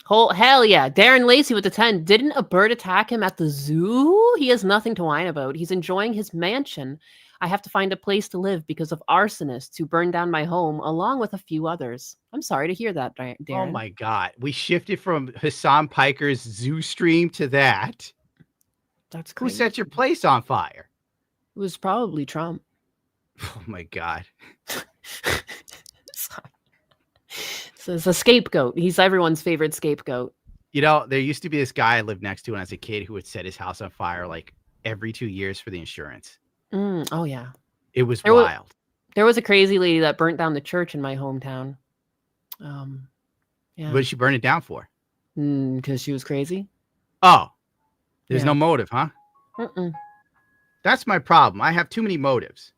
Hell yeah. Darren Lacey with the 10. Didn't a bird attack him at the zoo? He has nothing to whine about. He's enjoying his mansion. I have to find a place to live because of arsonists who burned down my home, along with a few others. I'm sorry to hear that, Darren. Oh my God. We shifted from Hassan Piker's zoo stream to that. That's Who crazy. set your place on fire? It was probably Trump. Oh my God. So it's a scapegoat. He's everyone's favorite scapegoat. You know, there used to be this guy I lived next to when I was a kid who would set his house on fire like every 2 years for the insurance. Oh, yeah. It was wild. There was a crazy lady that burnt down the church in my hometown. Yeah. What did she burn it down for? Because she was crazy. Oh, there's Yeah. no motive, huh? That's my problem. I have too many motives.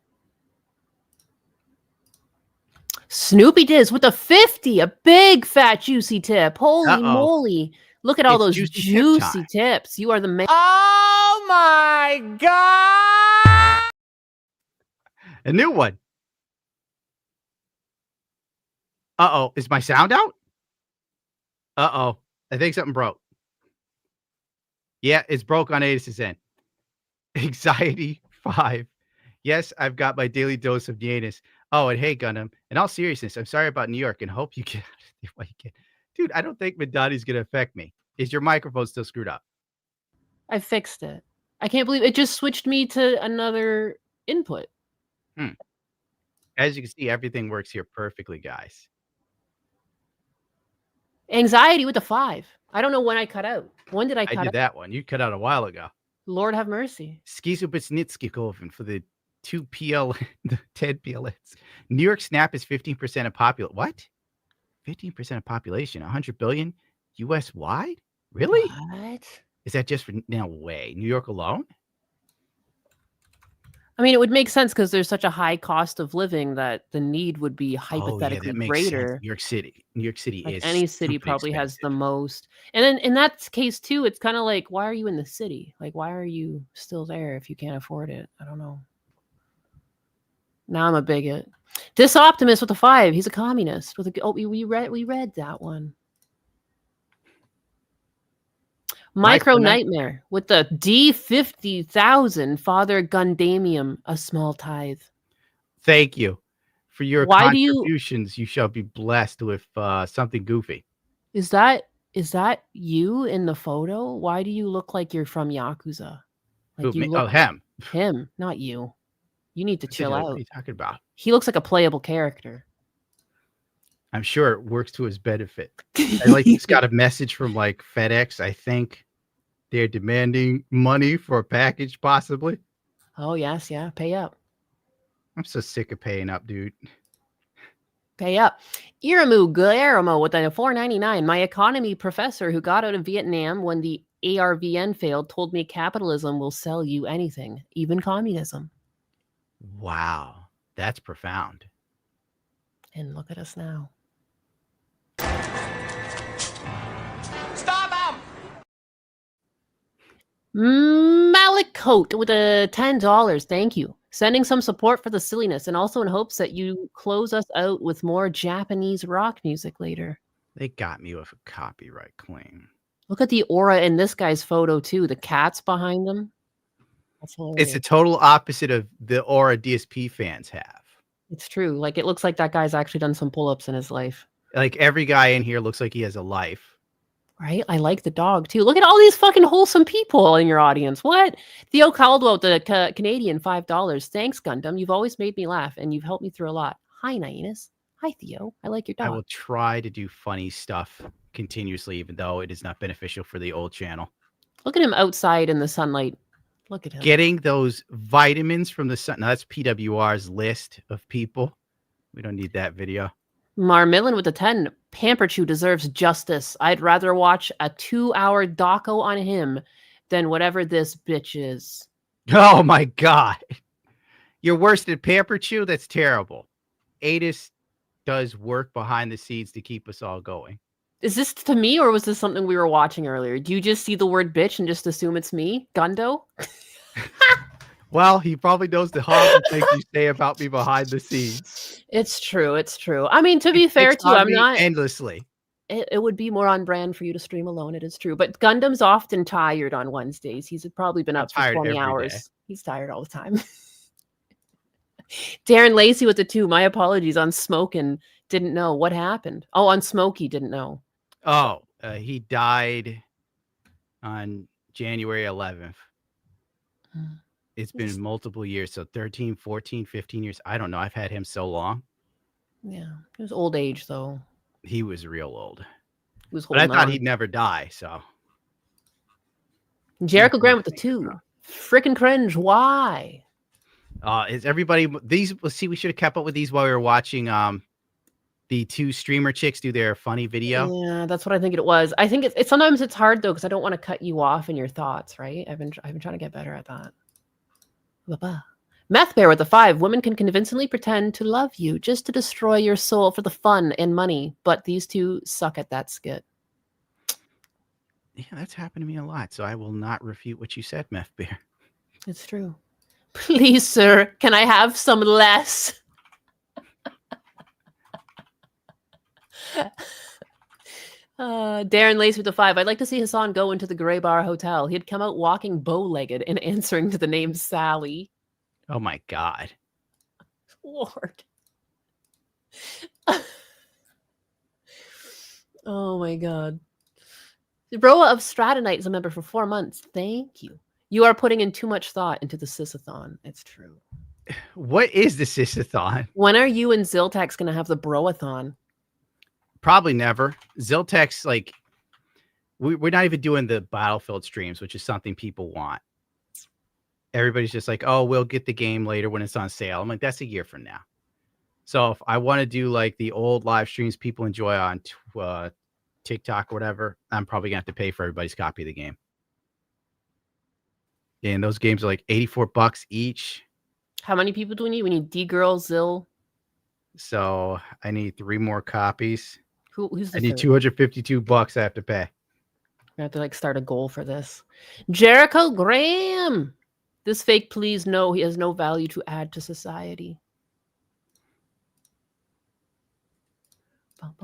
Snoopy Diz with a 50, a big fat juicy tip. Holy moly. Look at all those juicy tips. You are the man. Oh my God! A new one. Uh-oh. Is my sound out? Uh-oh. I think something broke. Yeah, it's broke on Adis's end. Anxiety 5. Yes, I've got my daily dose of Yanus. Oh, and hey, Gundam. In all seriousness, I'm sorry about New York and hope you get out of the way you can. Dude, I don't think Madani's going to affect me. Is your microphone still screwed up? I fixed it. I can't believe it just switched me to another input. As you can see, everything works here perfectly, guys. Anxiety with a 5. I don't know when I cut out. When did I cut I did out? that one. You cut out a while ago. Lord have mercy. Skizubitsnitskikoven for the 2 PL, the 10 PLS. New York Snap is 15% of population. What? 15% of population, 100 billion US wide? Really? What? Is that just for no way? New York alone? I mean, it would make sense because there's such a high cost of living that the need would be Oh, yeah, hypothetically that makes greater. sense. New York City. New York City Like is any city stupid probably has expensive. the most. And then in that case too, it's kind of like, why are you in the city? Like, why are you still there if you can't afford it? I don't know. Now I'm a bigot. Disoptimist with a 5. He's a communist. With a we read that one. Micro Nightmare with the D50,000 Father Gundamium, a small tithe. Thank you for your Why do you- contributions. You shall be blessed with something goofy. Is that you in the photo? Why do you look like you're from Yakuza? Who, you me? look Oh, him. Him, not you. You need to chill What out. are you talking about? He looks like a playable character. I'm sure it works to his benefit. I like he's got a message from like FedEx. I think they're demanding money for a package, possibly. Oh yes, yeah. Pay up. I'm so sick of paying up, dude. Pay up. Iramu Guillermo with a $4.99. My economy professor who got out of Vietnam when the ARVN failed told me capitalism will sell you anything, even communism. Wow, that's profound. And look at us now. Stop him! Malik Coat with a $10. Thank you. Sending some support for the silliness and also in hopes that you close us out with more Japanese rock music later. They got me with a copyright claim. Look at the aura in this guy's photo too. The cat's behind him. That's hilarious. It's the total opposite of the aura DSP fans have. It's true. Like it looks like that guy's actually done some pull-ups in his life. Like every guy in here looks like he has a life. Right? I like the dog too. Look at all these fucking wholesome people in your audience. What? Theo Caldwell, the Canadian, $5. Thanks, Gundam. You've always made me laugh and you've helped me through a lot. Hi, Nainus. Hi, Theo. I like your dog. I will try to do funny stuff continuously, even though it is not beneficial for the old channel. Look at him outside in the sunlight. Look at him. Getting those vitamins from the sun. Now, that's PWR's list of people. We don't need that video. Marmillan with the 10. Pamperchew deserves justice. I'd rather watch a 2-hour doco on him than whatever this bitch is. Oh, my God. You're worse than Pamperchew? That's terrible. Adis does work behind the scenes to keep us all going. Is this to me, or was this something we were watching earlier? Do you just see the word bitch and just assume it's me? Gundo? Well, he probably knows the horrible things you say about me behind the scenes. It's true. It's true. I mean, to be fair to you, I'm not endlessly. It would be more on brand for you to stream alone. It is true. But Gundam's often tired on Wednesdays. He's probably been up for 20 hours. Day. He's tired all the time. Darren Lacey with the 2. My apologies on Smokin'. Didn't know what happened. Oh, on Smokey didn't know. Oh, he died on January 11th. It's been multiple years. So 13, 14, 15 years. I don't know. I've had him so long. Yeah. It was old age, though. He was real old. Was but I thought he'd never die, so. Jericho Graham with the 2. Frickin' cringe. Why? Is everybody these? Let's see. We should have kept up with these while we were watching. The 2 streamer chicks do their funny video. Yeah, that's what I think it was. I think it's sometimes it's hard though because I don't want to cut you off in your thoughts. Right? I've been trying to get better at that. Ba-ba. Meth Bear with the 5. Women can convincingly pretend to love you just to destroy your soul for the fun and money, but these 2 suck at that skit. Yeah, that's happened to me a lot. So I will not refute what you said, Meth Bear. It's true. Please, sir, can I have some less? Darren Lace with the 5. I'd like to see Hassan go into the Gray Bar Hotel. He'd come out walking bow-legged and answering to the name Sally. Oh my God. Lord. Oh my God. Roa of Stratonite is a member for 4 months. Thank you. You are putting in too much thought into the Sisathon. It's true. What is the Sisathon? When are you and Ziltex going to have the Broathon? Probably never. Ziltex, like, we're not even doing the Battlefield streams, which is something people want. Everybody's just like, oh, we'll get the game later when it's on sale. I'm like, that's a year from now. So if I want to do like the old live streams people enjoy on TikTok or whatever, I'm probably going to have to pay for everybody's copy of the game. And those games are like $84 each. How many people do we need? We need D-Girl, Zil. So I need 3 more copies. Who's the I need third? $252 I have to pay. I have to like start a goal for this. Jericho Graham. This fake please no, he has no value to add to society.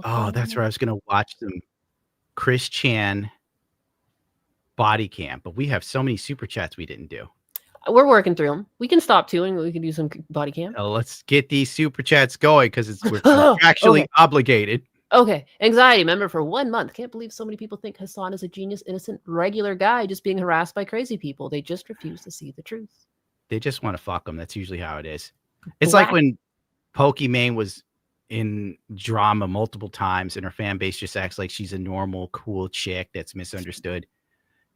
Oh, that's where I was going to watch some Chris Chan body cam, but we have so many super chats we didn't do. We're working through them. We can stop too, and we can do some body cam. Let's get these super chats going because we're contractually obligated. Okay. Anxiety member for 1 month. Can't believe so many people think Hassan is a genius, innocent, regular guy just being harassed by crazy people. They just refuse to see the truth. They just want to fuck them. That's usually how it is. It's like when Pokimane was in drama multiple times and her fan base just acts like she's a normal, cool chick that's misunderstood.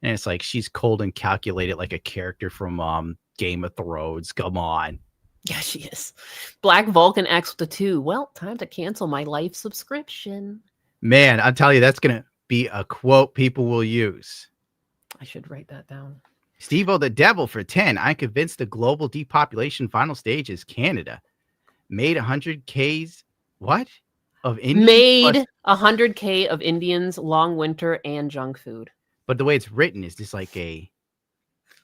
And it's like she's cold and calculated like a character from Game of Thrones. Come on. Yeah, she is. Black Vulcan X with the 2. Well, time to cancel my life subscription. Man, I'm telling you, that's going to be a quote people will use. I should write that down. Steve-O the Devil for 10. I'm convinced the global depopulation final stage is Canada. Made 100Ks. What? Of Indians? Made 100K of Indians, long winter, and junk food. But the way it's written is just like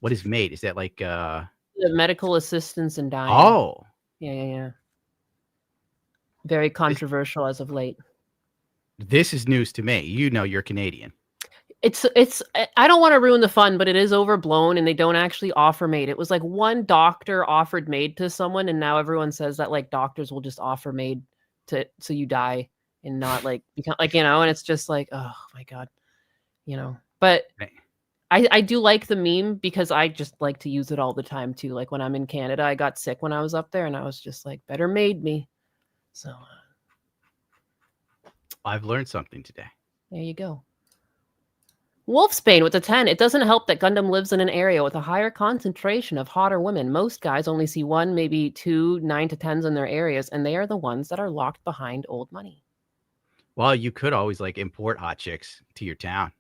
what is made? Is that like the medical assistance in dying? Oh. Yeah. Very controversial as of late. This is news to me. You know you're Canadian. It's I don't want to ruin the fun, but it is overblown and they don't actually offer MAID. It was like one doctor offered MAID to someone, and now everyone says that like doctors will just offer MAID so you die and not like become like, you know, and it's just like, oh my God, you know. But I do like the meme because I just like to use it all the time too. Like when I'm in Canada, I got sick when I was up there and I was just like, better made me. So I've learned something today. There you go. Wolfsbane with a 10. It doesn't help that Gundam lives in an area with a higher concentration of hotter women. Most guys only see 1, maybe 2 9 to 10s in their areas, and they are the ones that are locked behind old money. Well, you could always like import hot chicks to your town.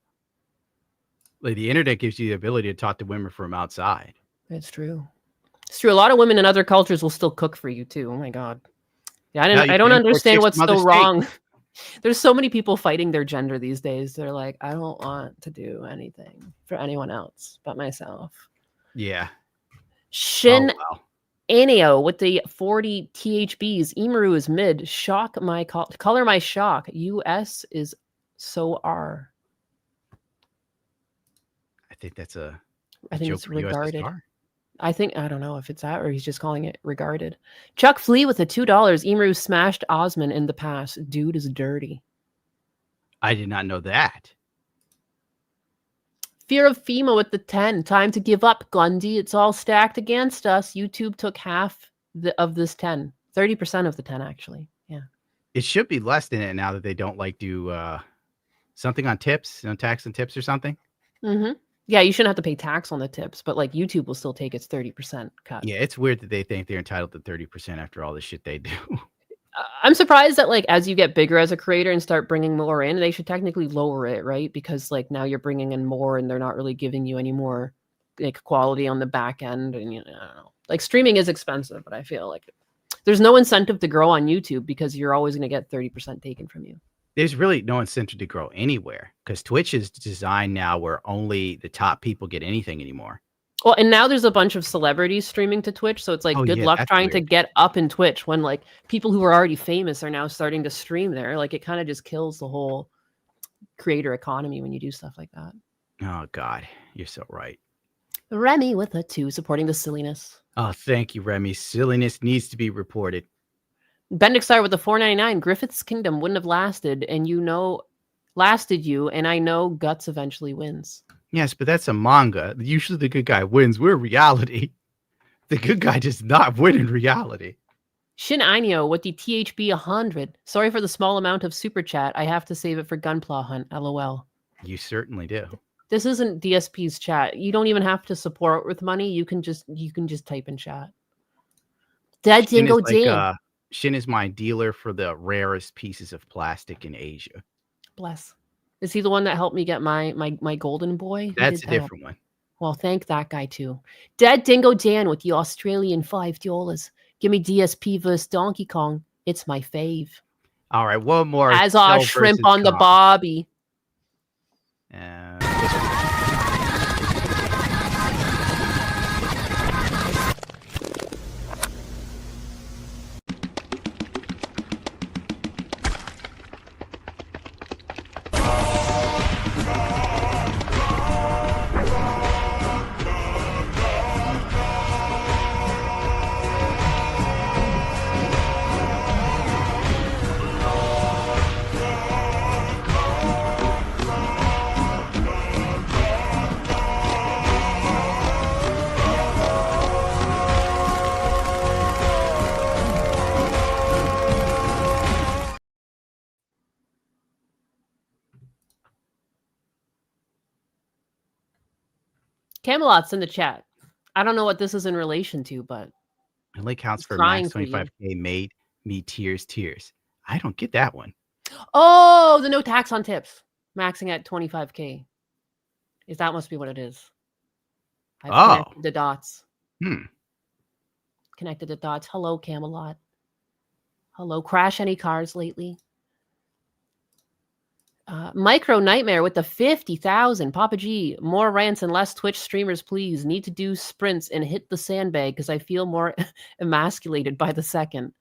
Like the internet gives you the ability to talk to women from outside. It's true. It's true. A lot of women in other cultures will still cook for you too. Oh my god. Yeah, I don't understand what's so wrong. There's so many people fighting their gender these days. They're like, I don't want to do anything for anyone else but myself. Yeah. Shin Anio with the 40 THBs. Emaru is mid. Shock my color my shock. US is so R. I think that's a I think joke it's for regarded. USSR. I don't know if it's that or he's just calling it regarded. Chuck Flea with the $2. Emaru smashed Osman in the past. Dude is dirty. I did not know that. Fear of FEMA with the 10. Time to give up, Gundy. It's all stacked against us. YouTube took half of this 10. 30% of the 10, actually. Yeah. It should be less than it now that they don't like do something on tips, tax and tips or something. Mm-hmm. Yeah, you shouldn't have to pay tax on the tips, but like YouTube will still take its 30% cut. Yeah, it's weird that they think they're entitled to 30% after all the shit they do. I'm surprised that like as you get bigger as a creator and start bringing more in, they should technically lower it, right? Because like now you're bringing in more and they're not really giving you any more like quality on the back end. And I don't know. Like streaming is expensive, but I feel like there's no incentive to grow on YouTube because you're always going to get 30% taken from you. There's really no incentive to grow anywhere because Twitch is designed now where only the top people get anything anymore. Well, and now there's a bunch of celebrities streaming to Twitch, so it's like good luck trying to get up in Twitch when like people who are already famous are now starting to stream there. Like it kind of just kills the whole creator economy when you do stuff like that. Oh God, you're so right. Remy with a 2 supporting the silliness. Oh, thank you, Remy. Silliness needs to be reported. Bendixar with the 4.99. Griffith's Kingdom wouldn't have lasted, and lasted you, and I know Guts eventually wins. Yes, but that's a manga. Usually the good guy wins. We're reality. The good guy does not win in reality. Shin Ainyo with the THB 100. Sorry for the small amount of super chat. I have to save it for Gunpla Hunt. LOL. You certainly do. This isn't DSP's chat. You don't even have to support with money. You can just type in chat. Dead Dingo Jam. Shin is my dealer for the rarest pieces of plastic in Asia. Bless. Is he the one that helped me get my golden boy? That's a different one. Well, thank that guy too. Dead Dingo Dan with the Australian $5. Give me DSP versus Donkey Kong. It's my fave. All right, one more. As our shrimp on the bobby. Camelot's in the chat. I don't know what this is in relation to, but it only counts for max 25K. Made me tears. I don't get that one. Oh, the no tax on tips, maxing at 25K. That must be what it is. I've connected the dots. Connected the dots. Hello, Camelot. Hello, Crash any cars lately? Micro Nightmare with the 50,000. Papa G, more rants and less Twitch streamers, please. Need to do sprints and hit the sandbag because I feel more emasculated by the second.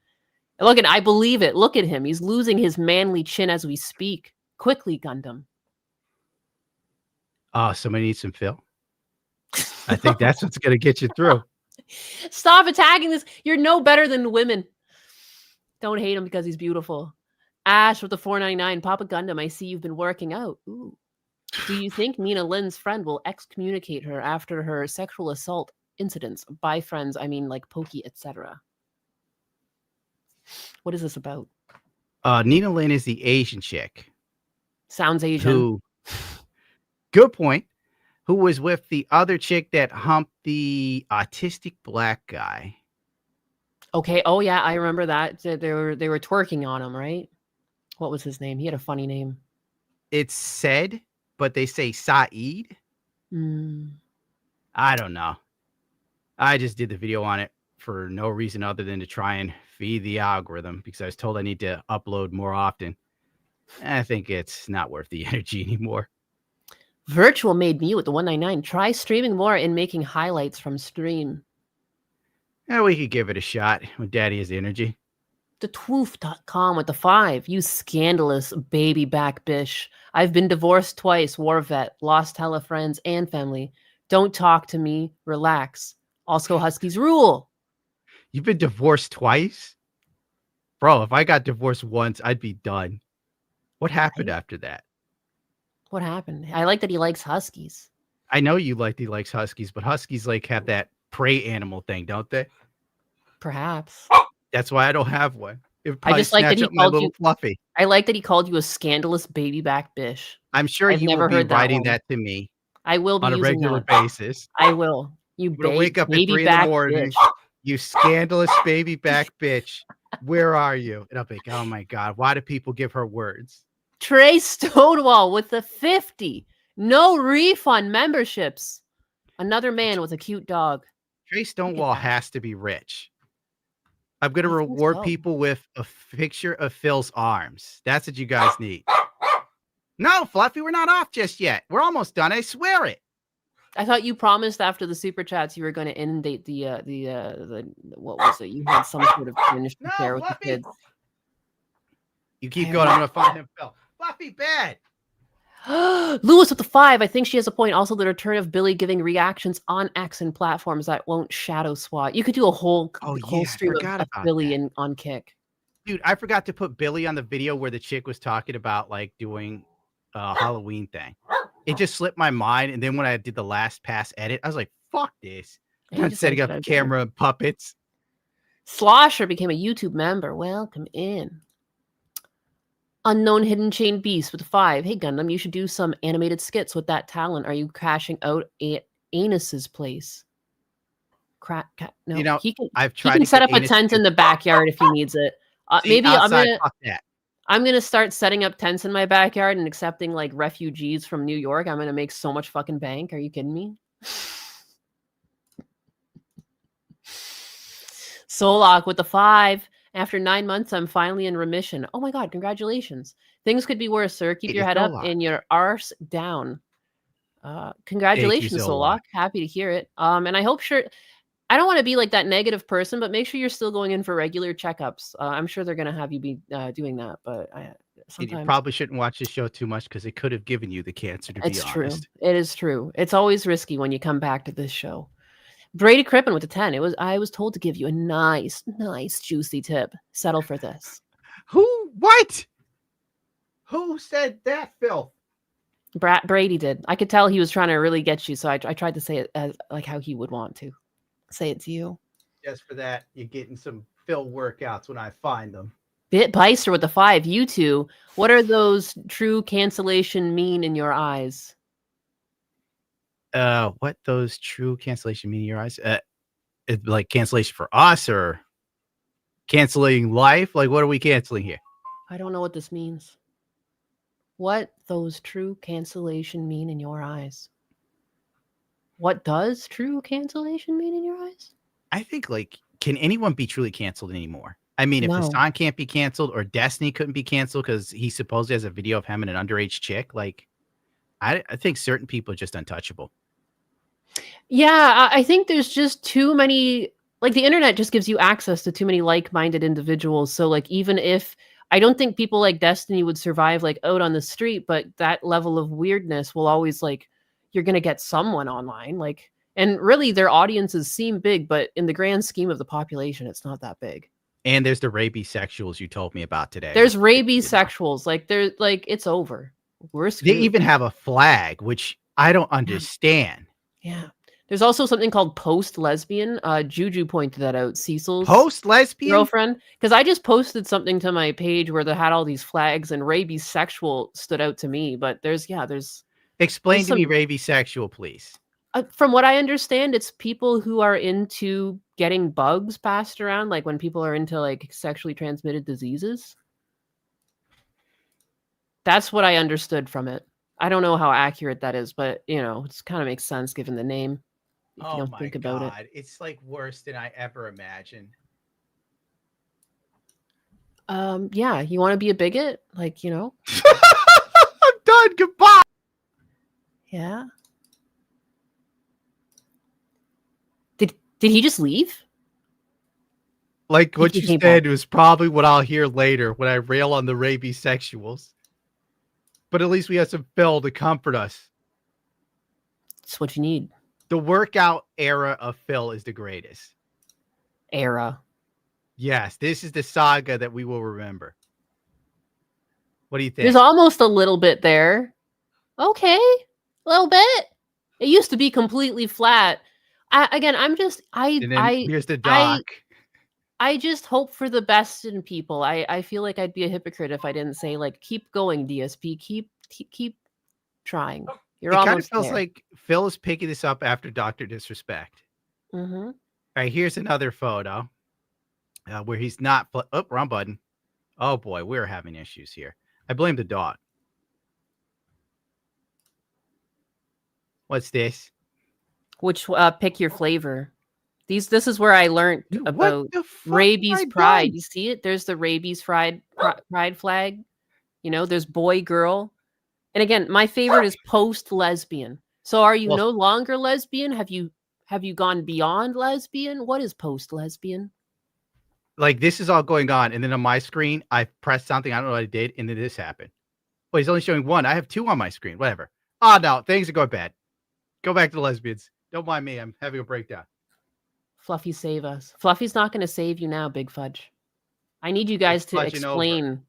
And look, I believe it. Look at him. He's losing his manly chin as we speak. Quickly, Gundam. Oh, somebody needs some fill. I think that's what's going to get you through. Stop attacking this. You're no better than women. Don't hate him because he's beautiful. Ash with the 4.99. Papa Gundam, I see you've been working out. Ooh. Do you think Nina Lynn's friend will excommunicate her after her sexual assault incidents? By friends, I mean like Pokey, etc. What is this about? Nina Lynn is the Asian chick. Sounds Asian. Who Good point. Who was with the other chick that humped the autistic black guy? Okay. Oh yeah, I remember that. They were twerking on him, right? What was his name? He had a funny name. It's said, but they say Saeed. I don't know. I just did the video on it for no reason other than to try and feed the algorithm because I was told I need to upload more often. I think it's not worth the energy anymore. Virtual made me with the 199. Try streaming more and making highlights from stream. Yeah, we could give it a shot when Daddy has the energy. TheTwoof.com with the 5. You scandalous baby back bish. I've been divorced twice, war vet, lost hella friends and family. Don't talk to me. Relax. Also, Huskies rule. You've been divorced twice? Bro, if I got divorced once, I'd be done. What happened after that? What happened? I like that he likes Huskies. I know you like he likes Huskies, but Huskies like have that prey animal thing, don't they? Perhaps. That's why I don't have one. I just like that he my called little you Fluffy. I like that he called you a scandalous baby back bish. I'm sure I've you never will be heard writing one. that to me. I will be on a using regular that. basis. I will. You I'm gonna wake up at baby 3 in the back morning. bitch. You scandalous baby back bitch. Where are you? And I'll be like, oh my God, why do people give her words? Trey Stonewall with the 50. No refund memberships. Another man with a cute dog. Trey Stonewall has to be rich. I'm going to I think reward so. people with a picture of Phil's arms. That's what you guys need. No, Fluffy, we're not off just yet. We're almost done. I swear it. I thought you promised after the super chats you were going to inundate the what was it? You had some sort of finish to share with the kids. You keep going. I'm going to find him, Phil. Fluffy, bad. Lewis with the 5. I think she has a point. Also, the return of Billy giving reactions on X and platforms that won't shadow swat. You could do a whole stream of Billy on Kick. Dude, I forgot to put Billy on the video where the chick was talking about like doing a Halloween thing. It just slipped my mind. And then when I did the last pass edit, I was like, fuck this. I'm setting up camera and puppets. Slosher became a YouTube member. Welcome in. Unknown Hidden Chain Beast with a 5. Hey, Gundam, you should do some animated skits with that talent. Are you crashing out at Anus's place? No, you know, he can, I've tried he can to set get up a Anus tent to- in the backyard if he needs it. Maybe outside, fuck that. I'm gonna start setting up tents in my backyard and accepting like refugees from New York. I'm gonna make so much fucking bank. Are you kidding me? Solok with the 5. After 9 months, I'm finally in remission. Oh my God, congratulations. Things could be worse, sir. Keep your head up and your arse down. Congratulations, Solok. Happy to hear it. And I hope I don't want to be like that negative person, but make sure you're still going in for regular checkups. I'm sure they're going to have you be doing that, but sometimes... You probably shouldn't watch this show too much because it could have given you the cancer, to be honest. It's true. It is true. It's always risky when you come back to this show. Brady Crippen with the 10. I was told to give you a nice juicy tip. Settle for this. What? Who said that, Phil? Brady did. I could tell he was trying to really get you, so I tried to say it as like how he would want to say it to you. Just for that, you're getting some Phil workouts when I find them. Bit Beister with the 5. You two, what are those true cancellation mean in your eyes? What those true cancellation mean in your eyes? Like cancellation for us or canceling life? Like, what are we canceling here? I don't know what this means. What those true cancellation mean in your eyes? What does true cancellation mean in your eyes? I think, like, can anyone be truly canceled anymore? I mean, if No. Hassan can't be canceled or Destiny couldn't be canceled because he supposedly has a video of him and an underage chick, like, I think certain people are just untouchable. Yeah, I think there's just too many, like the internet just gives you access to too many like-minded individuals. So like, even if, I don't think people like Destiny would survive like out on the street, but that level of weirdness will always like, you're going to get someone online. Like, and really their audiences seem big, but in the grand scheme of the population, it's not that big. And there's the rabies sexuals you told me about today. There's rabies sexuals. Like they're like, it's over. We're screwed. They even have a flag, which I don't understand. Yeah. There's also something called post-lesbian. Juju pointed that out. Cecil's post-lesbian girlfriend. Because I just posted something to my page where they had all these flags and rabies sexual stood out to me. But there's Explain There's to me some- rabies sexual, please. From what I understand, it's people who are into getting bugs passed around, like when people are into like sexually transmitted diseases. That's what I understood from it. I don't know how accurate that is, but you know, it kind of makes sense given the name. If you don't think about it. It's like worse than I ever imagined. Yeah, you want to be a bigot? Like, you know? I'm done. Goodbye. Yeah. Did he just leave? Like what He you came said was probably what I'll hear later when I rail on the rabies sexuals. But at least we have some Phil to comfort us. That's what you need. The workout era of Phil is the greatest. Era. Yes, this is the saga that we will remember. What do you think? There's almost a little bit there. Okay. A little bit. It used to be completely flat. Here's the doc. I just hope for the best in people. I feel like I'd be a hypocrite if I didn't say like, keep going, DSP. Keep trying. You're It almost kind of feels there. like Phil is picking this up after Dr. Disrespect. Mm-hmm. All right, here's another photo where he's not. Wrong button. Oh boy, we're having issues here. I blame the dog. What's this? Which pick your flavor. This is where I learned about rabies pride. You see it? There's the rabies pride flag. You know, there's boy, girl. And again, my favorite is post lesbian. So are you no longer lesbian? Have you gone beyond lesbian? What is post lesbian? Like this is all going on, and then on my screen, I pressed something. I don't know what I did, and then this happened. Well, he's only showing one. I have two on my screen. Whatever. Oh no, things are going bad. Go back to the lesbians. Don't mind me. I'm having a breakdown. Fluffy, save us. Fluffy's not going to save you now, Big Fudge. I need you guys to explain. Over.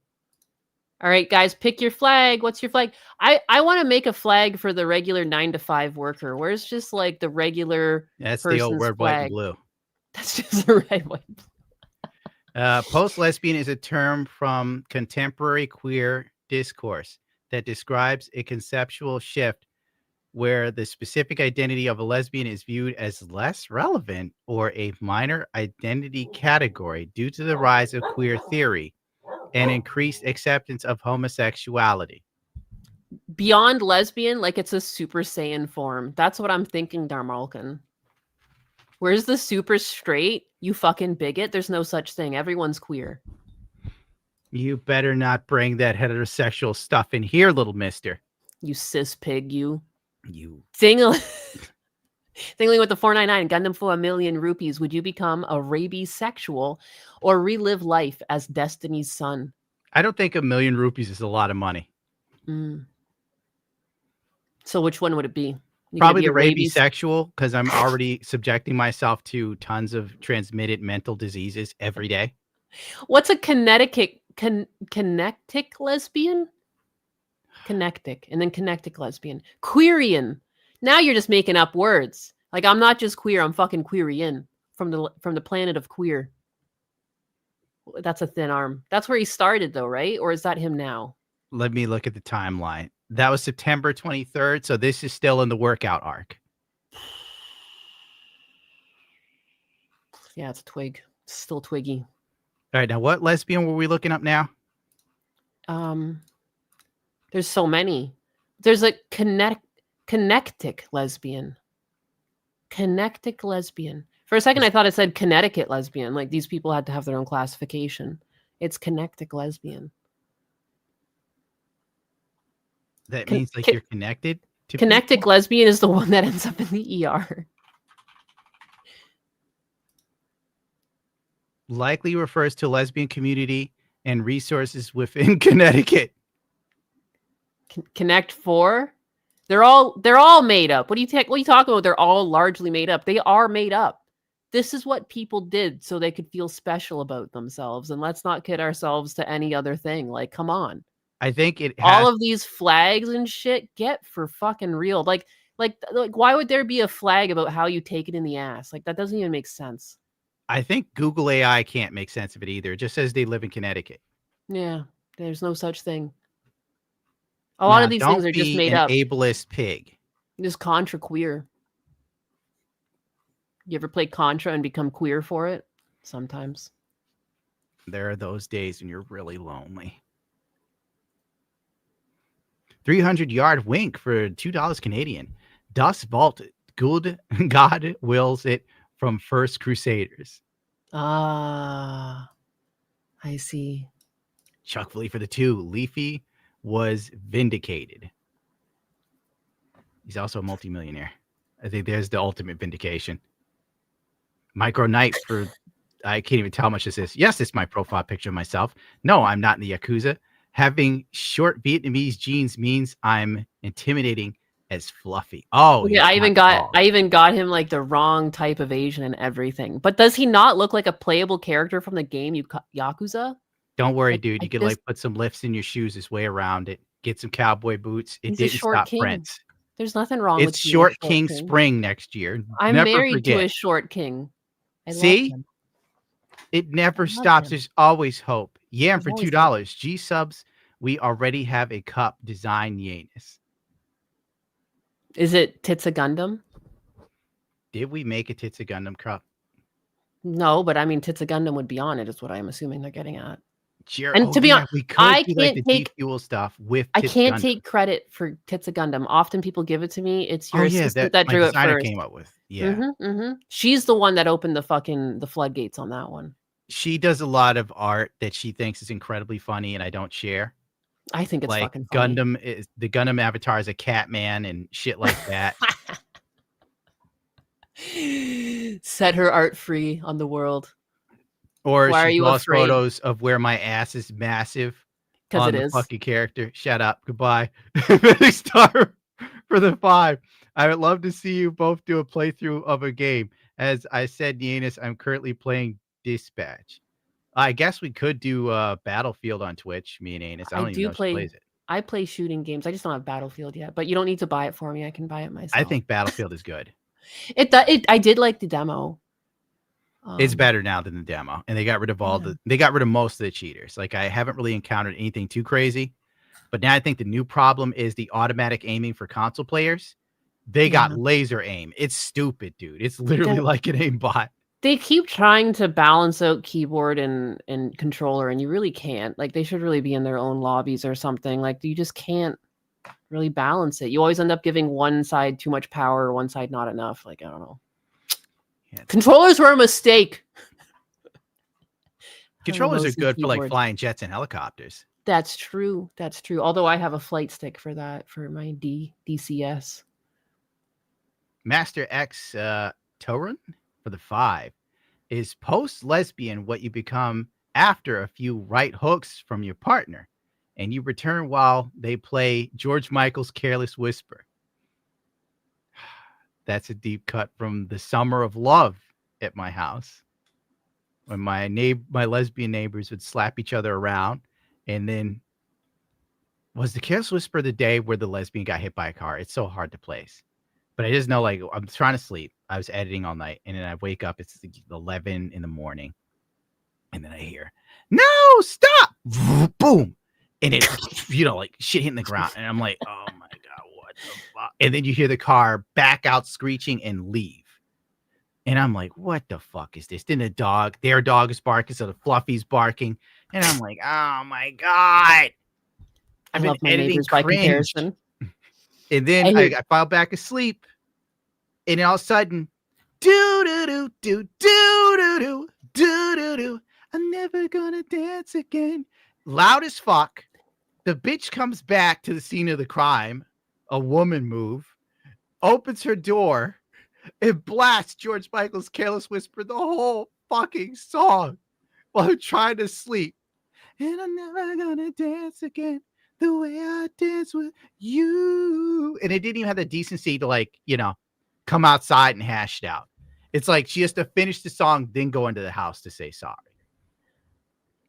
All right, guys, pick your flag. What's your flag? I want to make a flag for the regular 9-to-5 worker. Where's just like the regular That's the old red, white, and blue. That's just a red, white, blue. Post-lesbian is a term from contemporary queer discourse that describes a conceptual shift where the specific identity of a lesbian is viewed as less relevant or a minor identity category due to the rise of queer theory and increased acceptance of homosexuality. Beyond lesbian, like it's a Super Saiyan form. That's what I'm thinking, Darmalkin. Where's the super straight? You fucking bigot. There's no such thing. Everyone's queer. You better not bring that heterosexual stuff in here, little mister. You cis pig, you. You. Thingling with the 499, Gundam for 1,000,000 rupees. Would you become a rabies sexual or relive life as Destiny's son? I don't think 1,000,000 rupees is a lot of money. So which one would it be? Probably the rabies sexual, because I'm already subjecting myself to tons of transmitted mental diseases every day. What's a connectic lesbian? Connectic, and then connectic lesbian. Queerian. Now you're just making up words. Like I'm not just queer, I'm fucking queerian from the planet of queer. That's a thin arm. That's where he started though, right? Or is that him now? Let me look at the timeline. That was September 23rd, so this is still in the workout arc. Yeah, it's a twig. It's still twiggy. All right, now what lesbian were we looking up now? There's so many. There's a connectic lesbian. Connectic lesbian. For a second, I thought it said Connecticut lesbian. Like these people had to have their own classification. It's connectic lesbian. That means like you're connected to connectic people? Lesbian is the one that ends up in the ER. Likely refers to lesbian community and resources within Connecticut. Connect 4? They're all made up. What are you talking about? They're all largely made up. They are made up. This is what people did so they could feel special about themselves. And let's not kid ourselves to any other thing. Like, come on. I think it has... all of these flags and shit, get for fucking real. Like why would there be a flag about how you take it in the ass? Like that doesn't even make sense. I think Google AI can't make sense of it either. It just says they live in Connecticut. Yeah, there's no such thing. A lot Now, of these don't things are just be made an up. ableist pig. Just contra queer. You ever play Contra and become queer for it? Sometimes. There are those days when you're really lonely. 300-yard wink for $2 Canadian. Dust Vault, good God wills it from First Crusaders. Ah, I see. Chuck Flea for the 2. Leafy was vindicated. He's also a multimillionaire. I think there's the ultimate vindication. Micro Knight for, I can't even tell how much this is. Yes, it's my profile picture of myself. No, I'm not in the Yakuza. Having short Vietnamese genes means I'm intimidating as Fluffy. Oh, yeah, I even got him like the wrong type of Asian and everything. But does he not look like a playable character from the game Yakuza? Don't worry, dude. You could like put some lifts in your shoes his way around it. Get some cowboy boots. It He's a didn't short stop king. Prince. There's nothing wrong with It's being a Short King king. Spring next year. I'm Never married forget. to a short king. I See? love him. It never love stops. him. There's always hope. Yam There's for always $2. G subs. We already have a cup design Yanus. Is it Tits a Gundam? Did we make a Tits a Gundam cup? No, but I mean Tits a Gundam would be on it, is what I'm assuming they're getting at. And to be honest, we could I do can't like the take defuel stuff with I Tits can't Gundam. take credit for Tits a Gundam. Often people give it to me. It's Oh, your yeah, assistant that that my drew it designer first. came up with. Yeah. She's the one that opened the floodgates on that one. She does a lot of art that she thinks is incredibly funny, and I don't share. I think it's like fucking funny. The Gundam avatar is a cat man and shit like that. Set her art free on the world. Or Why are she you lost afraid? photos of where my ass is massive 'Cause on it the is. fucking character. Shut up. Goodbye. Big star for the 5. I would love to see you both do a playthrough of a game. As I said, Yanus, I'm currently playing Dispatch. I guess we could do Battlefield on Twitch, me and Yanus. I don't even know if she plays it. I play shooting games. I just don't have Battlefield yet, but you don't need to buy it for me. I can buy it myself. I think Battlefield is good. I did like the demo. It's better now than the demo, and they got rid of most of the cheaters. Like, I haven't really encountered anything too crazy, but now I think the new problem is the automatic aiming for console players. They got laser aim. It's stupid, dude. It's literally like an aimbot. They keep trying to balance out keyboard and controller, and you really can't. Like, they should really be in their own lobbies or something. Like, you just can't really balance it. You always end up giving one side too much power or one side not enough. Like, I don't know. Yeah. Controllers were a mistake. Controllers are good for like keyboard. flying jets and helicopters. That's true. That's true. Although I have a flight stick for that, for my DCS. Master X Torun for the 5. Is post-lesbian what you become after a few right hooks from your partner, and you return while they play George Michael's Careless Whisper? That's a deep cut from the Summer of Love at my house, when my lesbian neighbors would slap each other around. And then, was the Careless Whisper the day where the lesbian got hit by a car? It's so hard to place, but I just know, like, I'm trying to sleep. I was editing all night, and then I wake up. It's 11 in the morning, and then I hear, "No, stop!" Boom, and it, like shit hitting the ground, and I'm like, "Oh my god, what the fuck?" And then you hear the car back out screeching and leave, and I'm like, "What the fuck is this?" Then their dog is barking, so the Fluffy's barking, and I'm like, "Oh my god!" I've been love my editing neighbors by Cringe. comparison. And then I filed back asleep, and all of a sudden, do-do-do-do-do-do-do, do-do-do, I'm never gonna dance again. Loud as fuck. The bitch comes back to the scene of the crime, a woman move, opens her door, and blasts George Michael's Careless Whisper the whole fucking song while I'm trying to sleep. And I'm never gonna dance again the way I dance with you. And it didn't even have the decency to, like, come outside and hash it out. It's like she has to finish the song, then go into the house to say sorry.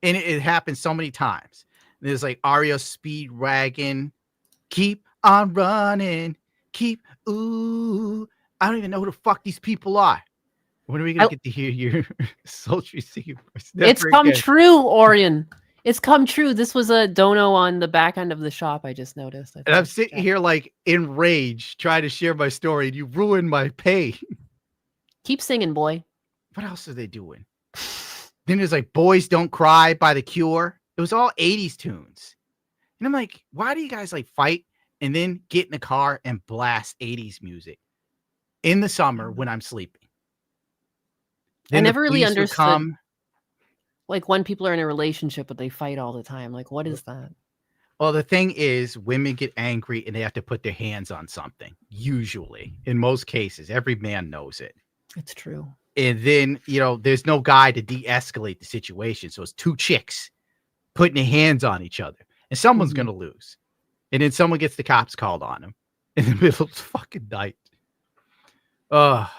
And it happens so many times. There's like Ario speed wagon, keep on running, ooh. I don't even know who the fuck these people are. When are we gonna get to hear your sultry singing voice? It's come true, Orion. It's come true. This was a dono on the back end of the shop. I just noticed. And I'm sitting here like enraged, trying to share my story, and you ruined my pay. Keep singing, boy. What else are they doing? Then there's like "Boys Don't Cry" by The Cure. It was all 80s tunes. And I'm like, why do you guys like fight and then get in the car and blast 80s music in the summer when I'm sleeping? Then I the never really police would understood come. like when people are in a relationship but they fight all the time. Like, what is that? Well, the thing is, women get angry and they have to put their hands on something. Usually, in most cases, every man knows it. It's true. And then, there's no guy to de-escalate the situation. So it's two chicks putting their hands on each other. And someone's going to lose. And then someone gets the cops called on them in the middle of the fucking night. But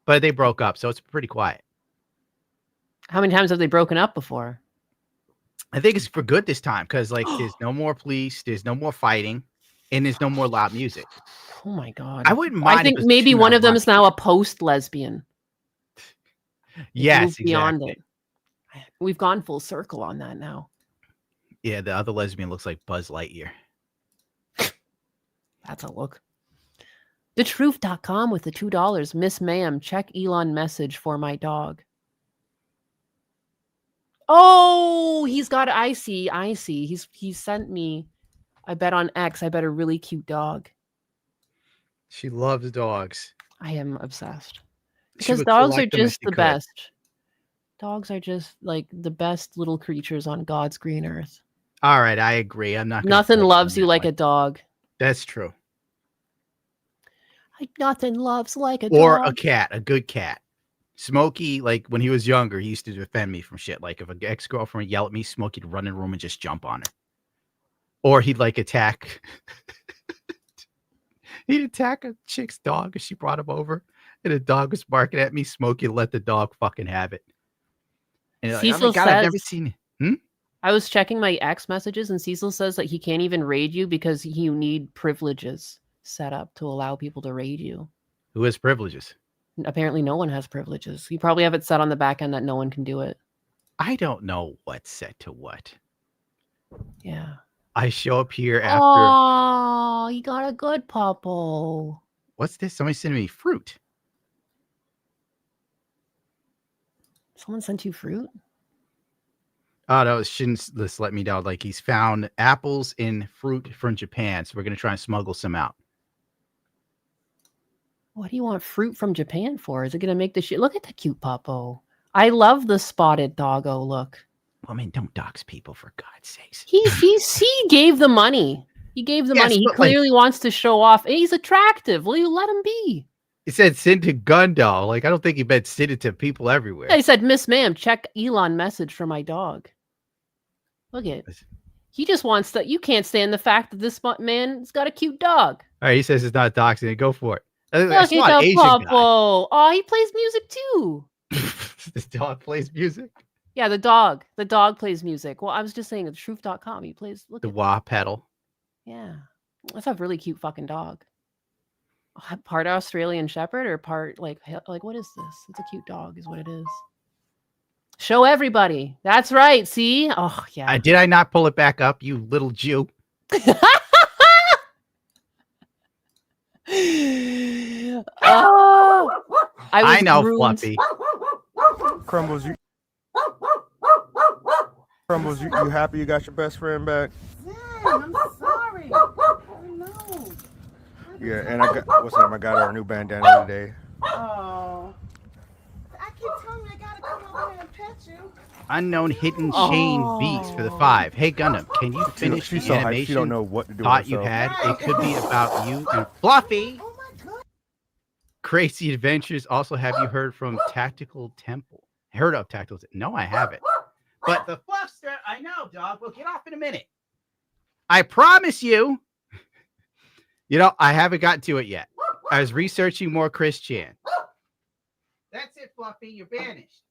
they broke up, so it's pretty quiet. How many times have they broken up before? I think it's for good this time because, like, there's no more police, there's no more fighting, and there's no more loud music. Oh my God. I wouldn't mind. I think maybe one of them is now a post-lesbian. Yes, beyond exactly. it. We've gone full circle on that now. Yeah, the other lesbian looks like Buzz Lightyear. That's a look. TheTruth.com with the $2. Miss Ma'am, check Elon message for my dog. Oh, he's got. I see. He sent me. I bet on X. I bet a really cute dog. She loves dogs. I am obsessed because dogs are just the best. Dogs are just like the best little creatures on God's green earth. All right, I agree. I'm not. Nothing loves you like a dog. That's true. Nothing loves like a dog. Or a cat, a good cat. Smokey, like when he was younger, he used to defend me from shit. Like if an ex-girlfriend yelled at me, Smokey'd run in the room and just jump on her. Or he'd like attack. He'd attack a chick's dog if she brought him over, and the dog was barking at me. Smokey let the dog fucking have it. And like, Cecil oh my God, says, I've never seen it. I was checking my X messages, and Cecil says that he can't even raid you because you need privileges set up to allow people to raid you. Who has privileges? Apparently no one has privileges. You probably have it set on the back end that no one can do it. I don't know what's set to what. Yeah. I show up here after. Oh, you got a good puppo. What's this? Somebody sent me fruit. Someone sent you fruit? Oh, that was Shin's let me down. Like he's found apples and fruit from Japan. So we're going to try and smuggle some out. What do you want fruit from Japan for? Is it going to make the shit? Look at the cute puppo. I love the spotted doggo look. Woman, don't dox people for God's sakes. He gave the money. He gave the money. He clearly wants to show off. He's attractive. Will you let him be? He said send to Gundall. Like I don't think he meant send it to people everywhere. Yeah, he said, Miss Ma'am, check Elon message for my dog. Look at it. He just wants to. You can't stand the fact that this man's got a cute dog. All right, he says it's not doxing. Go for it. Look at the puppo. Oh, he plays music too. This dog plays music? Yeah, the dog. The dog plays music. Well, I was just saying, TheTruth.com. He plays. Look the at wah pedal. Yeah, that's a really cute fucking dog. Part Australian Shepherd or part like what is this? It's a cute dog, is what it is. Show everybody. That's right. See? Oh yeah. Did I not pull it back up, you little Jew? Oh, I know, groomed. Fluffy. Crumbles, you happy you got your best friend back? I'm sorry. Oh no. Yeah, and I got her a new bandana today. Oh. I keep telling you I gotta come over here and pet you. Unknown hidden chain beats for the 5. Hey Gundam, can you finish She's the so hyped, animation she don't know what to do with thought you herself. had? It could be about you and Fluffy. Oh my God. Crazy Adventures. Also, have you heard from Tactical Temple? Heard of Tactical Temple? No, I haven't. But the Fluffster, I know, dog. We'll get off in a minute. I promise you. I haven't gotten to it yet. I was researching more Chris Chan. That's it, Fluffy. You're banished.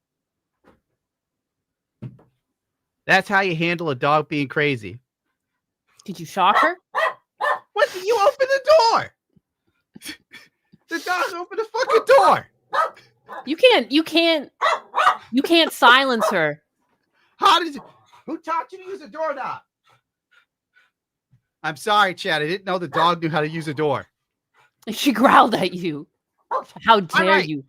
That's how you handle a dog being crazy. Did you shock her? What? You open the door. The dog opened the fucking door. You can't silence her. How did you? Who taught you to use a doorknob? I'm sorry, Chad. I didn't know the dog knew how to use a door. She growled at you. How dare you?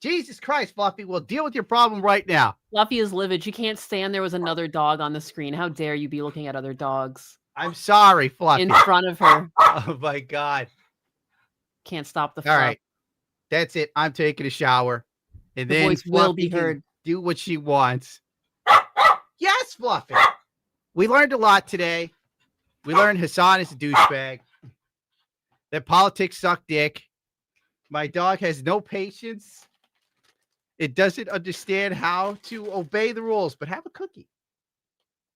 Jesus Christ, Fluffy. We'll deal with your problem right now. Fluffy is livid. She can't stand there was another dog on the screen. How dare you be looking at other dogs? I'm sorry, Fluffy. In front of her. Oh, my God. Can't stop the All fluff. right. That's it. I'm taking a shower. And The then voice will Fluffy be can heard. do what she wants. Yes, Fluffy. We learned a lot today. We learned Hassan is a douchebag. That politics suck dick. My dog has no patience. It doesn't understand how to obey the rules, but have a cookie.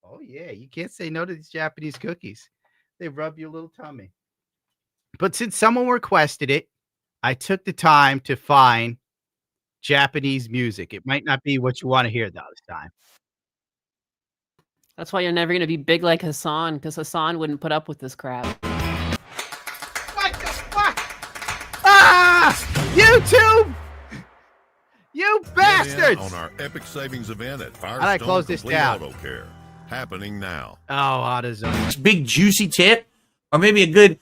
Oh, yeah. You can't say no to these Japanese cookies. They rub your little tummy. But since someone requested it, I took the time to find Japanese music. It might not be what you want to hear though this time. That's why you're never going to be big like Hassan, because Hassan wouldn't put up with this crap. What the fuck? Ah! YouTube! You bastards! On our epic savings event at How do I close Firestone this Complete down? Auto Care. Happening now. Oh, AutoZone. Big juicy tip, or maybe a good,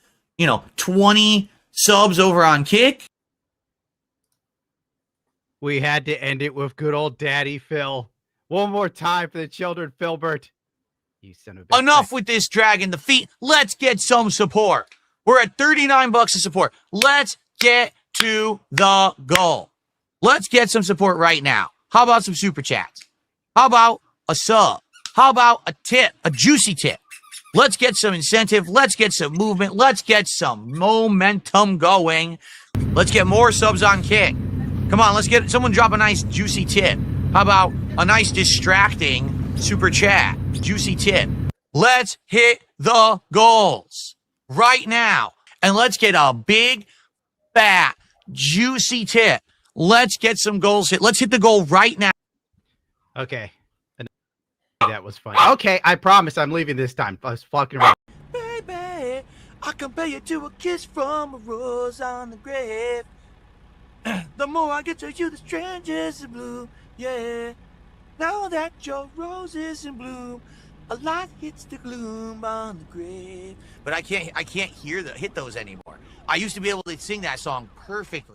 20 subs over on Kick. We had to end it with good old Daddy Phil. One more time for the children, Philbert. You son of a bitch. Enough with this dragging the feet. Let's get some support. We're at $39 of support. Let's get to the goal. Let's get some support right now. How about some super chats? How about a sub? How about a tip, a juicy tip? Let's get some incentive. Let's get some movement. Let's get some momentum going. Let's get more subs on Kick. Come on, let's get someone drop a nice juicy tip. How about a nice distracting super chat? Juicy tip. Let's hit the goals right now. And let's get a big, fat, juicy tip. Let's get some goals hit. Let's hit the goal right now. Okay. That was fun. Okay, I promise I'm leaving this time. I was fucking around. Baby, I compare you to a kiss from a rose on the grave. The more I get to you, the strangers in blue. Yeah. Now that your rose is in bloom, a light hits the gloom on the grave. But I can't hit those anymore. I used to be able to sing that song perfectly.